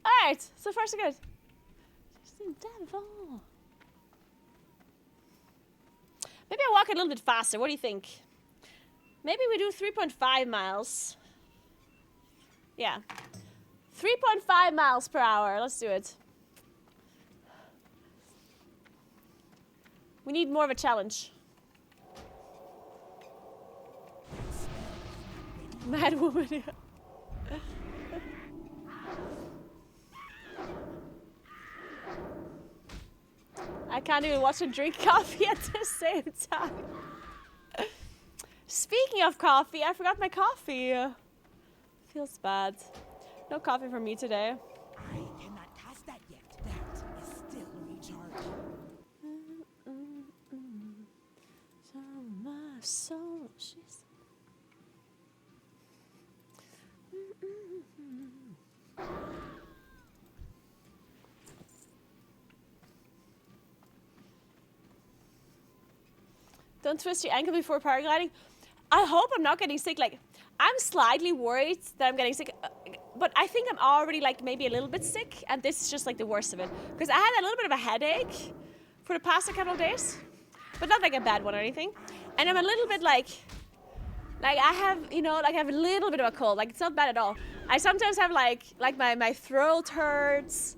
Alright, so far so good. Devil. Maybe I walk a little bit faster, what do you think? Maybe we do 3.5 miles. Yeah. 3.5 miles per hour, let's do it. We need more of a challenge. Mad woman. I can't even watch and drink coffee at the same time. Speaking of coffee, I forgot my coffee. Feels bad. No coffee for me today. I cannot cast that yet. That is still recharged. My soul, she's... Don't twist your ankle before paragliding. I hope I'm not getting sick. Like, I'm slightly worried that I'm getting sick, but I think I'm already like maybe a little bit sick, and this is just like the worst of it. Because I had a little bit of a headache for the past couple of days, but not like a bad one or anything. And I'm a little bit like I have, you know, like I have a little bit of a cold. Like it's not bad at all. I sometimes have like my throat hurts,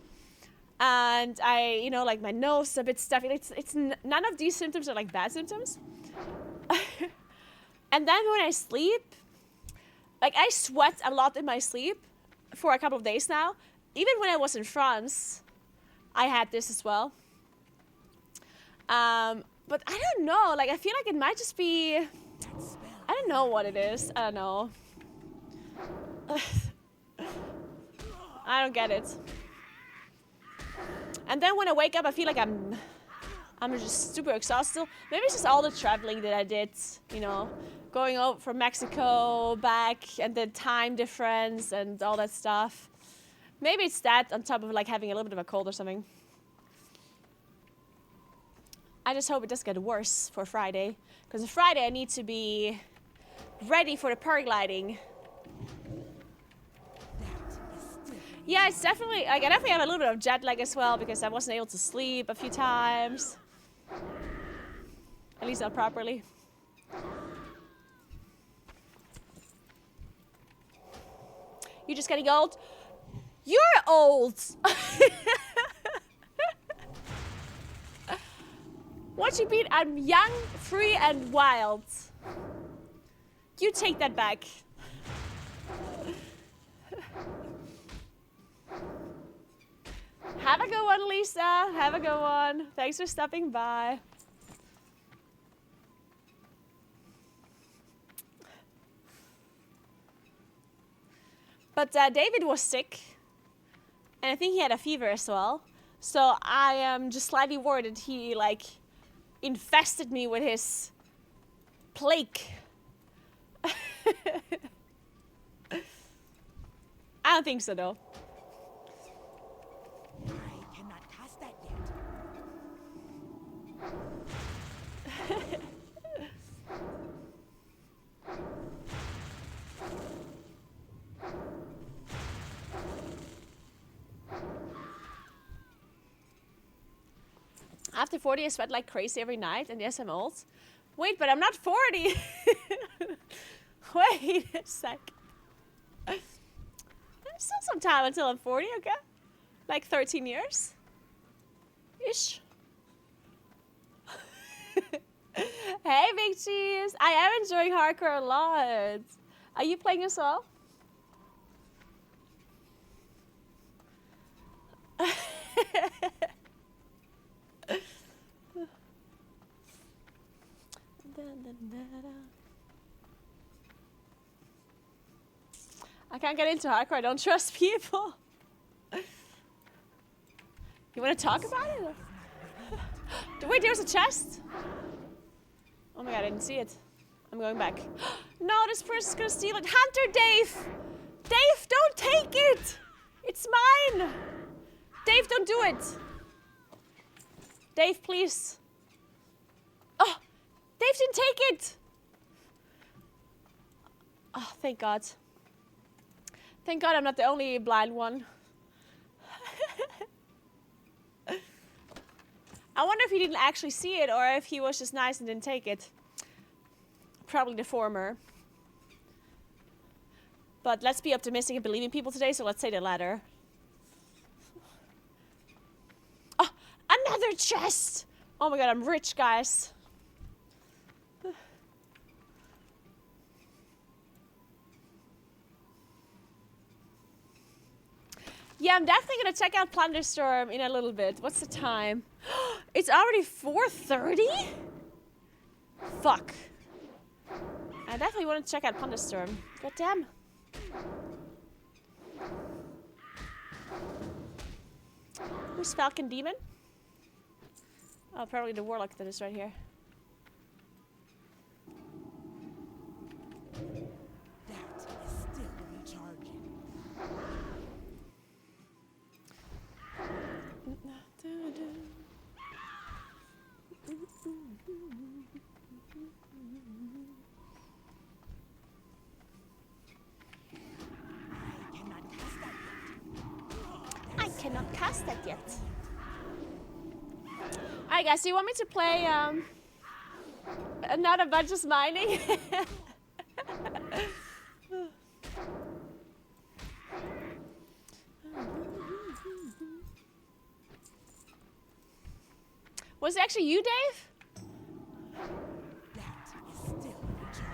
and I, you know, like my nose is a bit stuffy. It's none of these symptoms are like bad symptoms. And then when I sleep, like I sweat a lot in my sleep for a couple of days now. Even when I was in France, I had this as well. But I don't know, like I feel like it might just be, I don't know what it is. I don't know. I don't get it. And then when I wake up, I feel like I'm just super exhausted. Maybe it's just all the traveling that I did, you know, going over from Mexico back and the time difference and all that stuff. Maybe it's that on top of like having a little bit of a cold or something. I just hope it doesn't get worse for Friday, because Friday I need to be ready for the paragliding. Yeah, it's definitely, like, I definitely have a little bit of jet lag as well, because I wasn't able to sleep a few times. At least not properly. You're just getting old? You're old! What you mean? I'm young, free, and wild. You take that back. Have a good one, Lisa. Have a good one. Thanks for stopping by. But David was sick, and I think he had a fever as well. So I am just slightly worried that he like infested me with his plague. I don't think so though. I cannot cast that yet. After 40, I sweat like crazy every night, and yes, I'm old. Wait, but I'm not 40. Wait a sec. There's still some time until I'm 40, okay? Like 13 years? Ish. Hey, Big Cheese. I am enjoying hardcore a lot. Are you playing as well? I can't get into hardcore. I don't trust people. You want to talk about it? Wait, there's a chest. Oh my god, I didn't see it. I'm going back. No, this person's gonna steal it. Hunter, Dave! Dave, don't take it! It's mine! Dave, don't do it! Dave, please. Oh, Dave didn't take it! Oh, thank God. Thank God I'm not the only blind one. I wonder if he didn't actually see it or if he was just nice and didn't take it. Probably the former. But let's be optimistic and believe in people today, so let's say the latter. Oh, another chest! Oh my god, I'm rich, guys. Yeah, I'm definitely gonna check out Plunderstorm in a little bit. What's the time? It's already 4:30? Fuck. I definitely want to check out Plunderstorm. God damn. Who's Falcon Demon? Oh, probably the Warlock that is right here. That is still recharging. I cannot cast that yet. Alright guys, do you want me to play another bunch of mining? Was it actually you, Dave? That is still recharging.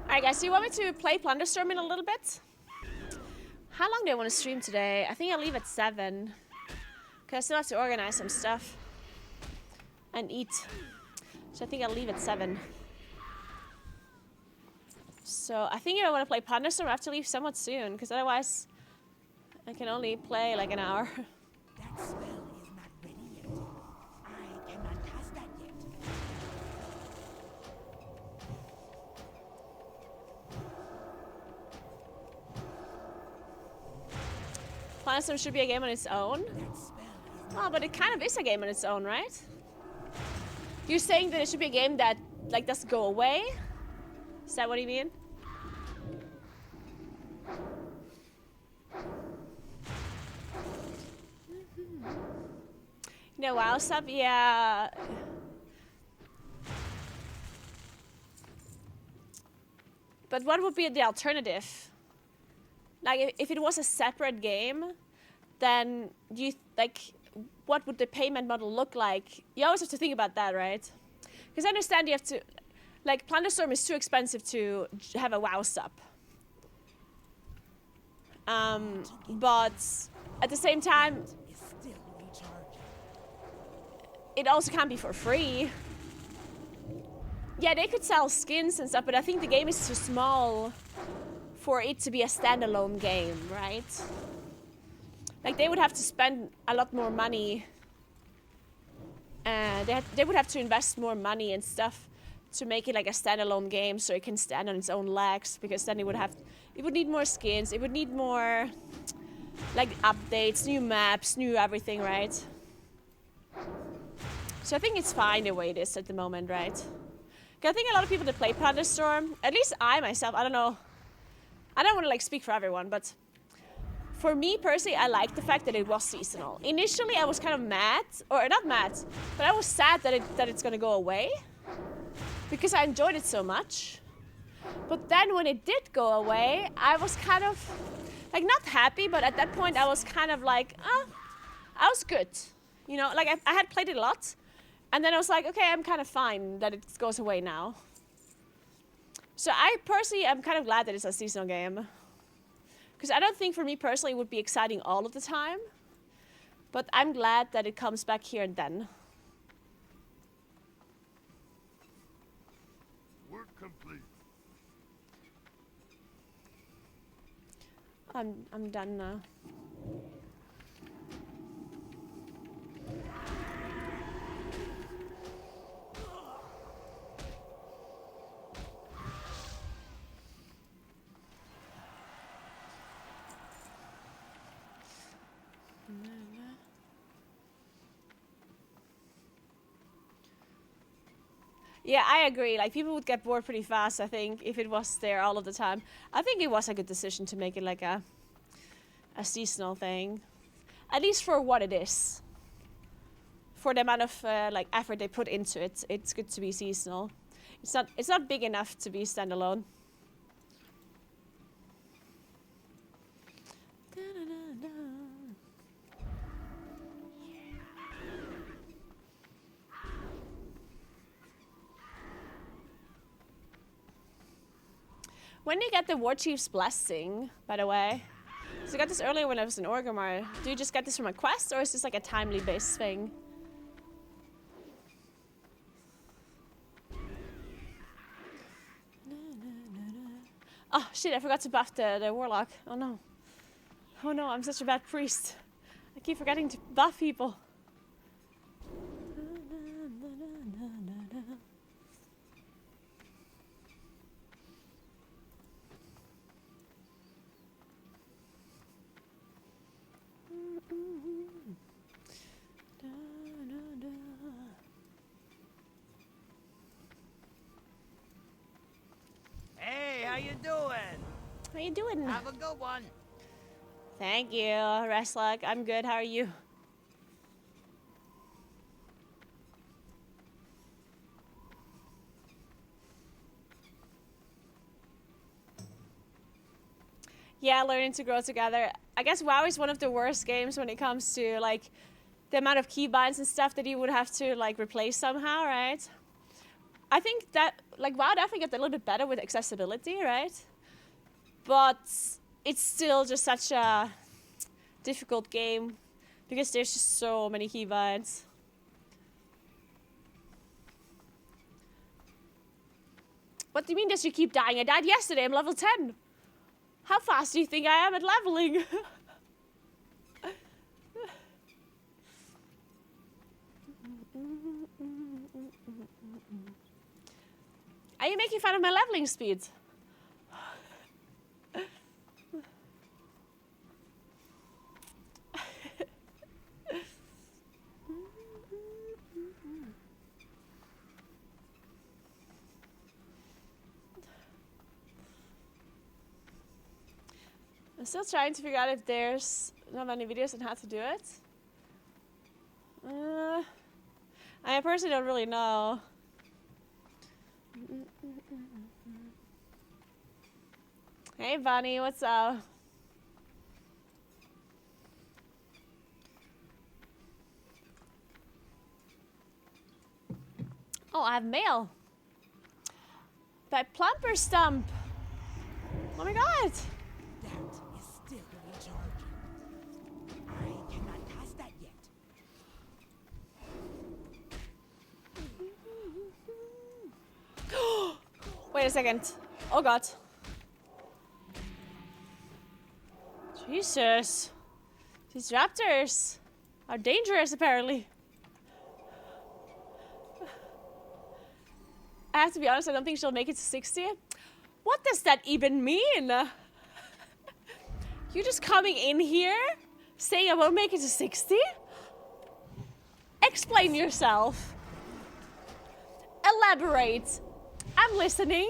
Alright guys, do you want me to play Plunderstorm in a little bit? How long do I want to stream today? I think I'll leave at 7. Because I still have to organize some stuff. And eat. So I think I'll leave at 7. So I think if I want to play Plunderstorm, I have to leave somewhat soon. Because otherwise, I can only play like an hour. That spell is not ready yet. I cannot cast that yet. Plunderstorm should be a game on its own. That spell is Oh, but it kind of is a game on its own, right? You're saying that it should be a game that, like, doesn't go away? Is that what you mean? You know, WoW sub? Yeah. But what would be the alternative? Like, if it was a separate game, then you, like, what would the payment model look like? You always have to think about that, right? Because I understand you have to, like, Plunderstorm is too expensive to have a WoW sub. But at the same time, is still recharging. it also can't be for free. Yeah, they could sell skins and stuff, but I think the game is too small for it to be a standalone game, right? Like, they would have to spend a lot more money. They would have to invest more money and stuff to make it like a standalone game so it can stand on its own legs, because then it would need more skins, it would need more, like, updates, new maps, new everything, right? So I think it's fine the way it is at the moment, right? 'Cause I think a lot of people that play Plunderstorm, at least I myself, I don't know, I don't want to, like, speak for everyone, but for me personally, I like the fact that it was seasonal. Initially, I was kind of mad, or not mad, but I was sad that it's gonna go away, because I enjoyed it so much. But then when it did go away, I was kind of, like, not happy, but at that point I was kind of like, I was good. You know, like, I had played it a lot, and then I was like, okay, I'm kind of fine that it goes away now. So I personally am kind of glad that it's a seasonal game. Because I don't think for me personally it would be exciting all of the time. But I'm glad that it comes back here and then. Work complete. I'm done now. Yeah, I agree. Like, people would get bored pretty fast, I think, if it was there all of the time. I think it was a good decision to make it like a seasonal thing. At least for what it is. For the amount of like effort they put into it, it's good to be seasonal. It's not big enough to be standalone. When do you get the War Chief's blessing, by the way? So I got this earlier when I was in Orgrimmar. Do you just get this from a quest, or is this like a timely based thing? Oh shit, I forgot to buff the warlock. Oh no. Oh no, I'm such a bad priest. I keep forgetting to buff people. Hey, how you doing? How you doing? Have a good one. Thank you, Resluck. I'm good. How are you? Yeah, learning to grow together. I guess WoW is one of the worst games when it comes to like the amount of keybinds and stuff that you would have to like replace somehow, right? I think that like WoW definitely gets a little bit better with accessibility, right? But it's still just such a difficult game because there's just so many keybinds. What do you mean does you keep dying? I died yesterday, I'm level 10. How fast do you think I am at leveling? Are you making fun of my leveling speed? I'm still trying to figure out if there's not many videos on how to do it. I personally don't really know. Hey Bunny, what's up? Oh, I have mail. By Plumper Stump. Oh my god. That is still recharging. I cannot pass that yet. Wait a second. Oh god. Jesus. These raptors are dangerous apparently. I have to be honest, I don't think she'll make it to 60. What does that even mean? You just coming in here saying I won't make it to 60? Explain yourself. Elaborate. I'm listening.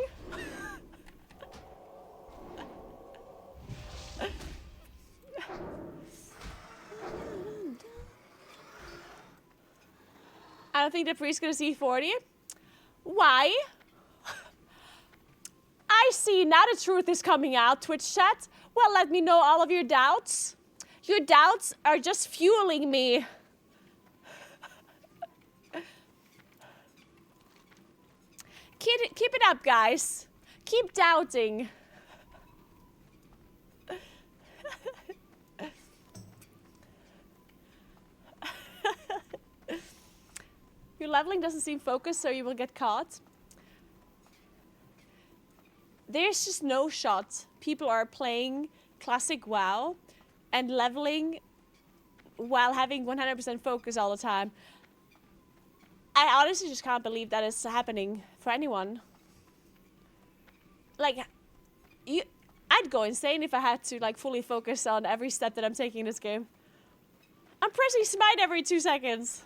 I don't think the priest's gonna see 40. Why? I see now the truth is coming out, Twitch chat. Well, let me know all of your doubts. Your doubts are just fueling me. Keep it up, guys. Keep keep doubting. Your leveling doesn't seem focused, so you will get caught. There's just no shot. People are playing classic WoW and leveling while having 100% focus all the time. I honestly just can't believe that is happening for anyone. Like, I'd go insane if I had to like fully focus on every step that I'm taking in this game. I'm pressing smite every 2 seconds.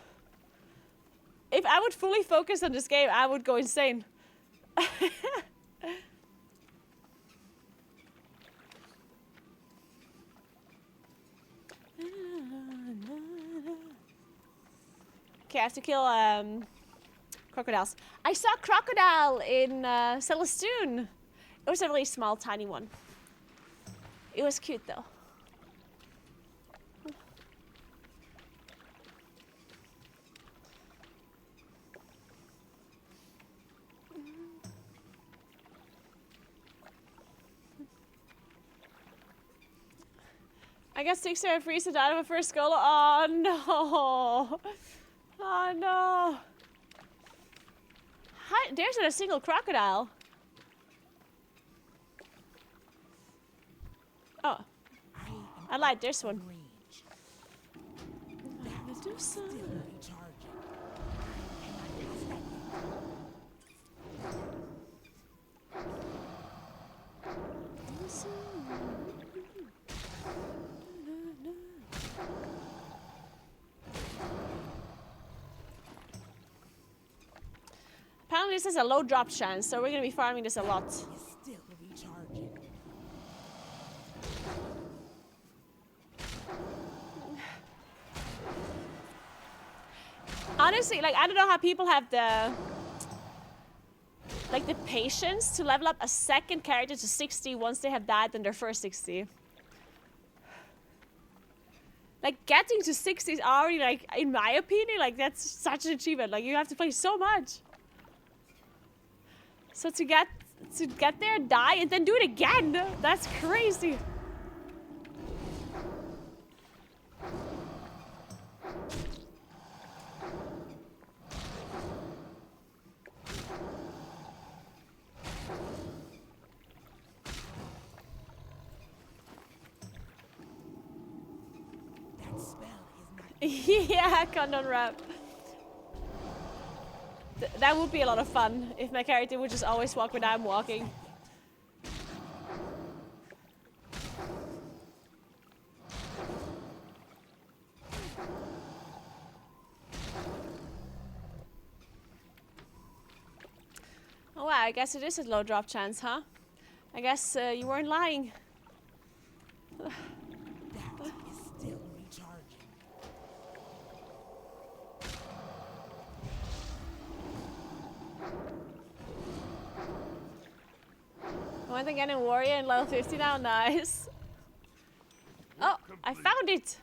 If I would fully focus on this game, I would go insane. Okay, I have to kill crocodiles. I saw crocodile in Celestune. It was a really small, tiny one. It was cute though. I got 6 freeze to die of my first goal. Oh no! Oh no! Hi, there's not a single crocodile. Oh, I lied. There's one. Range. Do some. Still recharging. I cannot pass that. Apparently this has a low drop chance, so we're gonna be farming this a lot. Is still recharging. Honestly, like, I don't know how people have the patience to level up a second character to 60 once they have died than their first 60. Like, getting to 60 is already, like, in my opinion, like, that's such an achievement. Like, you have to play so much. So to get there, die, and then do it again, that's crazy. That spell is not. Yeah, condom wrap. That would be a lot of fun if my character would just always walk when I'm walking. Oh wow, I guess it is a low drop chance, huh? I guess you weren't lying. That is still recharging. I went again in Warrior in level 50 now, nice. Oh, I found it!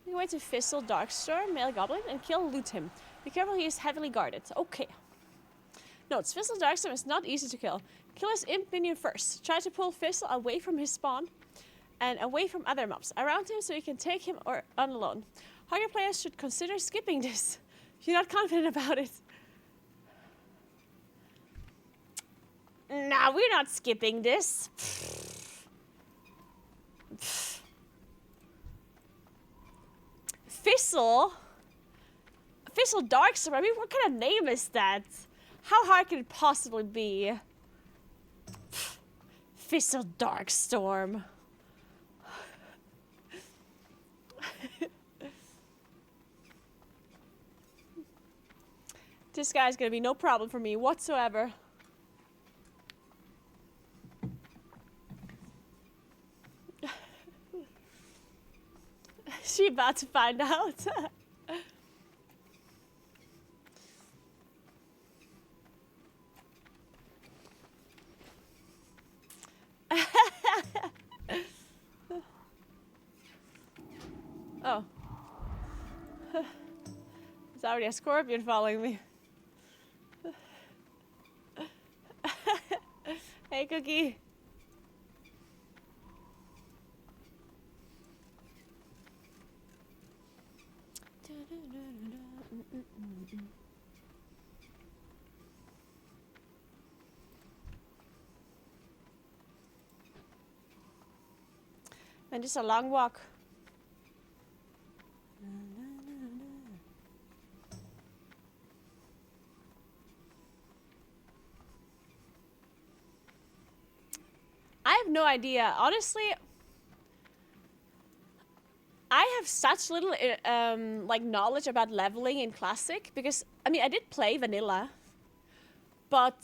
We went to Fizzle, Darkstorm, Male Goblin, and loot him. Be careful, he is heavily guarded. Okay. Notes, Fizzle Darkstorm is not easy to kill. Kill his imp minion first. Try to pull Fizzle away from his spawn and away from other mobs around him so you can take him on alone. Hungry players should consider skipping this if you're not confident about it. Nah, we're not skipping this. Fizzle Darkstorm, I mean, what kind of name is that? How hard could it possibly be? Fizzle Darkstorm. This guy's gonna be no problem for me whatsoever. She about to find out. Oh. There's already a scorpion following me. Hey, Cookie. And just a long walk. I have no idea. Honestly, I have such little like knowledge about leveling in Classic because I mean I did play vanilla, but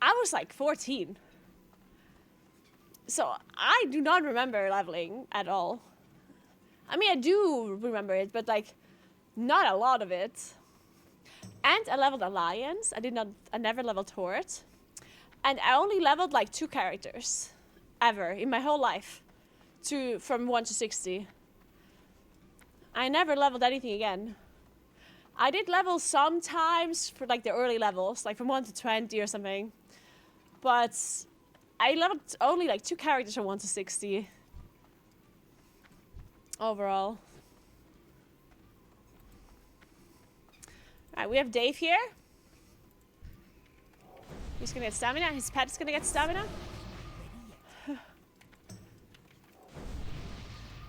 I was like 14. So I do not remember leveling at all. I mean I do remember it, but like not a lot of it. And I leveled Alliance. I never leveled Horde. And I only leveled like 2 characters ever in my whole life. From 1 to 60. I never leveled anything again. I did level sometimes for like the early levels, like from 1 to 20 or something. But I leveled only like 2 characters from 1 to 60. Overall. Alright, we have Dave here. He's gonna get stamina. His pet is gonna get stamina.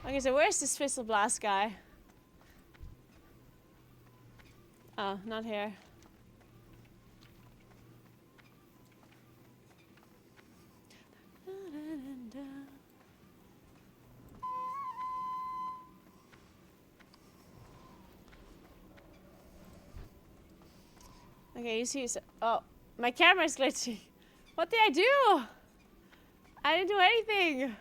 Okay, so where's this Fizzle Blast guy? Oh, not here. Okay, you see. Oh, my camera's glitchy. What did I do? I didn't do anything.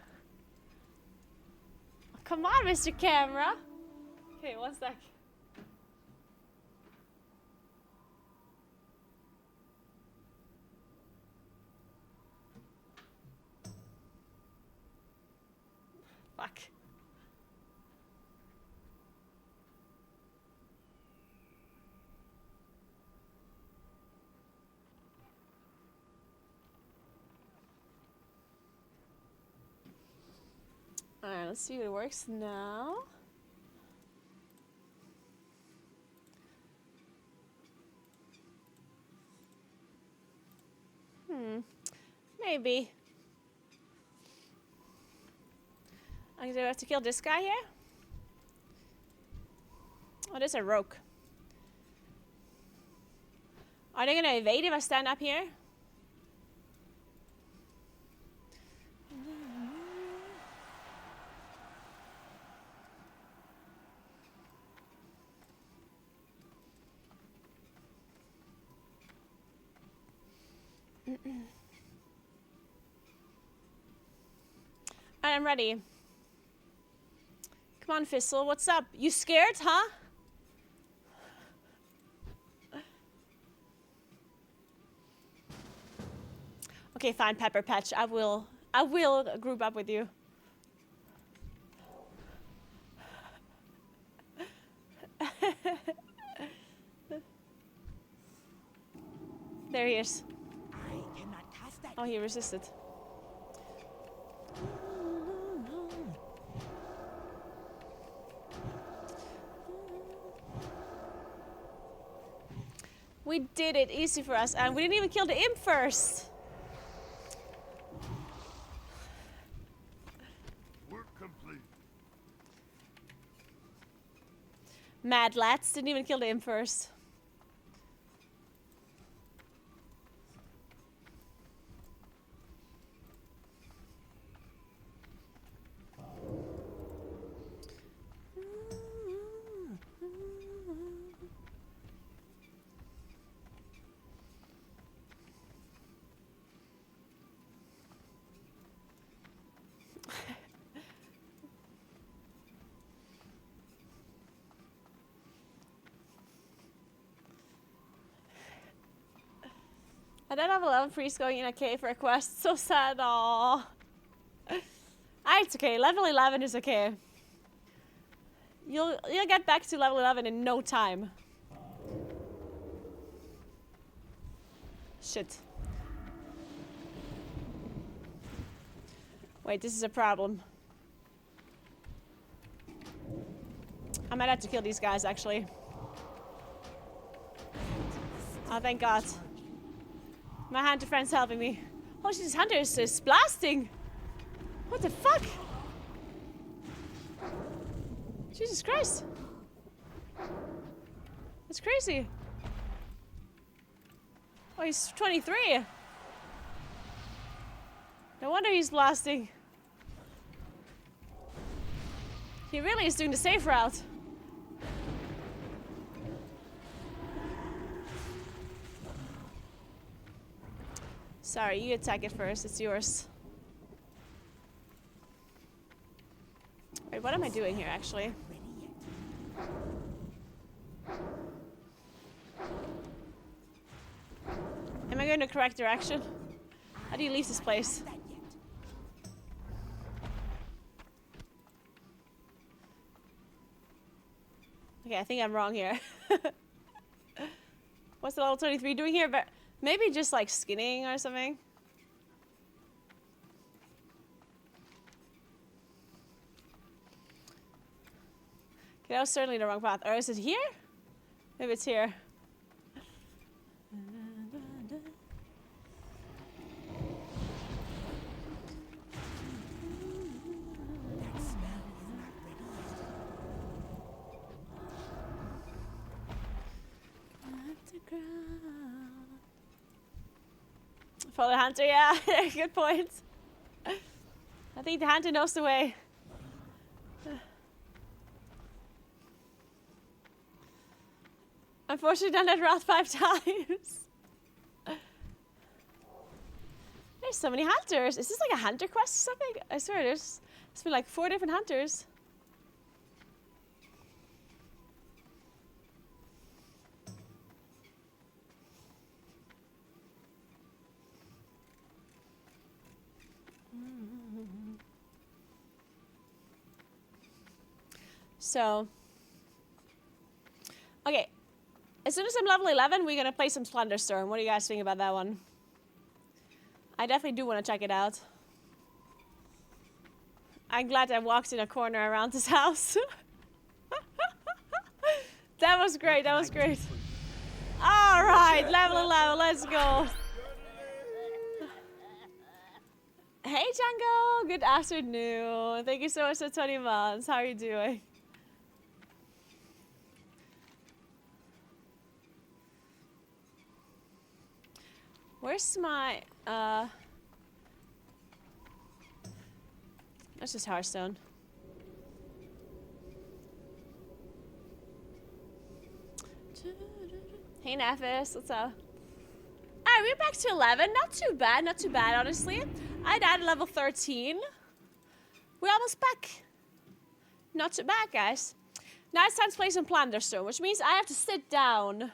Come on, Mr. Camera. Okay, 1 sec. Fuck. Alright, let's see if it works now. Maybe. Okay, do I have to kill this guy here? Oh, there's a rogue. Are they gonna evade if I stand up here? I'm ready. Come on, Fizzle, what's up? You scared, huh? Okay, fine, Pepper Patch. I will group up with you. There he is. I cannot cast that. Oh, he resisted. We did it easy for us, and we didn't even kill the imp first. Work complete. Mad lads didn't even kill the imp first. I don't have a level priest going in a cave for a quest. So sad. Aww. It's okay. Level 11 is okay. You'll get back to level 11 in no time. Wait, this is a problem. I might have to kill these guys, actually. Oh, thank God. My hunter friend's helping me. Oh, this hunter is blasting. What the fuck? Jesus Christ. That's crazy. Oh, he's 23. No wonder he's blasting. He really is doing the safe route. Sorry, you attack it first. It's yours. Wait, what am I doing here, actually? Am I going the correct direction? How do you leave this place? Okay, I think I'm wrong here. What's the level 23 doing here? But maybe just like skinning or something. Okay, that was certainly the wrong path. Or is it here? Maybe it's here. Follow the hunter, yeah, good point. I think the hunter knows the way. Unfortunately, done that route 5 times. There's so many hunters. Is this like a hunter quest or something? I swear there's been like 4 different hunters. So, okay, as soon as I'm level 11, we're gonna play some Thunderstorm. What do you guys think about that one? I definitely do want to check it out. I'm glad I walked in a corner around this house. That was great, that was great. All right, level 11, let's go. Hey Django, good afternoon. Thank you so much for 20 months. How are you doing? Where's my, that's just Hearthstone. Hey Nefis, what's up? Alright, we're back to 11. Not too bad, honestly. I died at level 13. We're almost back. Not too bad, guys. Now it's time to play some Thunderstorm, which means I have to sit down